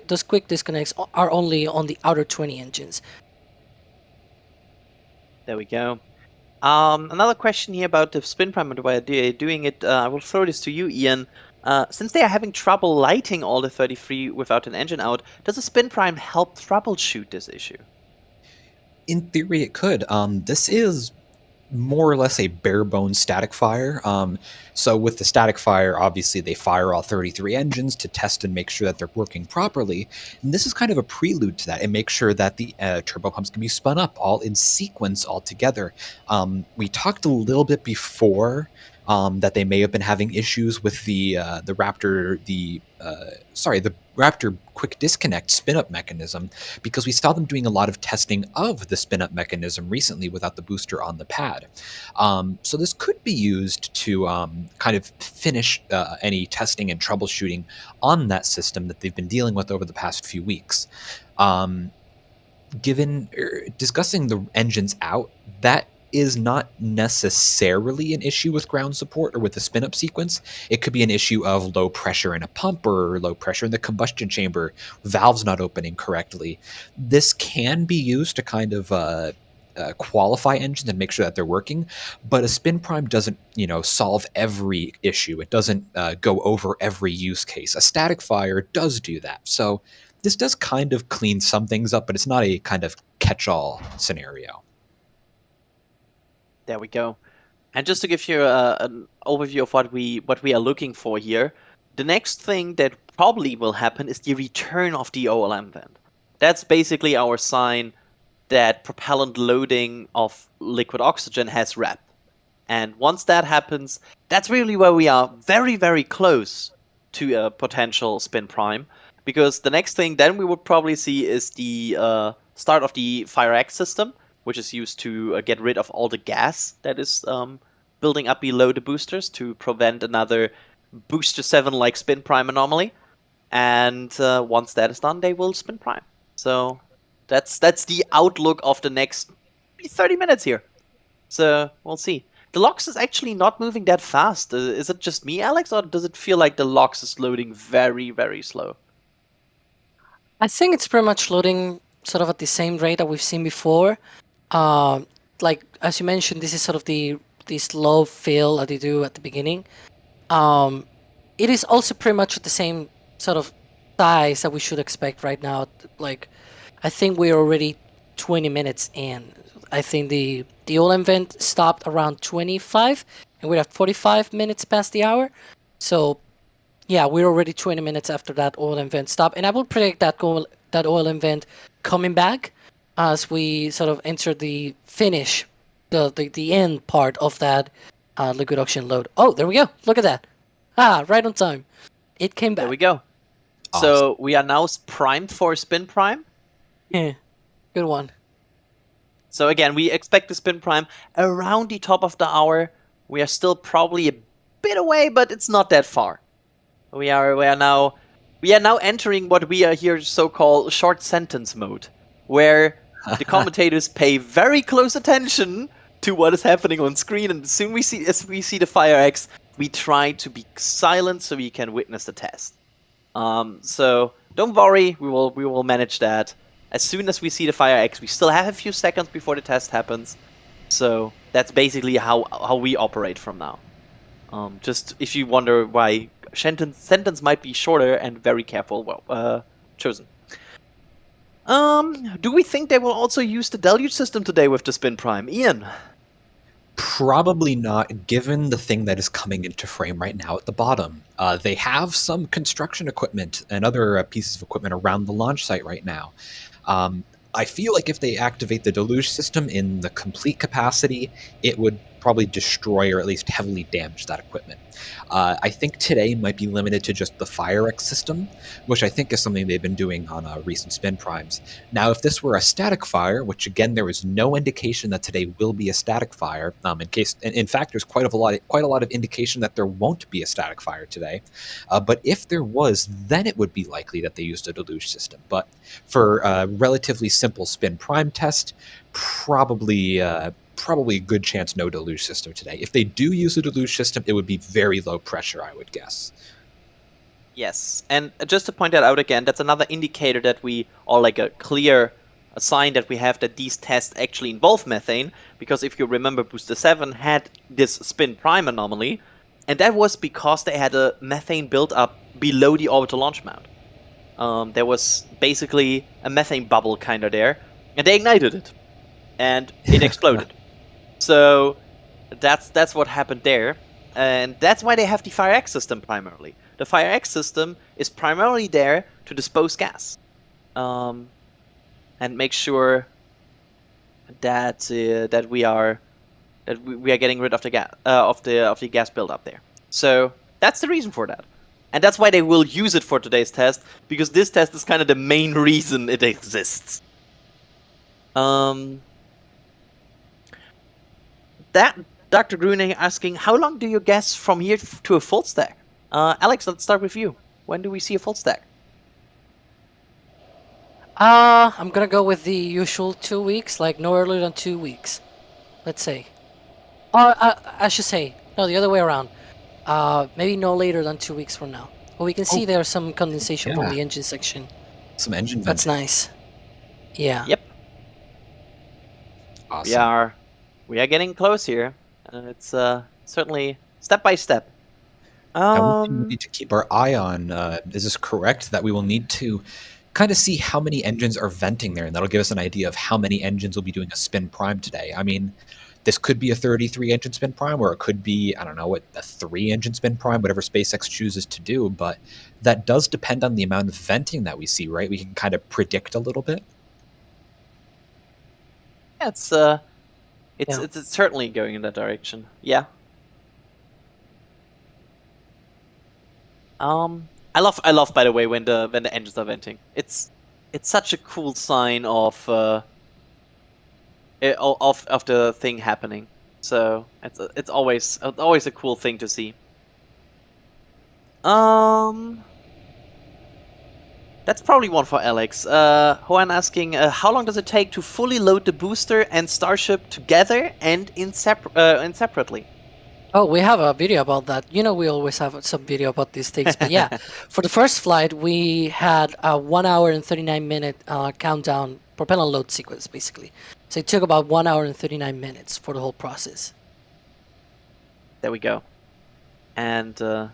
those quick disconnects, are only on the outer 20 engines. There we go. Another question here about the spin prime and why they're doing it. I will throw this to you, Ian. Since they are having trouble lighting all the 33 without an engine out, does a spin prime help troubleshoot this issue? In theory, it could. This is more or less a bare bones static fire. So with the static fire, obviously they fire all 33 engines to test and make sure that they're working properly. And this is kind of a prelude to that, and make sure that the turbopumps can be spun up all in sequence all together. We talked a little bit before that they may have been having issues with the Raptor, the Raptor quick disconnect spin-up mechanism, because we saw them doing a lot of testing of the spin-up mechanism recently without the booster on the pad. So this could be used to kind of finish any testing and troubleshooting on that system that they've been dealing with over the past few weeks. Discussing the engines out, that is not necessarily an issue with ground support or with the spin-up sequence. It could be an issue of low pressure in a pump or low pressure in the combustion chamber, valves not opening correctly. This can be used to kind of qualify engines and make sure that they're working, but a spin prime doesn't, solve every issue. It doesn't go over every use case. A static fire does do that. So this does kind of clean some things up, but it's not a kind of catch-all scenario. There we go. And just to give you an overview of what we are looking for here, the next thing that probably will happen is the return of the OLM vent. That's basically our sign that propellant loading of liquid oxygen has wrapped. And once that happens, that's really where we are very, very close to a potential spin prime. Because the next thing then we would probably see is the start of the FireX system, which is used to get rid of all the gas that is building up below the boosters to prevent another Booster 7-like spin prime anomaly. And once that is done, they will spin prime. So that's the outlook of the next 30 minutes here. So we'll see. The LOX is actually not moving that fast. Is it just me, Alex, or does it feel like the LOX is loading very, very slow? I think it's pretty much loading sort of at the same rate that we've seen before. Like, as you mentioned, this is sort of the slow fill that they do at the beginning. It is also pretty much at the same sort of size that we should expect right now. Like, I think we're already 20 minutes in. I think the OLM vent stopped around 25, and we're at 45 minutes past the hour. So, yeah, we're already 20 minutes after that OLM vent stop, and I will predict that OLM vent coming back as we sort of enter the finish, the end part of that liquid oxygen load. Oh, there we go. Look at that. Right on time. It came back. There we go. Awesome. So we are now primed for spin prime. Yeah, good one. So again, we expect the spin prime around the top of the hour. We are still probably a bit away, but it's not that far. We are now entering what we are here so-called short sentence mode, where the commentators pay very close attention to what is happening on screen, and as we see the FireX, we try to be silent so we can witness the test. So don't worry, we will manage that. As soon as we see the FireX, we still have a few seconds before the test happens. So that's basically how we operate from now. Just if you wonder why sentence might be shorter and very careful chosen. Do we think they will also use the deluge system today with the spin prime? Ian? Probably not, given the thing that is coming into frame right now at the bottom. They have some construction equipment and other pieces of equipment around the launch site right now. I feel like if they activate the deluge system in the complete capacity, it would probably destroy or at least heavily damage that equipment. I think today might be limited to just the FireX system, which I think is something they've been doing on recent spin primes. Now, if this were a static fire, which again there is no indication that today will be a static fire, in fact there's quite a lot of indication that there won't be a static fire today. But if there was, then it would be likely that they used a deluge system. But for a relatively simple spin prime test, probably a good chance no deluge system today. If they do use a deluge system, it would be very low pressure, I would guess. Yes, and just to point that out again, that's another indicator that a sign that we have that these tests actually involve methane, because if you remember, Booster 7 had this spin prime anomaly, and that was because they had a methane built up below the orbital launch mount. There was basically a methane bubble kind of there, and they ignited it, and it exploded. So that's what happened there, and that's why they have the FireX system primarily. The FireX system is primarily there to dispose gas, and make sure that that we are getting rid of the gas of the gas buildup there. So that's the reason for that, and that's why they will use it for today's test, because this test is kind of the main reason it exists. That Dr. Grumman asking, how long do you guess from here to a full stack? Alex, let's start with you. When do we see a full stack? I'm gonna go with the usual 2 weeks, like no earlier than 2 weeks. Let's say. Or I should say, no, the other way around. Maybe no later than 2 weeks from now. Well, we can see there's some condensation from yeah. the engine section. Some engine That's venting. nice. Yeah. Yep. Awesome. We are getting close here. It's certainly step by step. Now, we need to keep our eye on, is this correct, that we will need to kind of see how many engines are venting there, and that'll give us an idea of how many engines will be doing a spin prime today. I mean, this could be a 33 engine spin prime, or it could be, I don't know, what, a 3 engine spin prime, whatever SpaceX chooses to do, but that does depend on the amount of venting that we see, right? We can kind of predict a little bit. Yeah, it's certainly going in that direction. Yeah. I love by the way when the engines are venting. It's such a cool sign of the thing happening. So it's always a cool thing to see. That's probably one for Alex. Juan asking, how long does it take to fully load the booster and Starship together and separately? Oh, we have a video about that. You know, we always have some video about these things. But yeah, for the first flight, we had a 1 hour and 39 minute countdown propellant load sequence, basically. So it took about 1 hour and 39 minutes for the whole process. There we go. And the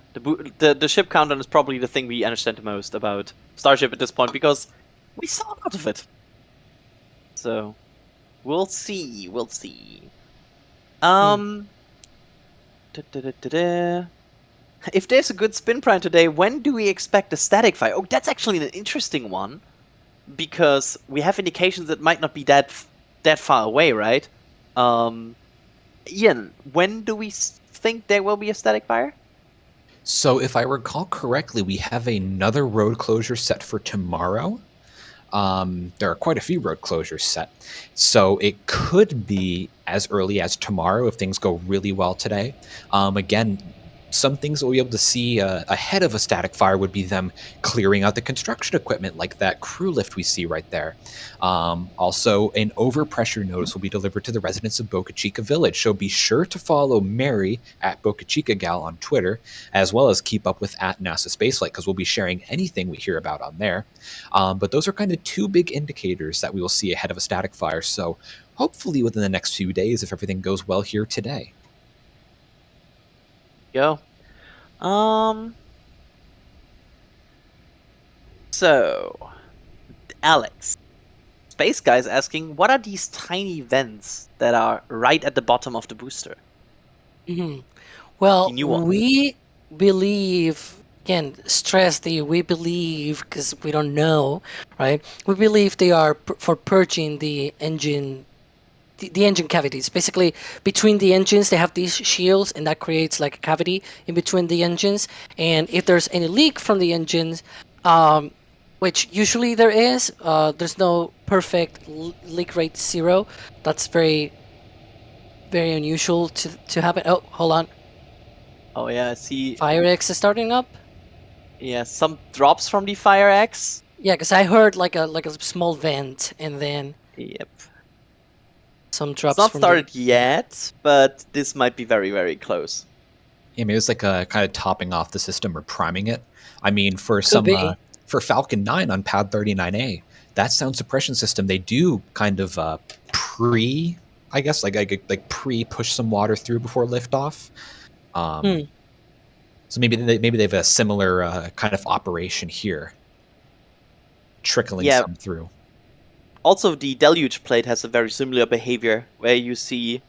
ship countdown is probably the thing we understand the most about Starship at this point, because we saw a lot of it. So we'll see. If there's a good spin prime today, when do we expect a static fire? Oh, that's actually an interesting one, because we have indications that might not be that far away, right? Ian, when do we think there will be a static fire? So if I recall correctly, we have another road closure set for tomorrow. There are quite a few road closures set. So it could be as early as tomorrow if things go really well today. Again, some things we'll be able to see ahead of a static fire would be them clearing out the construction equipment, like that crew lift we see right there. Also, an overpressure notice will be delivered to the residents of Boca Chica Village, so be sure to follow Mary at Boca Chica Gal on Twitter, as well as keep up with at NASASpaceflight, because we'll be sharing anything we hear about on there. But those are kind of two big indicators that we will see ahead of a static fire, so hopefully within the next few days, if everything goes well here today. Go. So, Alex, Space Guy's asking, what are these tiny vents that are right at the bottom of the booster? Well, we believe, again, stress the we believe, because we don't know, right? We believe they are for purging the engine, the engine cavities. Basically, between the engines, they have these shields, and that creates like a cavity in between the engines. And if there's any leak from the engines, which usually there is, there's no perfect leak rate 0. That's very, very unusual to happen. Oh, hold on. Oh yeah, I see. FireX is starting up. Yeah, some drops from the FireX. Yeah, because I heard like a small vent, and then Yep. some drops. It's not from started yet, but this might be very, very close. Yeah, maybe it's like kind of topping off the system or priming it. I mean, for some for Falcon 9 on Pad 39A, that sound suppression system, they do kind of I guess pre-push some water through before liftoff. So maybe they have a similar kind of operation here, trickling some through. Also, the deluge plate has a very similar behavior, where you see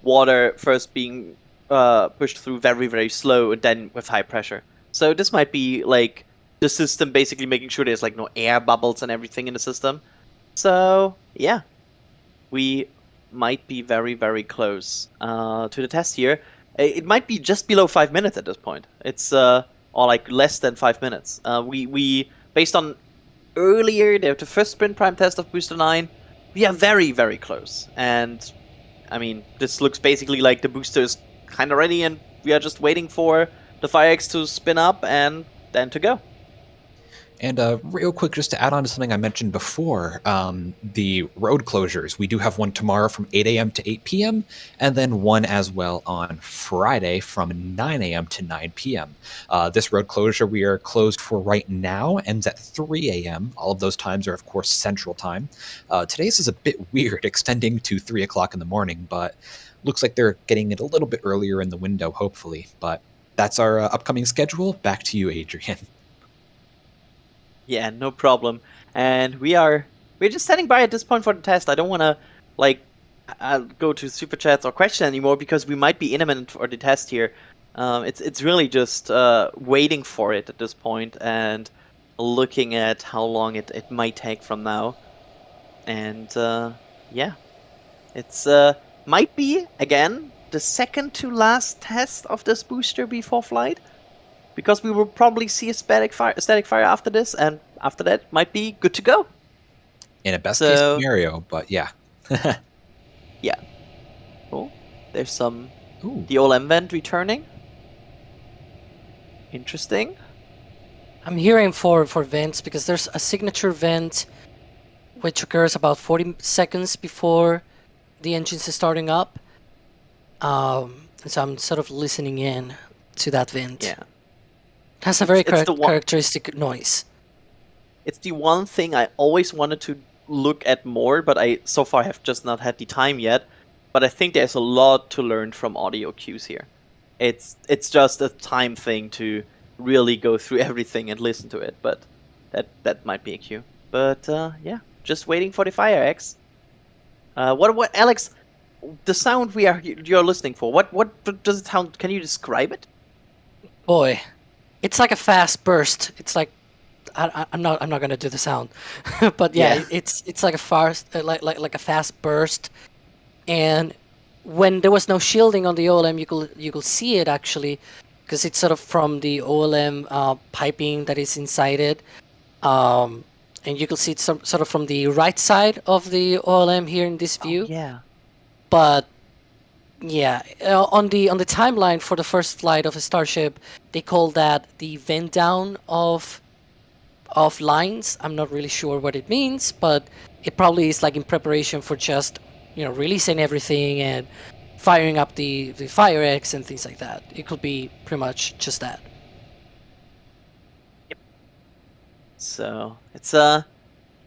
water first being pushed through very, very slow, and then with high pressure. So this might be like the system basically making sure there's like no air bubbles and everything in the system. So yeah, we might be very, very close to the test here. It might be just below 5 minutes at this point. It's or like less than 5 minutes. We based on earlier the first sprint prime test of Booster 9, we are very, very close. And I mean, this looks basically like the booster is kind of ready, and we are just waiting for the FireX to spin up and then to go. And real quick, just to add on to something I mentioned before, the road closures. We do have one tomorrow from 8 a.m. to 8 p.m., and then one as well on Friday from 9 a.m. to 9 p.m. This road closure we are closed for right now ends at 3 a.m. All of those times are, of course, Central Time. Today's is a bit weird, extending to 3 o'clock in the morning, but looks like they're getting it a little bit earlier in the window, hopefully. But that's our upcoming schedule. Back to you, Adrian. Yeah, no problem. And we're just standing by at this point for the test. I don't want to like go to super chats or questions anymore because we might be imminent for the test here. It's really just waiting for it at this point and looking at how long it might take from now. And yeah, it's might be again the second to last test of this booster before flight. Because we will probably see a static fire after this, and after that might be good to go. In a best case scenario, but yeah. Yeah. Oh, there's some Ooh. the OLM vent returning. Interesting. I'm hearing for vents because there's a signature vent which occurs about 40 seconds before the engines are starting up. And so I'm sort of listening in to that vent. Yeah. It has a very It's the characteristic noise. It's the one thing I always wanted to look at more, but I so far have just not had the time yet. But I think there's a lot to learn from audio cues here. It's just a time thing to really go through everything and listen to it, but that might be a cue. But yeah, just waiting for the FireX. What Alex? The sound you're listening for. What does it sound? Can you describe it? Boy, it's like a fast burst. It's like I'm not gonna do the sound, but yeah, it's like a fast like a fast burst. And when there was no shielding on the OLM, you could see it actually, because it's sort of from the OLM piping that is inside it, and you can see it sort of from the right side of the OLM here in this view. Oh, yeah. But yeah, on the timeline for the first flight of a Starship, they call that the vent down of lines. I'm not really sure what it means, but it probably is like in preparation for just, releasing everything and firing up the FireX and things like that. It could be pretty much just that. Yep. So it's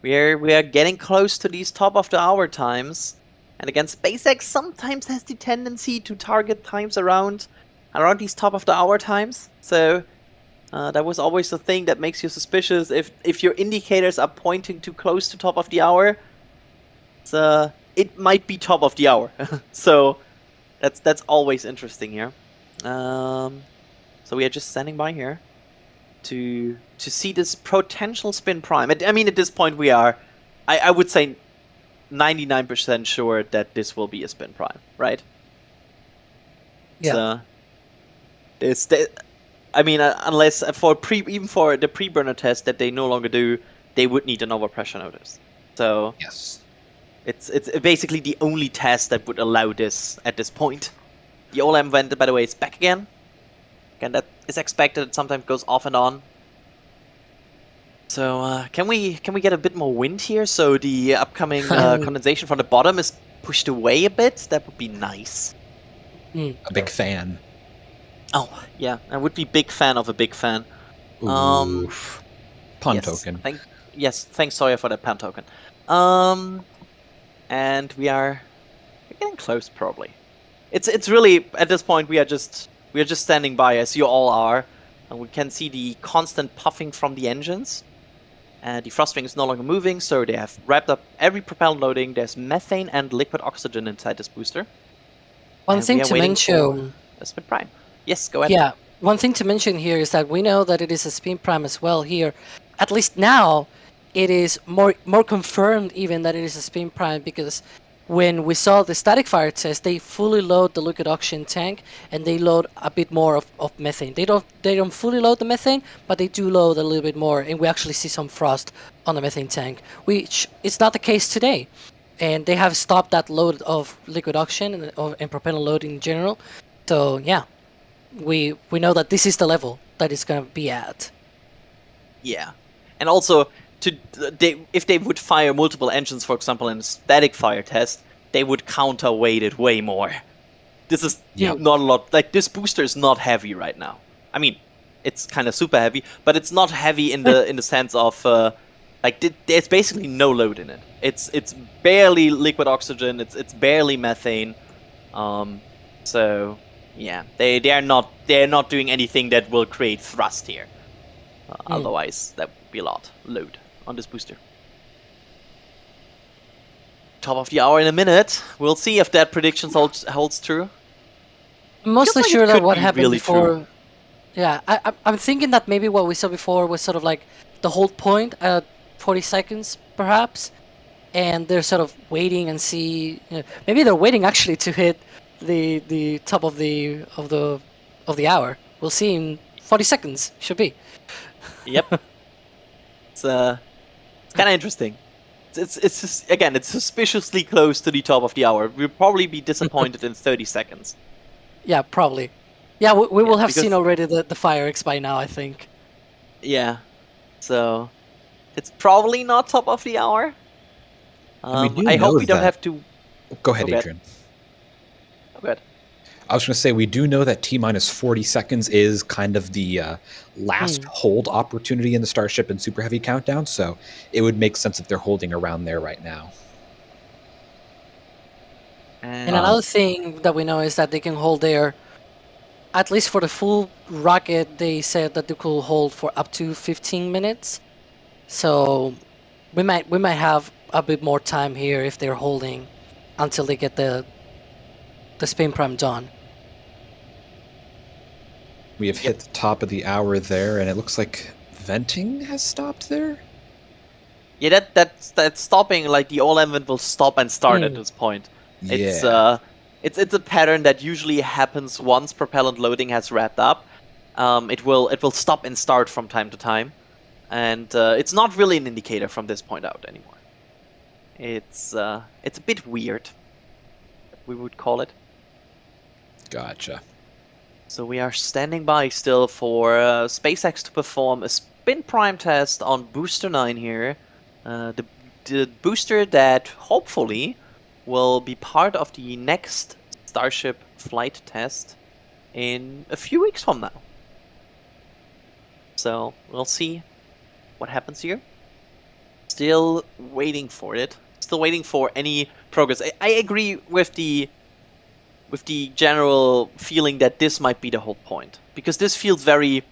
we are getting close to these top of the hour times. And again, SpaceX sometimes has the tendency to target times around these top of the hour times. So that was always the thing that makes you suspicious. If your indicators are pointing too close to top of the hour, it might be top of the hour. So that's always interesting here. So we are just standing by here to see this potential spin prime. I mean, at this point we are, I would say, 99% sure that this will be a spin prime, right? Yeah. I mean, unless even for the pre-burner test that they no longer do, they would need an overpressure notice. So Yes. it's basically the only test that would allow this at this point. The OLM vent, by the way, is back again. Again, that is expected. It sometimes goes off and on. So can we get a bit more wind here so the upcoming condensation from the bottom is pushed away a bit? That would be nice. A big fan. Oh yeah, I would be big fan of a big fan. Oof. Pun Yes, token. Thanks Sawyer for that pun token. And we're getting close probably. It's really at this point we are just standing by as you all are, and we can see the constant puffing from the engines. The thrust wing is no longer moving, so they have wrapped up every propellant loading. There's methane and liquid oxygen inside this booster. One And thing we are to waiting mention. for a spin prime. Yes, go ahead. Yeah, one thing to mention here is that we know that it is a spin prime as well here. At least now, it is more confirmed even that it is a spin prime, because when we saw the static fire test, they fully load the liquid oxygen tank and they load a bit more of methane. They don't fully load the methane, but they do load a little bit more, and we actually see some frost on the methane tank, which is not the case today. And they have stopped that load of liquid oxygen and propellant load in general. So yeah. We know that this is the level that it's gonna be at. Yeah, and also if they would fire multiple engines, for example, in a static fire test, they would counterweight it way more. This is not a lot. Like, this booster is not heavy right now. I mean, it's kind of super heavy, but it's not heavy in the sense of there's basically no load in it. It's barely liquid oxygen. It's barely methane. So. Yeah, they're not doing anything that will create thrust here. Otherwise, that would be a lot load on this booster. Top of the hour in a minute. We'll see if that prediction holds true. I'm mostly Feels like sure it that could what be happened really before. true. Yeah, I'm thinking that maybe what we saw before was sort of like the hold point at 40 seconds, perhaps, and they're sort of waiting and see. Maybe they're waiting actually to hit the top of the hour. We'll see in 40 seconds. Should be. Yep. It's kind of interesting. It's just, again, it's suspiciously close to the top of the hour. We'll probably be disappointed in 30 seconds. Yeah, probably. Yeah, we will have because- seen already the Fire X by now, I think. Yeah. So it's probably not top of the hour. And we do I hope know we don't that- have to. Go ahead, Okay. Adrian. Oh, good. I was going to say, we do know that T-minus 40 seconds is kind of the last hold opportunity in the Starship and Super Heavy countdown, so it would make sense if they're holding around there right now. And another thing that we know is that they can hold there, at least for the full rocket, they said that they could hold for up to 15 minutes. So we might have a bit more time here if they're holding until they get the spin prime done. We have hit the top of the hour there, and it looks like venting has stopped there. Yeah, that's stopping. Like, the all engine will stop and start at this point. Yeah. It's a pattern that usually happens once propellant loading has wrapped up. It will stop and start from time to time, and it's not really an indicator from this point out anymore. It's a bit weird, we would call it. Gotcha. So we are standing by still for SpaceX to perform a spin prime test on Booster 9 here. The booster that hopefully will be part of the next Starship flight test in a few weeks from now. So we'll see what happens here. Still waiting for it. Still waiting for any progress. I agree with the general feeling that this might be the hold point, because this feels very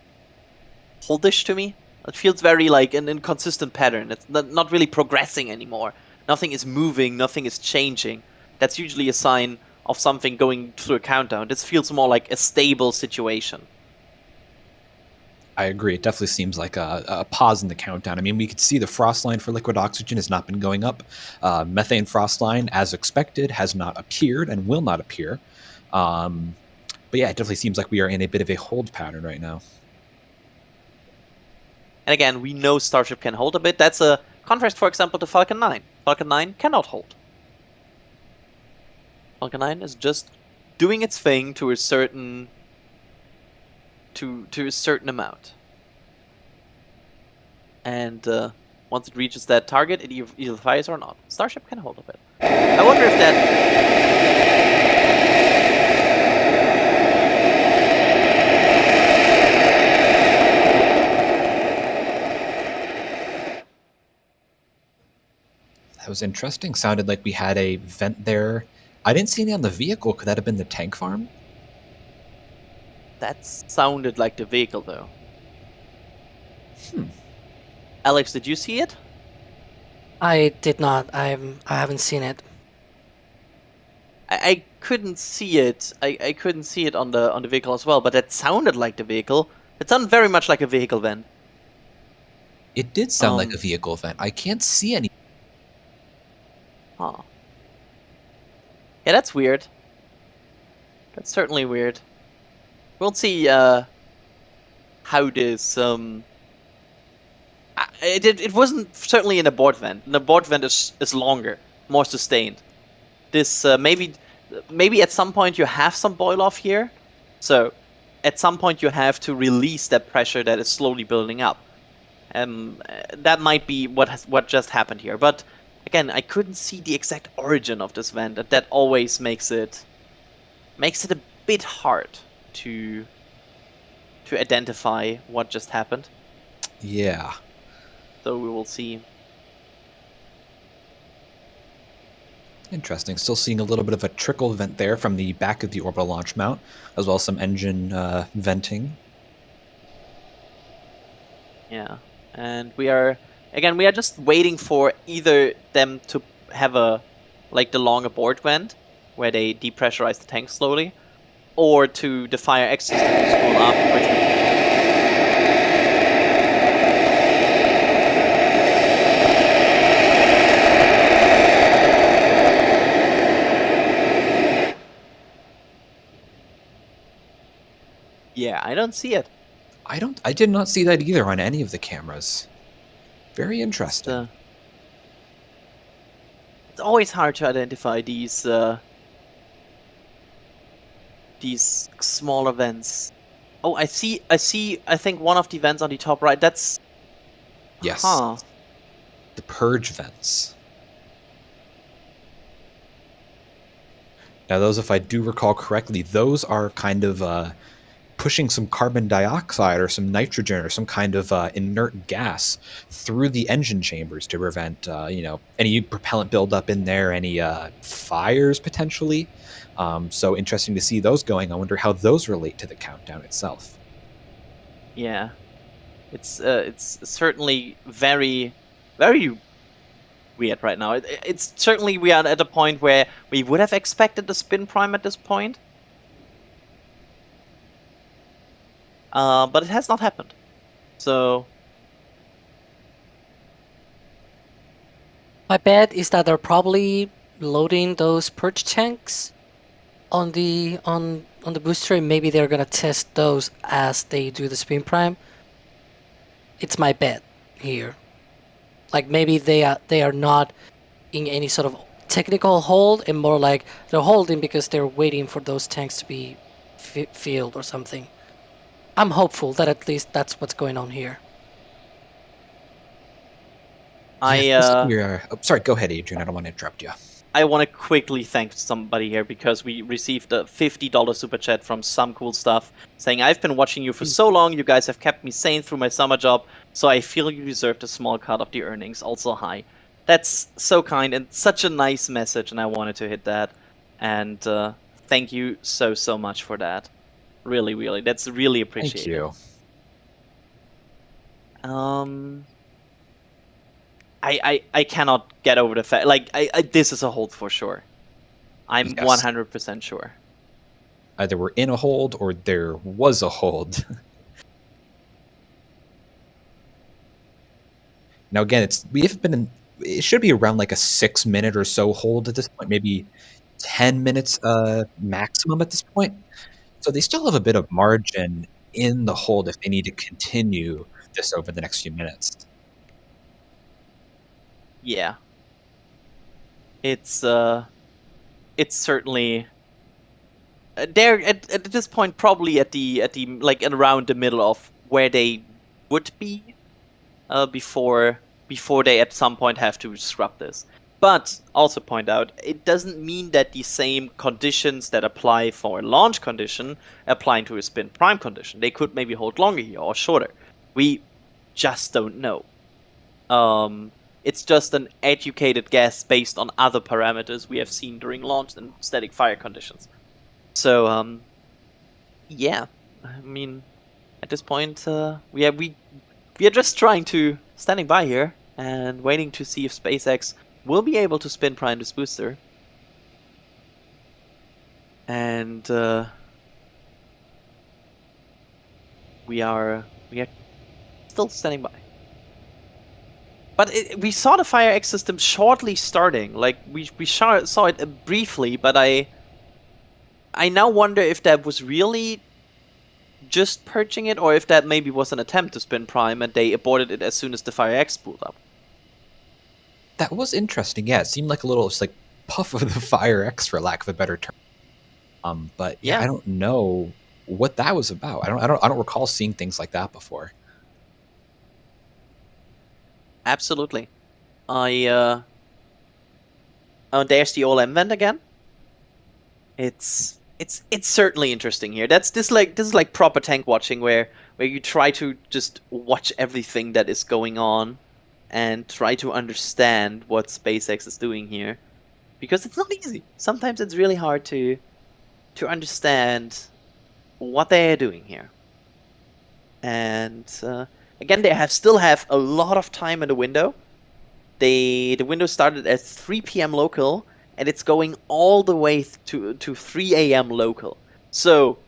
holdish to me. It feels very like an inconsistent pattern. It's not really progressing anymore. Nothing is moving, nothing is changing. That's usually a sign of something going through a countdown. This feels more like a stable situation. I agree. It definitely seems like a pause in the countdown. I mean, we could see the frost line for liquid oxygen has not been going up. Methane frost line, as expected, has not appeared and will not appear. But yeah, it definitely seems like we are in a bit of a hold pattern right now. And again, we know Starship can hold a bit. That's a contrast, for example, to Falcon 9. Falcon 9 cannot hold. Falcon 9 is just doing its thing to a certain amount. And once it reaches that target, it either fires or not. Starship can hold a bit. I wonder if that... That was interesting. Sounded like we had a vent there. I didn't see any on the vehicle. Could that have been the tank farm? That sounded like the vehicle, though. Alex, did you see it? I did not. I haven't seen it. I couldn't see it. I couldn't see it on the vehicle as well, but that sounded like the vehicle. It sounded very much like a vehicle vent. It did sound like a Um, vehicle vent. I can't see any. Huh. Yeah, that's weird. That's certainly weird. We'll see how this it wasn't certainly an abort vent. An abort vent is longer, more sustained. This maybe at some point you have some boil off here, so at some point you have to release that pressure that is slowly building up. That might be what just happened here. But again, I couldn't see the exact origin of this vent, and that always makes it a bit hard to identify what just happened. Yeah. So we will see. Interesting. Still seeing a little bit of a trickle vent there from the back of the orbital launch mount, as well as some engine venting. Yeah, and we are just waiting for either them to have the long abort vent, where they depressurize the tank slowly, or to the fire exit system to spool up quickly. Yeah, I don't see it. I did not see that either on any of the cameras. Very interesting. It's always hard to identify these small events. Oh, I see. I think one of the vents on the top right. That's Yes. Huh. The purge vents. Now those, if I do recall correctly, those are kind of pushing some carbon dioxide or some nitrogen or some kind of inert gas through the engine chambers to prevent, any propellant buildup in there, any fires potentially. So interesting to see those going. I wonder how those relate to the countdown itself. Yeah, it's certainly very, very weird right now. It's certainly we are at a point where we would have expected the spin prime at this point. But it has not happened. So My bet is that they're probably loading those purge tanks on the booster, and maybe they're gonna test those as they do the spin prime. It's my bet here. Like maybe they are not in any sort of technical hold, and more like they're holding because they're waiting for those tanks to be filled or something. I'm hopeful that at least that's what's going on here. Sorry, go ahead, Adrian. I don't want to interrupt you. I want to quickly thank somebody here because we received a $50 super chat from Some Cool Stuff saying, I've been watching you for so long, you guys have kept me sane through my summer job, so I feel you deserved a small cut of the earnings, also hi. That's so kind and such a nice message, and I wanted to hit that. And thank you so much for that. Really, really, that's really appreciated. Thank you. I cannot get over the fact, this is a hold for sure. I'm 100% sure. Either we're in a hold or there was a hold. Now again, it should be around like a 6-minute or so hold at this point, maybe 10 minutes maximum at this point. So they still have a bit of margin in the hold if they need to continue this over the next few minutes. Yeah. It's certainly they're at this point probably at around the middle of where they would be before they at some point have to scrub this. But also point out, it doesn't mean that the same conditions that apply for a launch condition apply to a spin prime condition. They could maybe hold longer here or shorter. We just don't know. It's just an educated guess based on other parameters we have seen during launch and static fire conditions. So, yeah, I mean, at this point, we are just standing by here and waiting to see if SpaceX will be able to spin prime this booster. And we are still standing by. But we saw the Fire X system shortly starting. Like we saw it briefly, but I now wonder if that was really just purging it, or if that maybe was an attempt to spin prime and they aborted it as soon as the Fire X spooled up. That was interesting. Yeah, it seemed like a little just like puff of the Fire X, for lack of a better term. But yeah, I don't know what that was about. I don't recall seeing things like that before. Absolutely. Oh, there's the OLM vent again. It's certainly interesting here. This is like proper tank watching, where you try to just watch everything that is going on and try to understand what SpaceX is doing here, because it's not easy. Sometimes it's really hard to understand what they are doing here. And again, they still have a lot of time in the window. The window started at 3 p.m. local, and it's going all the way to 3 a.m. local. So,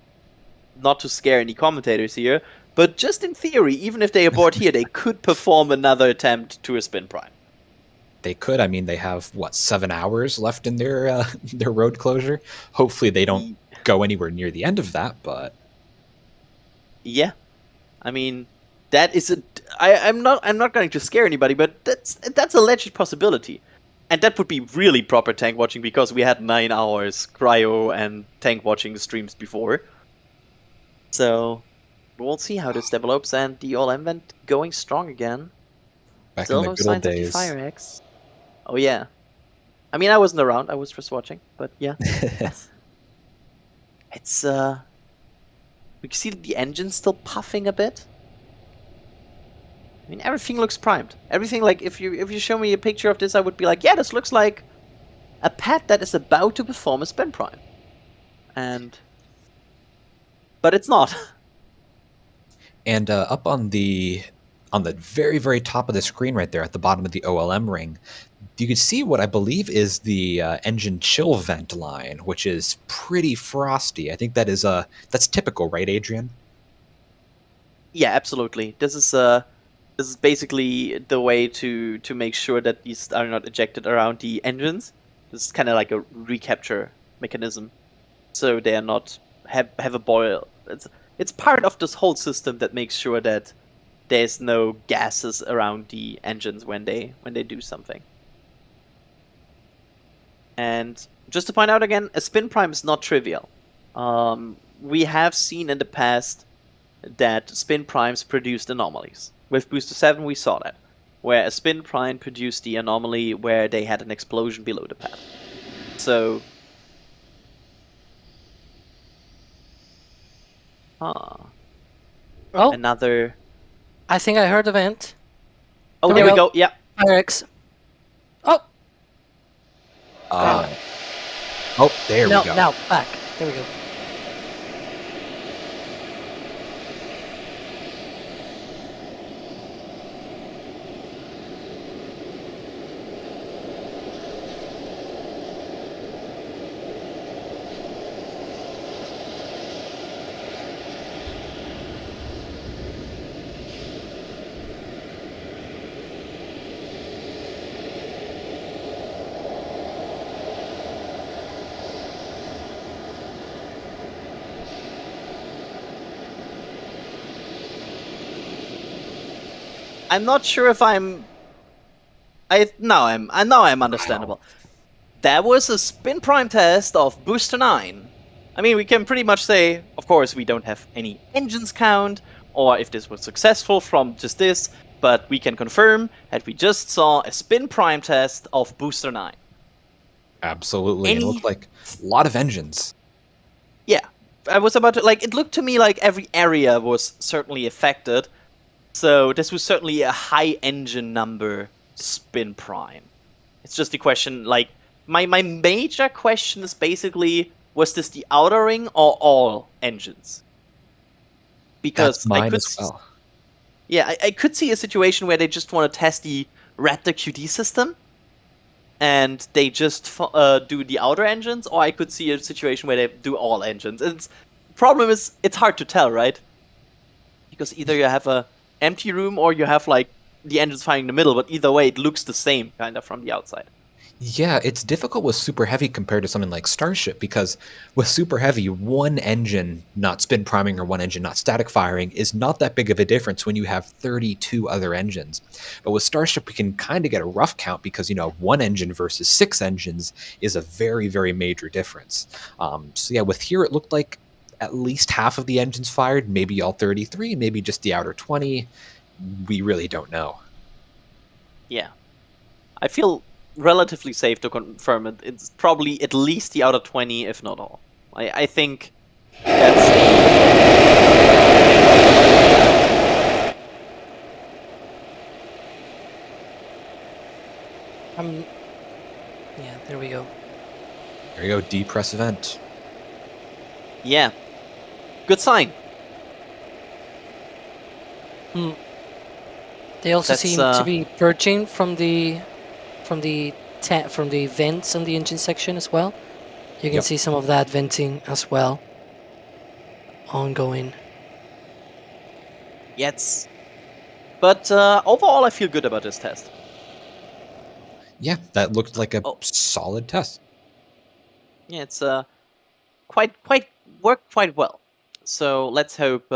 not to scare any commentators here, but just in theory, even if they abort here, they could perform another attempt to a spin prime. They could. I mean, they have, what, 7 hours left in their their road closure? Hopefully they don't go anywhere near the end of that, but... Yeah. I mean, that is I'm not going to scare anybody, but that's a legit possibility. And that would be really proper tank watching, because we had 9 hours cryo and tank watching streams before. So, we'll see how this develops, and the OLM vent going strong again. Back Still in the no good signs old of the days. Fire X. Oh yeah. I mean, I wasn't around, I was just watching, but yeah. It's we can see the engine's still puffing a bit. I mean, everything looks primed. Everything, like, if you show me a picture of this, I would be like, yeah, this looks like a pad that is about to perform a spin prime. But it's not. And up on the very, very top of the screen right there at the bottom of the OLM ring, you can see what I believe is the engine chill vent line, which is pretty frosty. I think that is that's typical, right, Adrian? Yeah, absolutely. This is basically the way to make sure that these are not ejected around the engines. This is kind of like a recapture mechanism, so they are not have a boil. It's part of this whole system that makes sure that there's no gases around the engines when they do something. And just to point out again, a spin prime is not trivial. We have seen in the past that spin primes produced anomalies. With Booster 7 we saw that, where a spin prime produced the anomaly where they had an explosion below the pad. So... Oh, another... I think I heard the vent. Oh, there we go, yeah. Fire X. Oh! Oh, there we go. Now, back. There we go. I'm not sure if now I'm understandable. Wow. That was a spin prime test of Booster 9. I mean, we can pretty much say, of course, we don't have any engines count, or if this was successful from just this, but we can confirm that we just saw a spin prime test of Booster 9. Absolutely. It looked like a lot of engines. Yeah. I was about to, like, it looked to me like every area was certainly affected. So this was certainly a high engine number spin prime. It's just a question, like, my major question is basically, was this the outer ring or all engines? Because that's mine as well. Yeah, I could see a situation where they just want to test the Raptor QD system. and they just do the outer engines, or I could see a situation where they do all engines. Problem is, it's hard to tell, right? Because either you have a empty room or you have like the engines firing in the middle, but either way, it looks the same kind of from the outside. Yeah, it's difficult with Super Heavy compared to something like Starship, because with Super Heavy, one engine not spin priming or one engine not static firing is not that big of a difference when you have 32 other engines. But with Starship, we can kind of get a rough count because, one engine versus 6 engines is a very, very major difference. So yeah, with here, it looked like at least half of the engines fired, maybe all 33, maybe just the outer 20. We really don't know. Yeah. I feel relatively safe to confirm it. It's probably at least the outer 20, if not all. I think that's... Yeah, there we go. There you go, depress event. Yeah. Good sign. They also That's, seem to be purging from the vents on the engine section as well. You can see some of that venting as well. Ongoing. Yes. But overall, I feel good about this test. Yeah, that looked like a solid test. Yeah, it's worked quite well. So let's hope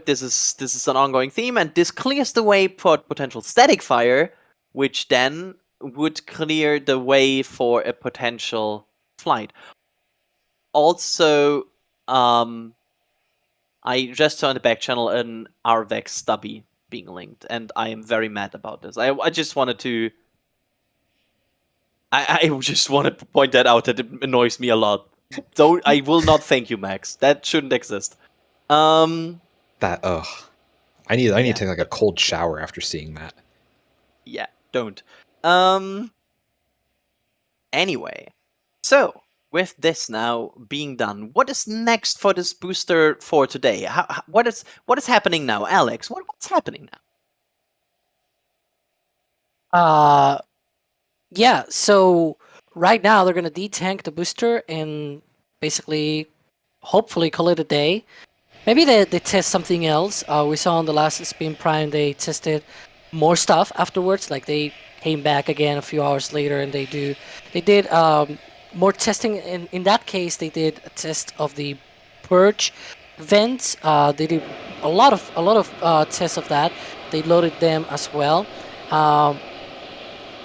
this is an ongoing theme, and this clears the way for potential static fire, which then would clear the way for a potential flight. Also, I just saw in the back channel an RVEX stubby being linked, and I am very mad about this. I just wanted to. I just wanted to point that out, that it annoys me a lot. I will not thank you, Max. That shouldn't exist. I need to take like a cold shower after seeing that. Yeah, don't. Anyway, so with this now being done, what is next for this booster for today? What is happening now, Alex? What's happening now? Yeah, so right now they're gonna detank the booster and basically, hopefully, call it a day. Maybe they test something else. We saw on the last Spin Prime they tested more stuff afterwards. Like they came back again a few hours later and they did more testing. In that case, they did a test of the purge vents. They did a lot of tests of that. They loaded them as well.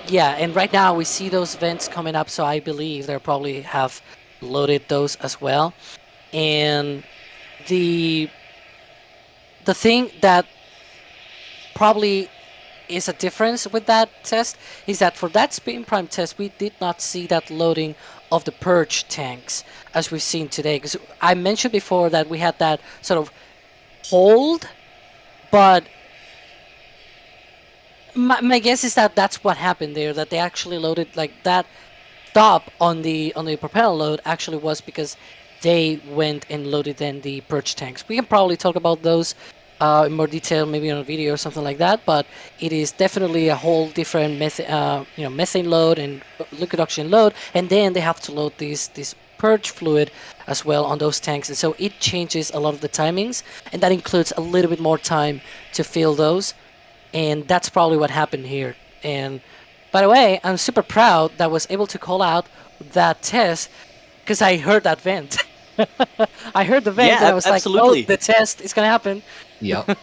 Yeah, and right now we see those vents coming up, so I believe they'll probably have loaded those as well. And the thing that probably is a difference with that test is that for that Spin Prime test, we did not see that loading of the purge tanks as we've seen today. Because I mentioned before that we had that sort of hold, but my guess is that that's what happened there, that they actually loaded, like that stop on the propeller load actually was because they went and loaded then the purge tanks. We can probably talk about those in more detail, maybe on a video or something like that, but it is definitely a whole different methane load and liquid oxygen load, and then they have to load this purge fluid as well on those tanks, and so it changes a lot of the timings, and that includes a little bit more time to fill those. And that's probably what happened here. And by the way, I'm super proud that I was able to call out that test because I heard that vent. I heard the vent and I was absolutely. like, oh, the test is going to happen. Yep.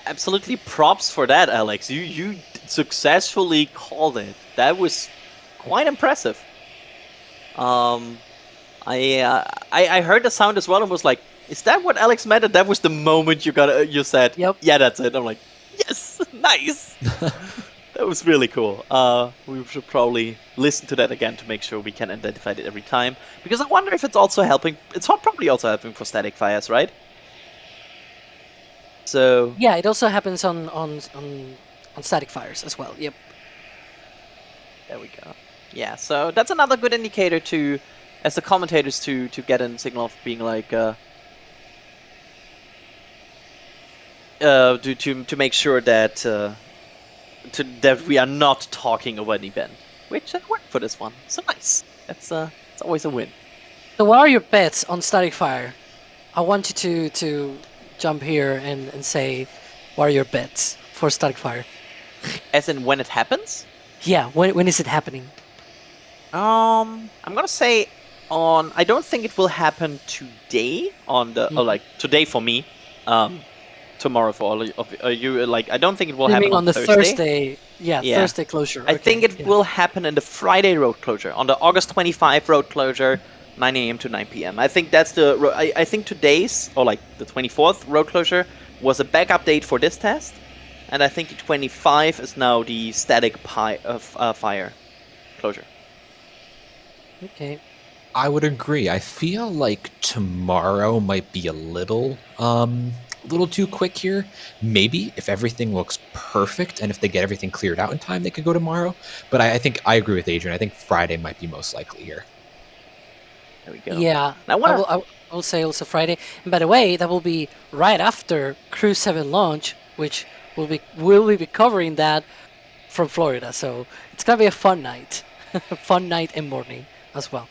Absolutely props for that, Alex. You successfully called it. That was quite impressive. I heard the sound as well and was like, is that what Alex meant? And that was the moment you said, yep. Yeah, that's it. I'm like, yes, nice. That was really cool. We should probably listen to that again to make sure we can identify it every time. Because I wonder if it's also helping. It's probably also helping for static fires, right? So yeah, it also happens on static fires as well. Yep. There we go. Yeah, so that's another good indicator to, as the commentators, to get a signal of being like to make sure that that we are not talking about an event, which worked for this one. So nice. It's always a win. So what are your bets on static fire? I want you to jump here and say, what are your bets for static fire? As in when it happens? Yeah, when is it happening? I'm gonna say I don't think it will happen today on the today for me. Tomorrow for all of you. Like I don't think it will You happen mean on the Thursday? Yeah, Yeah. Thursday closure. I Okay, think it yeah. will happen in the Friday road closure, on the August 25 road closure, 9 a.m. to 9 p.m. I think that's the. I think today's or like the 24th road closure was a backup date for this test, and I think the 25 is now the static fire closure. Okay. I would agree. I feel like tomorrow might be a little too quick here. Maybe if everything looks perfect and if they get everything cleared out in time, they could go tomorrow. But I think I agree with Adrian. I think Friday might be most likely here. There we go. Yeah, I will say also Friday. And by the way, that will be right after Crew 7 launch, which we'll be covering that from Florida. So it's gonna be a fun night, fun night and morning as well.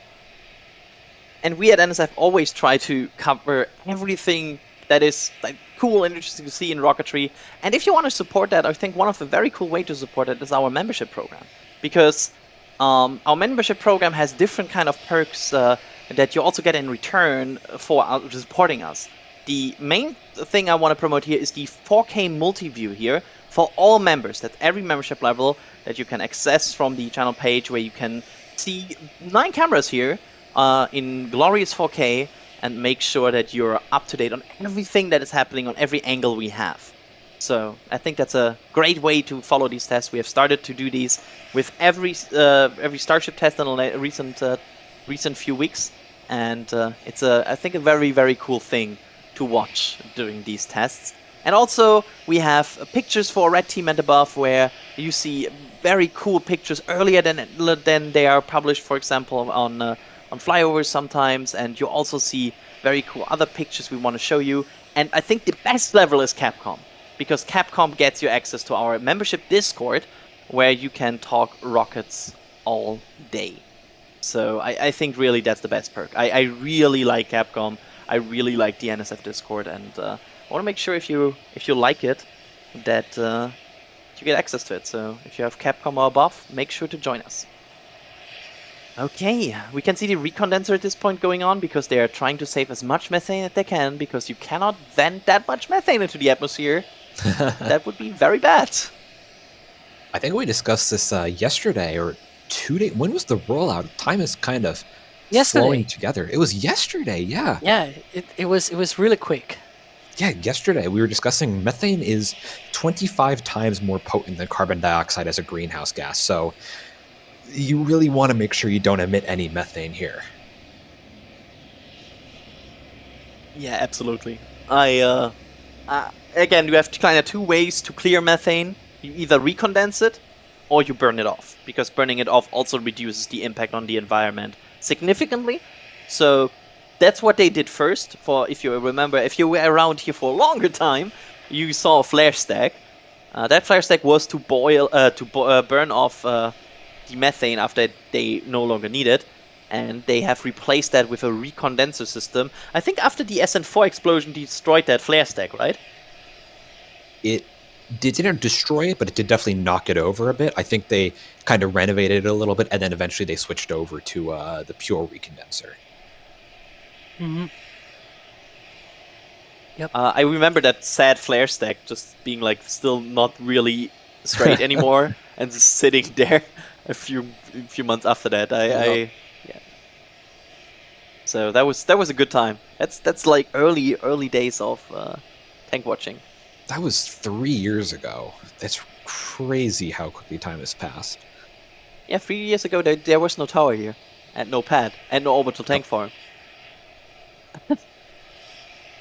And we at NSF always try to cover everything that is like cool and interesting to see in rocketry. And if you want to support that, I think one of the very cool ways to support it is our membership program, because our membership program has different kind of perks that you also get in return for supporting us. The main thing I want to promote here is the 4K multi-view here for all members. That's every membership level that you can access from the channel page, where you can see 9 cameras here in glorious 4K and make sure that you're up to date on everything that is happening on every angle we have. So I think that's a great way to follow these tests. We have started to do these with every Starship test in the recent few weeks, and it's I think a very, very cool thing to watch during these tests. And also we have pictures for Red Team and above, where you see very cool pictures earlier than they are published, for example, on flyovers sometimes, and you also see very cool other pictures we want to show you. And I think the best level is Capcom, because Capcom gets you access to our membership Discord, where you can talk rockets all day. So I think really that's the best perk. I really like Capcom. I really like the NSF Discord, and I want to make sure if you like it, that you get access to it. So if you have Capcom or above, make sure to join us. Okay, we can see the recondenser at this point going on, because they are trying to save as much methane as they can, because you cannot vent that much methane into the atmosphere. That would be very bad. I think we discussed this yesterday or 2 days. When was the rollout? Time is kind of flowing together. It was yesterday, yeah. Yeah, it was really quick. Yeah, yesterday we were discussing methane is 25 times more potent than carbon dioxide as a greenhouse gas. So you really want to make sure you don't emit any methane here. Yeah, absolutely. Again, you have kind of 2 ways to clear methane. You either recondense it, or you burn it off, because burning it off also reduces the impact on the environment significantly. So that's what they did first. For if you remember, if you were around here for a longer time, you saw a flare stack. That flare stack was to burn off the methane after they no longer need it, and they have replaced that with a recondenser system. I think after the SN4 explosion destroyed that flare stack, right? It didn't destroy it, but it did definitely knock it over a bit. I think they kind of renovated it a little bit, and then eventually they switched over to the pure recondenser. Mm-hmm. Yep. I remember that sad flare stack just being like still not really straight anymore, and just sitting there a few months after that. Yeah. So that was a good time. That's like early days of tank watching. That was 3 years ago. That's crazy how quickly time has passed. Yeah, 3 years ago there was no tower here, and no pad, and no orbital tank farm.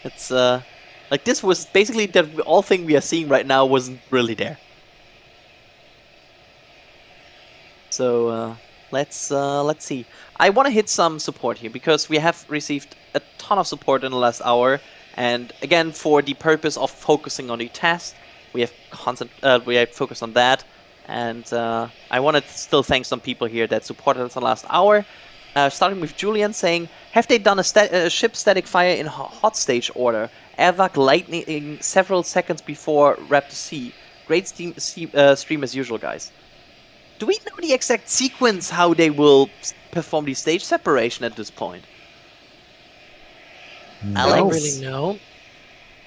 It's like this was basically the all thing we are seeing right now wasn't really there. So let's see. I want to hit some support here, because we have received a ton of support in the last hour, and again, for the purpose of focusing on the test, we have focused on that. And I want to still thank some people here that supported us the last hour. Starting with Julian saying, have they done a ship static fire in hot stage order? Airvac lightning several seconds before Raptor C. Great stream as usual, guys. Do we know the exact sequence how they will perform the stage separation at this point? I don't Alex? really know.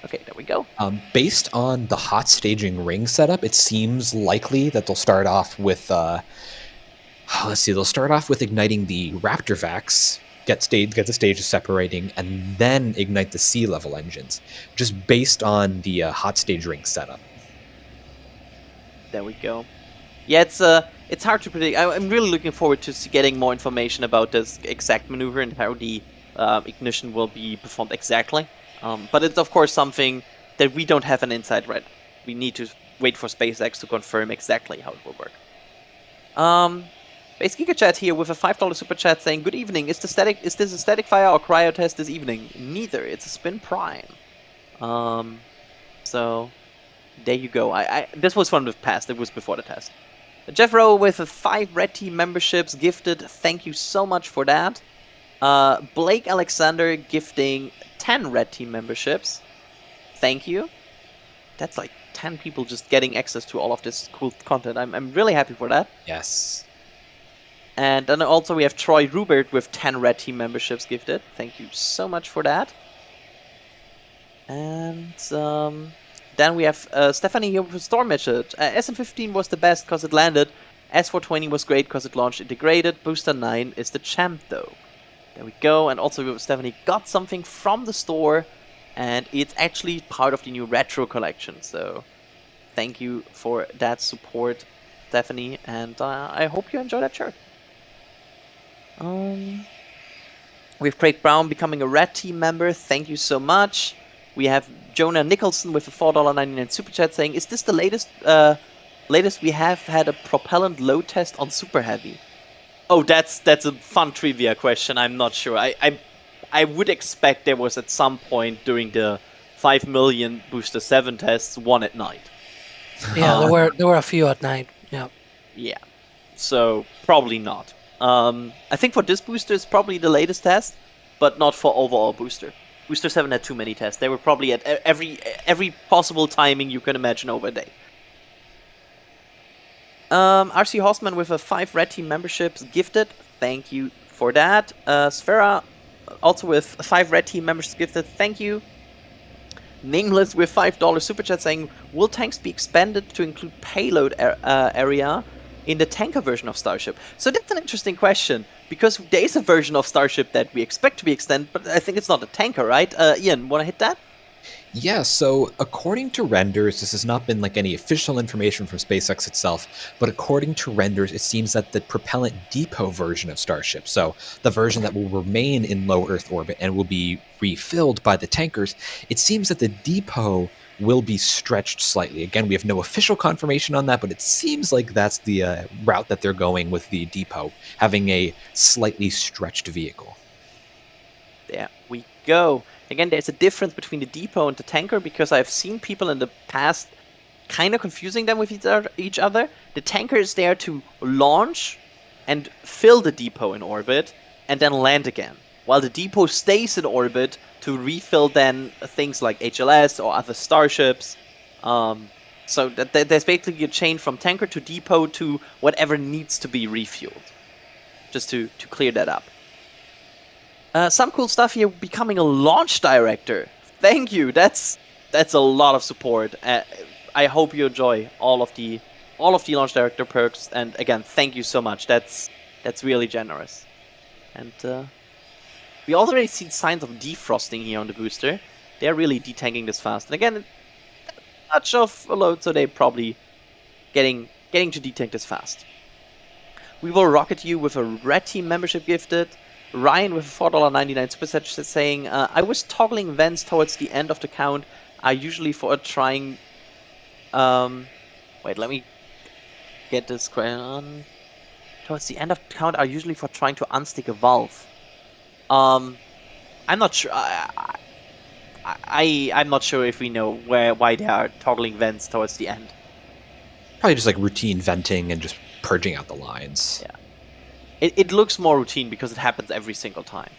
Okay, there we go. Based on the hot staging ring setup, it seems likely that they'll start off with, let's see, they'll start off with igniting the Raptor vacs, get the stages separating, and then ignite the sea level engines, just based on the hot stage ring setup. There we go. Yeah, it's hard to predict. I'm really looking forward to getting more information about this exact maneuver and how the ignition will be performed exactly. But it's of course something that we don't have an insight right. We need to wait for SpaceX to confirm exactly how it will work. Base Giga Chat here with a $5 super chat saying, "Good evening. Is this a static fire or cryo test this evening?" Neither. It's a spin prime. So there you go. This was from the past. It was before the test. Jeff Rowe with a 5 Red Team memberships gifted. Thank you so much for that. Blake Alexander gifting 10 Red Team memberships. Thank you. That's like 10 people just getting access to all of this cool content. I'm really happy for that. Yes. And then also we have Troy Rubert with 10 Red Team memberships gifted. Thank you so much for that. And then we have Stephanie here with a Storm message. SN15 was the best because it landed. S420 was great because it launched integrated. Booster 9 is the champ though. There we go. And also Stephanie got something from the store. And it's actually part of the new retro collection. So thank you for that support, Stephanie. And I hope you enjoy that shirt. We have Craig Brown becoming a Red Team member. Thank you so much. We have Jonah Nicholson with a $4.99 super chat saying, "Is this the latest we have had a propellant load test on Super Heavy?" Oh, that's a fun trivia question. I'm not sure. I would expect there was at some point during the 5 million Booster 7 tests one at night. Yeah, there were a few at night. Yeah. Yeah. So probably not. I think for this booster it's probably the latest test, but not for overall booster. Booster 7 had too many tests. They were probably at every possible timing you can imagine over a day. RC Horseman with a 5 Red Team memberships gifted. Thank you for that. Sfera also with 5 Red Team memberships gifted. Thank you. Nameless with $5 super chat saying, "Will tanks be expanded to include payload area in the tanker version of Starship?" So that's an interesting question, because there is a version of Starship that we expect to be extended, but I think it's not a tanker, right? Ian, want to hit that? Yeah, so according to renders, this has not been like any official information from SpaceX itself, but according to renders, it seems that the Propellant Depot version of Starship, so the version that will remain in low Earth orbit and will be refilled by the tankers, it seems that the depot will be stretched slightly. Again, we have no official confirmation on that, but it seems like that's the route that they're going with the depot, having a slightly stretched vehicle. There we go. Again, there's a difference between the depot and the tanker, because I've seen people in the past kind of confusing them with each other. The tanker is there to launch and fill the depot in orbit and then land again, while the depot stays in orbit to refill then things like HLS or other starships. So there's basically a chain from tanker to depot to whatever needs to be refueled. Just to clear that up. Some cool stuff here, becoming a launch director. Thank you. That's a lot of support. I hope you enjoy all of the launch director perks. And again, thank you so much. That's really generous. And we already seen signs of defrosting here on the booster. They're really detanking this fast. And again, much of a load, so they're probably getting to detank this fast. We will rocket you with a Red Team membership gifted. Ryan with a $4.99 super chat saying, "I was toggling vents towards the end of the count. I usually for trying." Wait, let me get this question. Towards the end of the count, are usually for trying to unstick a valve. I'm not sure. I'm not sure if we know why they are toggling vents towards the end. Probably just like routine venting and just purging out the lines. Yeah. It looks more routine because it happens every single time.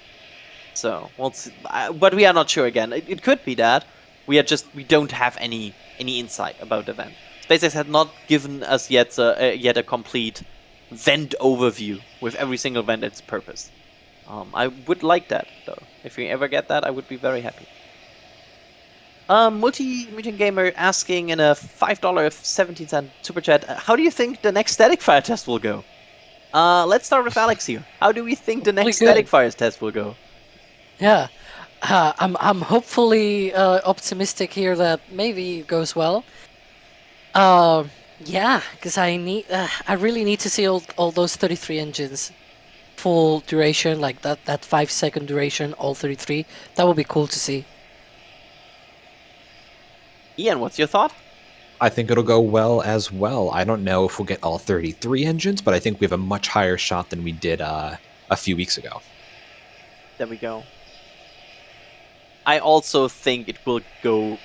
So, we'll see. But we are not sure again. It could be that. We don't have any insight about the vent. SpaceX had not given us yet a complete vent overview with every single vent and its purpose. I would like that, though. If we ever get that, I would be very happy. Multi-Mutant Gamer asking in a $5.17 super chat, how do you think the next static fire test will go? Let's start with Alex here. How do we think the next static fire test will go? Yeah, I'm hopefully optimistic here that maybe it goes well. Yeah, because I really need to see all those 33 engines, full duration, like that 5-second duration, all 33. That would be cool to see. Ian, what's your thought? I think it'll go well as well. I don't know if we'll get all 33 engines, but I think we have a much higher shot than we did a few weeks ago. There we go. I also think it will go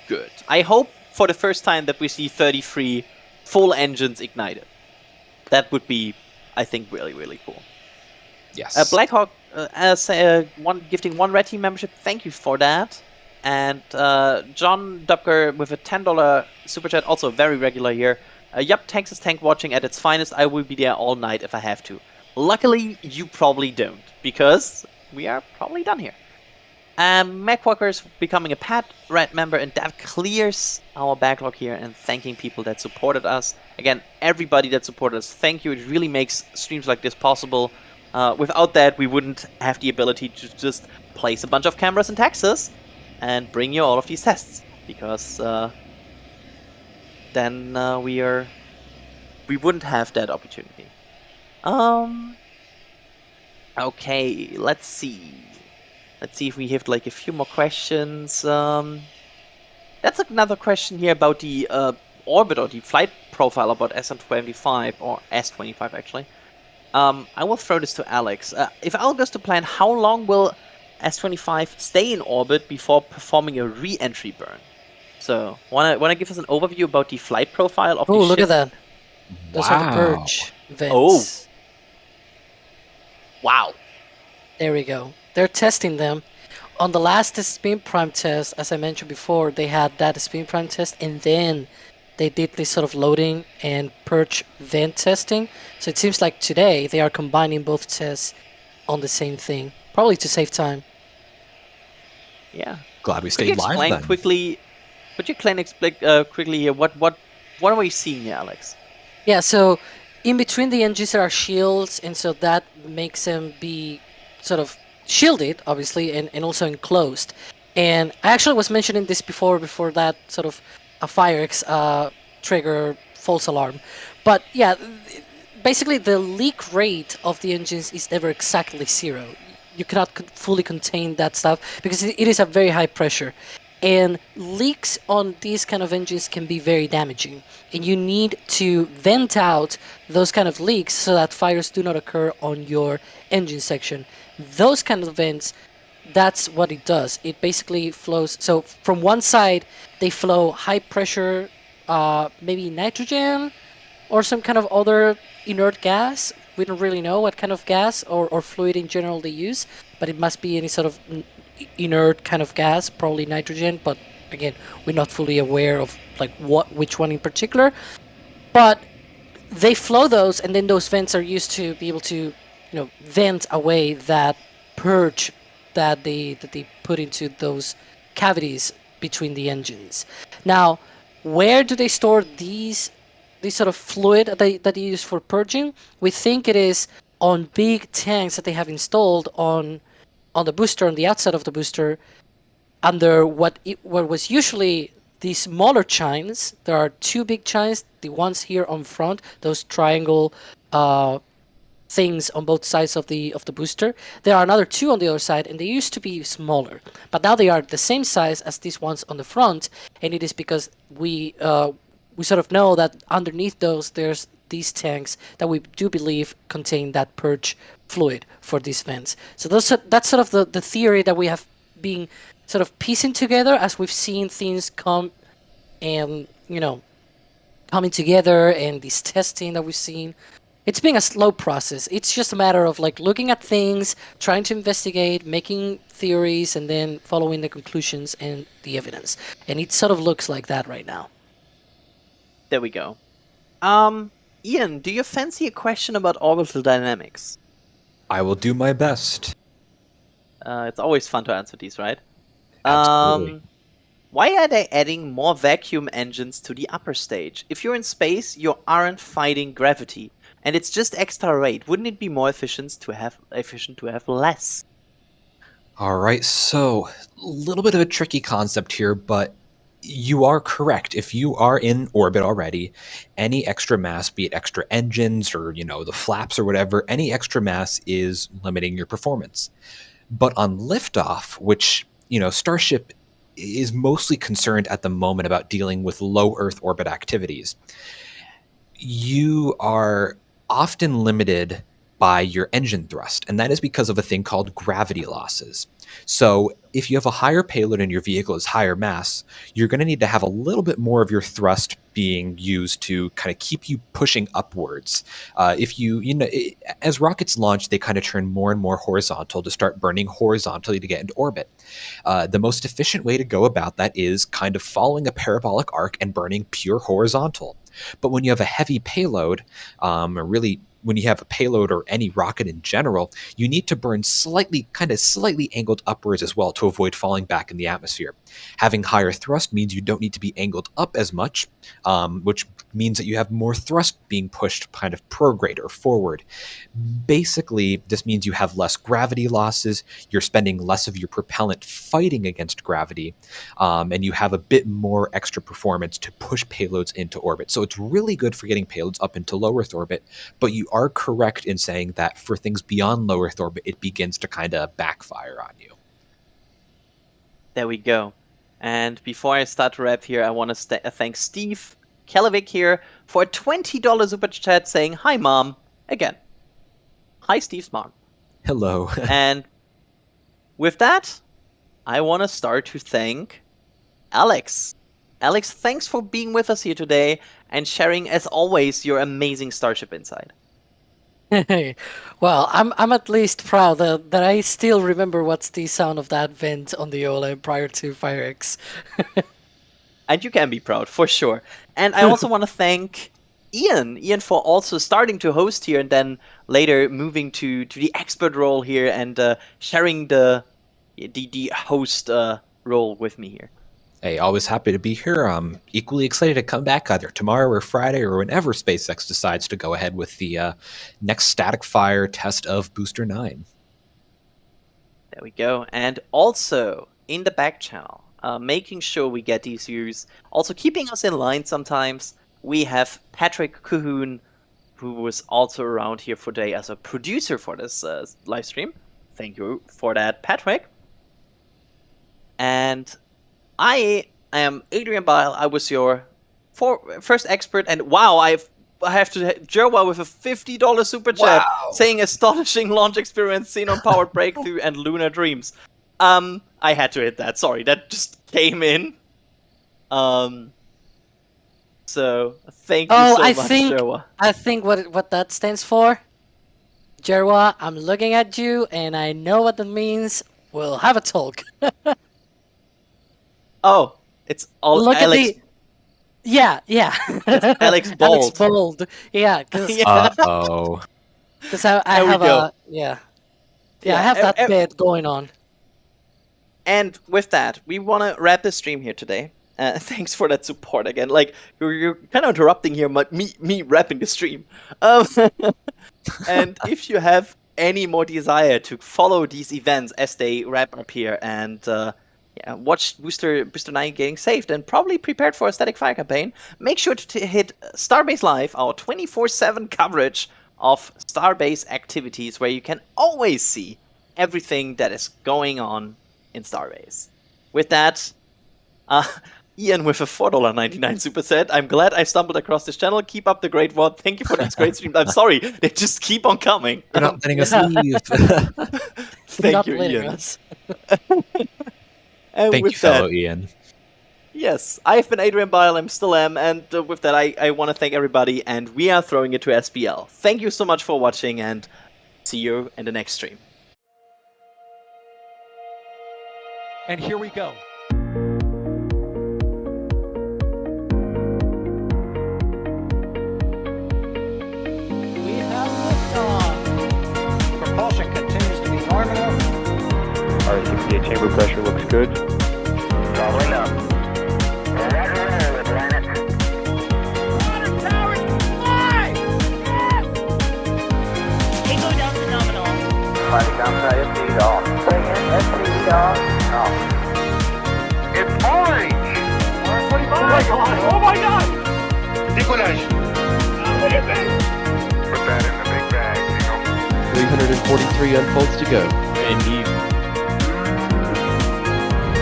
good. I hope for the first time that we see 33 full engines ignited. That would be, I think, really, really cool. Yes. Blackhawk gifting 1 Red Team membership. Thank you for that. And John Dupker with a $10 super chat, also very regular here. Yup, Texas Tank watching at its finest. I will be there all night if I have to. Luckily, you probably don't, because we are probably done here. MacWalker's becoming a Pat Red member, and that clears our backlog here, and thanking people that supported us. Again, everybody that supported us, thank you. It really makes streams like this possible. Without that, we wouldn't have the ability to just place a bunch of cameras in Texas and bring you all of these tests, because then we wouldn't have that opportunity. Okay, let's see. Let's see if we have like a few more questions. That's another question here about the orbit or the flight profile about SM25 or S25 actually. I will throw this to Alex. If all goes to plan, how long will S25 stay in orbit before performing a re-entry burn? So, wanna give us an overview about the flight profile of the ship? Oh, look at that! Those are the purge vents. Oh, wow! There we go. They're testing them. On the last spin prime test, as I mentioned before, they had that spin prime test, and then they did this sort of loading and purge vent testing. So it seems like today they are combining both tests on the same thing, probably to save time. Yeah. Glad we stayed live then. Could you explain quickly here what are we seeing here, Alex? Yeah. So in between the engines there are shields, and so that makes them be sort of shielded, obviously, and also enclosed. And I actually was mentioning this before that sort of a fire trigger false alarm. But yeah, basically the leak rate of the engines is never exactly 0. You cannot fully contain that stuff because it is a very high pressure. And leaks on these kind of engines can be very damaging. And you need to vent out those kind of leaks so that fires do not occur on your engine section. Those kind of vents, that's what it does. It basically flows. So from one side, they flow high pressure, maybe nitrogen or some kind of other inert gas. We don't really know what kind of gas or fluid in general they use, but it must be any sort of inert kind of gas, probably nitrogen. But again, we're not fully aware of like which one in particular. But they flow those, and then those vents are used to be able to, vent away that purge that they put into those cavities between the engines. Now, where do they store these sort of fluid that they use for purging? We think it is on big tanks that they have installed on the booster, on the outside of the booster, under what was usually the smaller chines. There are 2 big chines, the ones here on front, those triangle things on both sides of the booster. There are another 2 on the other side, and they used to be smaller, but now they are the same size as these ones on the front. And it is because we sort of know that underneath those there's these tanks that we do believe contain that purge fluid for these vents. So that's sort of the theory that we have been sort of piecing together as we've seen things come coming together and this testing that we've seen. It's been a slow process. It's just a matter of like looking at things, trying to investigate, making theories, and then following the conclusions and the evidence. And it sort of looks like that right now. There we go. Ian, do you fancy a question about orbital dynamics? I will do my best. It's always fun to answer these, right? Absolutely. Why are they adding more vacuum engines to the upper stage? If you're in space, you aren't fighting gravity, and it's just extra weight. Wouldn't it be more efficient to have less? All right, so a little bit of a tricky concept here, but you are correct. If you are in orbit already, any extra mass, be it extra engines or, the flaps or whatever, any extra mass is limiting your performance. But on liftoff, which, Starship is mostly concerned at the moment about dealing with low Earth orbit activities, you are often limited by your engine thrust, and that is because of a thing called gravity losses. So if you have a higher payload and your vehicle is higher mass, you're going to need to have a little bit more of your thrust being used to kind of keep you pushing upwards. As rockets launch, they kind of turn more and more horizontal to start burning horizontally to get into orbit. The most efficient way to go about that is kind of following a parabolic arc and burning pure horizontal. But when you have a heavy payload, when you have a payload or any rocket in general, you need to burn slightly angled upwards as well to avoid falling back in the atmosphere. Having higher thrust means you don't need to be angled up as much, which means that you have more thrust being pushed kind of prograde or forward. Basically, this means you have less gravity losses, you're spending less of your propellant fighting against gravity, and you have a bit more extra performance to push payloads into orbit. So it's really good for getting payloads up into low Earth orbit, but you are correct in saying that for things beyond low Earth orbit, it begins to kind of backfire on you. There we go. And before I start to wrap here, I want to thank Steve Kelevic here for a $20 super chat saying, "Hi, Mom." Again. Hi, Steve's mom. Hello. And with that, I want to start to thank Alex. Alex, thanks for being with us here today and sharing, as always, your amazing Starship insight. Well, I'm at least proud that I still remember what's the sound of that vent on the OLED prior to FireX. And you can be proud, for sure. And I also want to thank Ian for also starting to host here and then later moving to the expert role here and sharing the host role with me here. Hey, always happy to be here. I'm equally excited to come back either tomorrow or Friday or whenever SpaceX decides to go ahead with the next static fire test of Booster 9. There we go. And also, in the back channel, making sure we get these views, also keeping us in line sometimes, we have Patrick Cahoon, who was also around here for today as a producer for this live stream. Thank you for that, Patrick. And I am Adrian Bile. I was your first expert, and wow, I have to Jerwa with a $50 super chat saying astonishing launch experience, Xenon powered breakthrough, and lunar dreams. I had to hit that. Sorry, that just came in. So thank you so much, Jerwa. I think what that stands for, Jerwa. I'm looking at you, and I know what that means. We'll have a talk. Oh, it's all Look Alex. at the... Yeah. It's Alex Bold. Alex Bold. Yeah. Uh-oh. Because I have a... Yeah. Yeah, I have that bit going on. And with that, we want to wrap the stream here today. Thanks for that support again. Like, you're kind of interrupting here, me wrapping the stream. And if you have any more desire to follow these events as they wrap up here and watch Booster 9 getting saved and probably prepared for a static fire campaign, make sure to hit Starbase Live, our 24/7 coverage of Starbase activities, where you can always see everything that is going on in Starbase. With that, Ian with a $4.99 super set. I'm glad I stumbled across this channel. Keep up the great work. Thank you for these great streams. I'm sorry, they just keep on coming. You're not letting us leave. Thank you, Ian. Thank you, fellow Ian. Yes, I've been Adrian Bile, I'm still am, and with that I want to thank everybody, and we are throwing it to SPL. Thank you so much for watching, and see you in the next stream. And here we go. We have liftoff. Propulsion continues to be nominal. RS-68 chamber pressure looks good. Following up. Roger, Atlantis. Tango down to nominal. Flight downside speed off. Bring in SPD off. Off. It's orange! Oh my god! Oh my god! Decollage. Put that in the big bag, 343 unfolds to go. Indeed.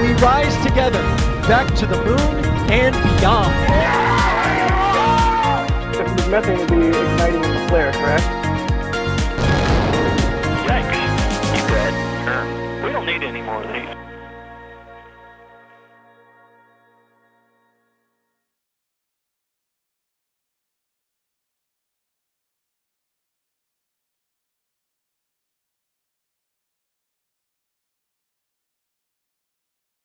We rise together, back to the moon and beyond. This methane will be igniting in the flare, correct? Yikes. You good? We don't need any more of these.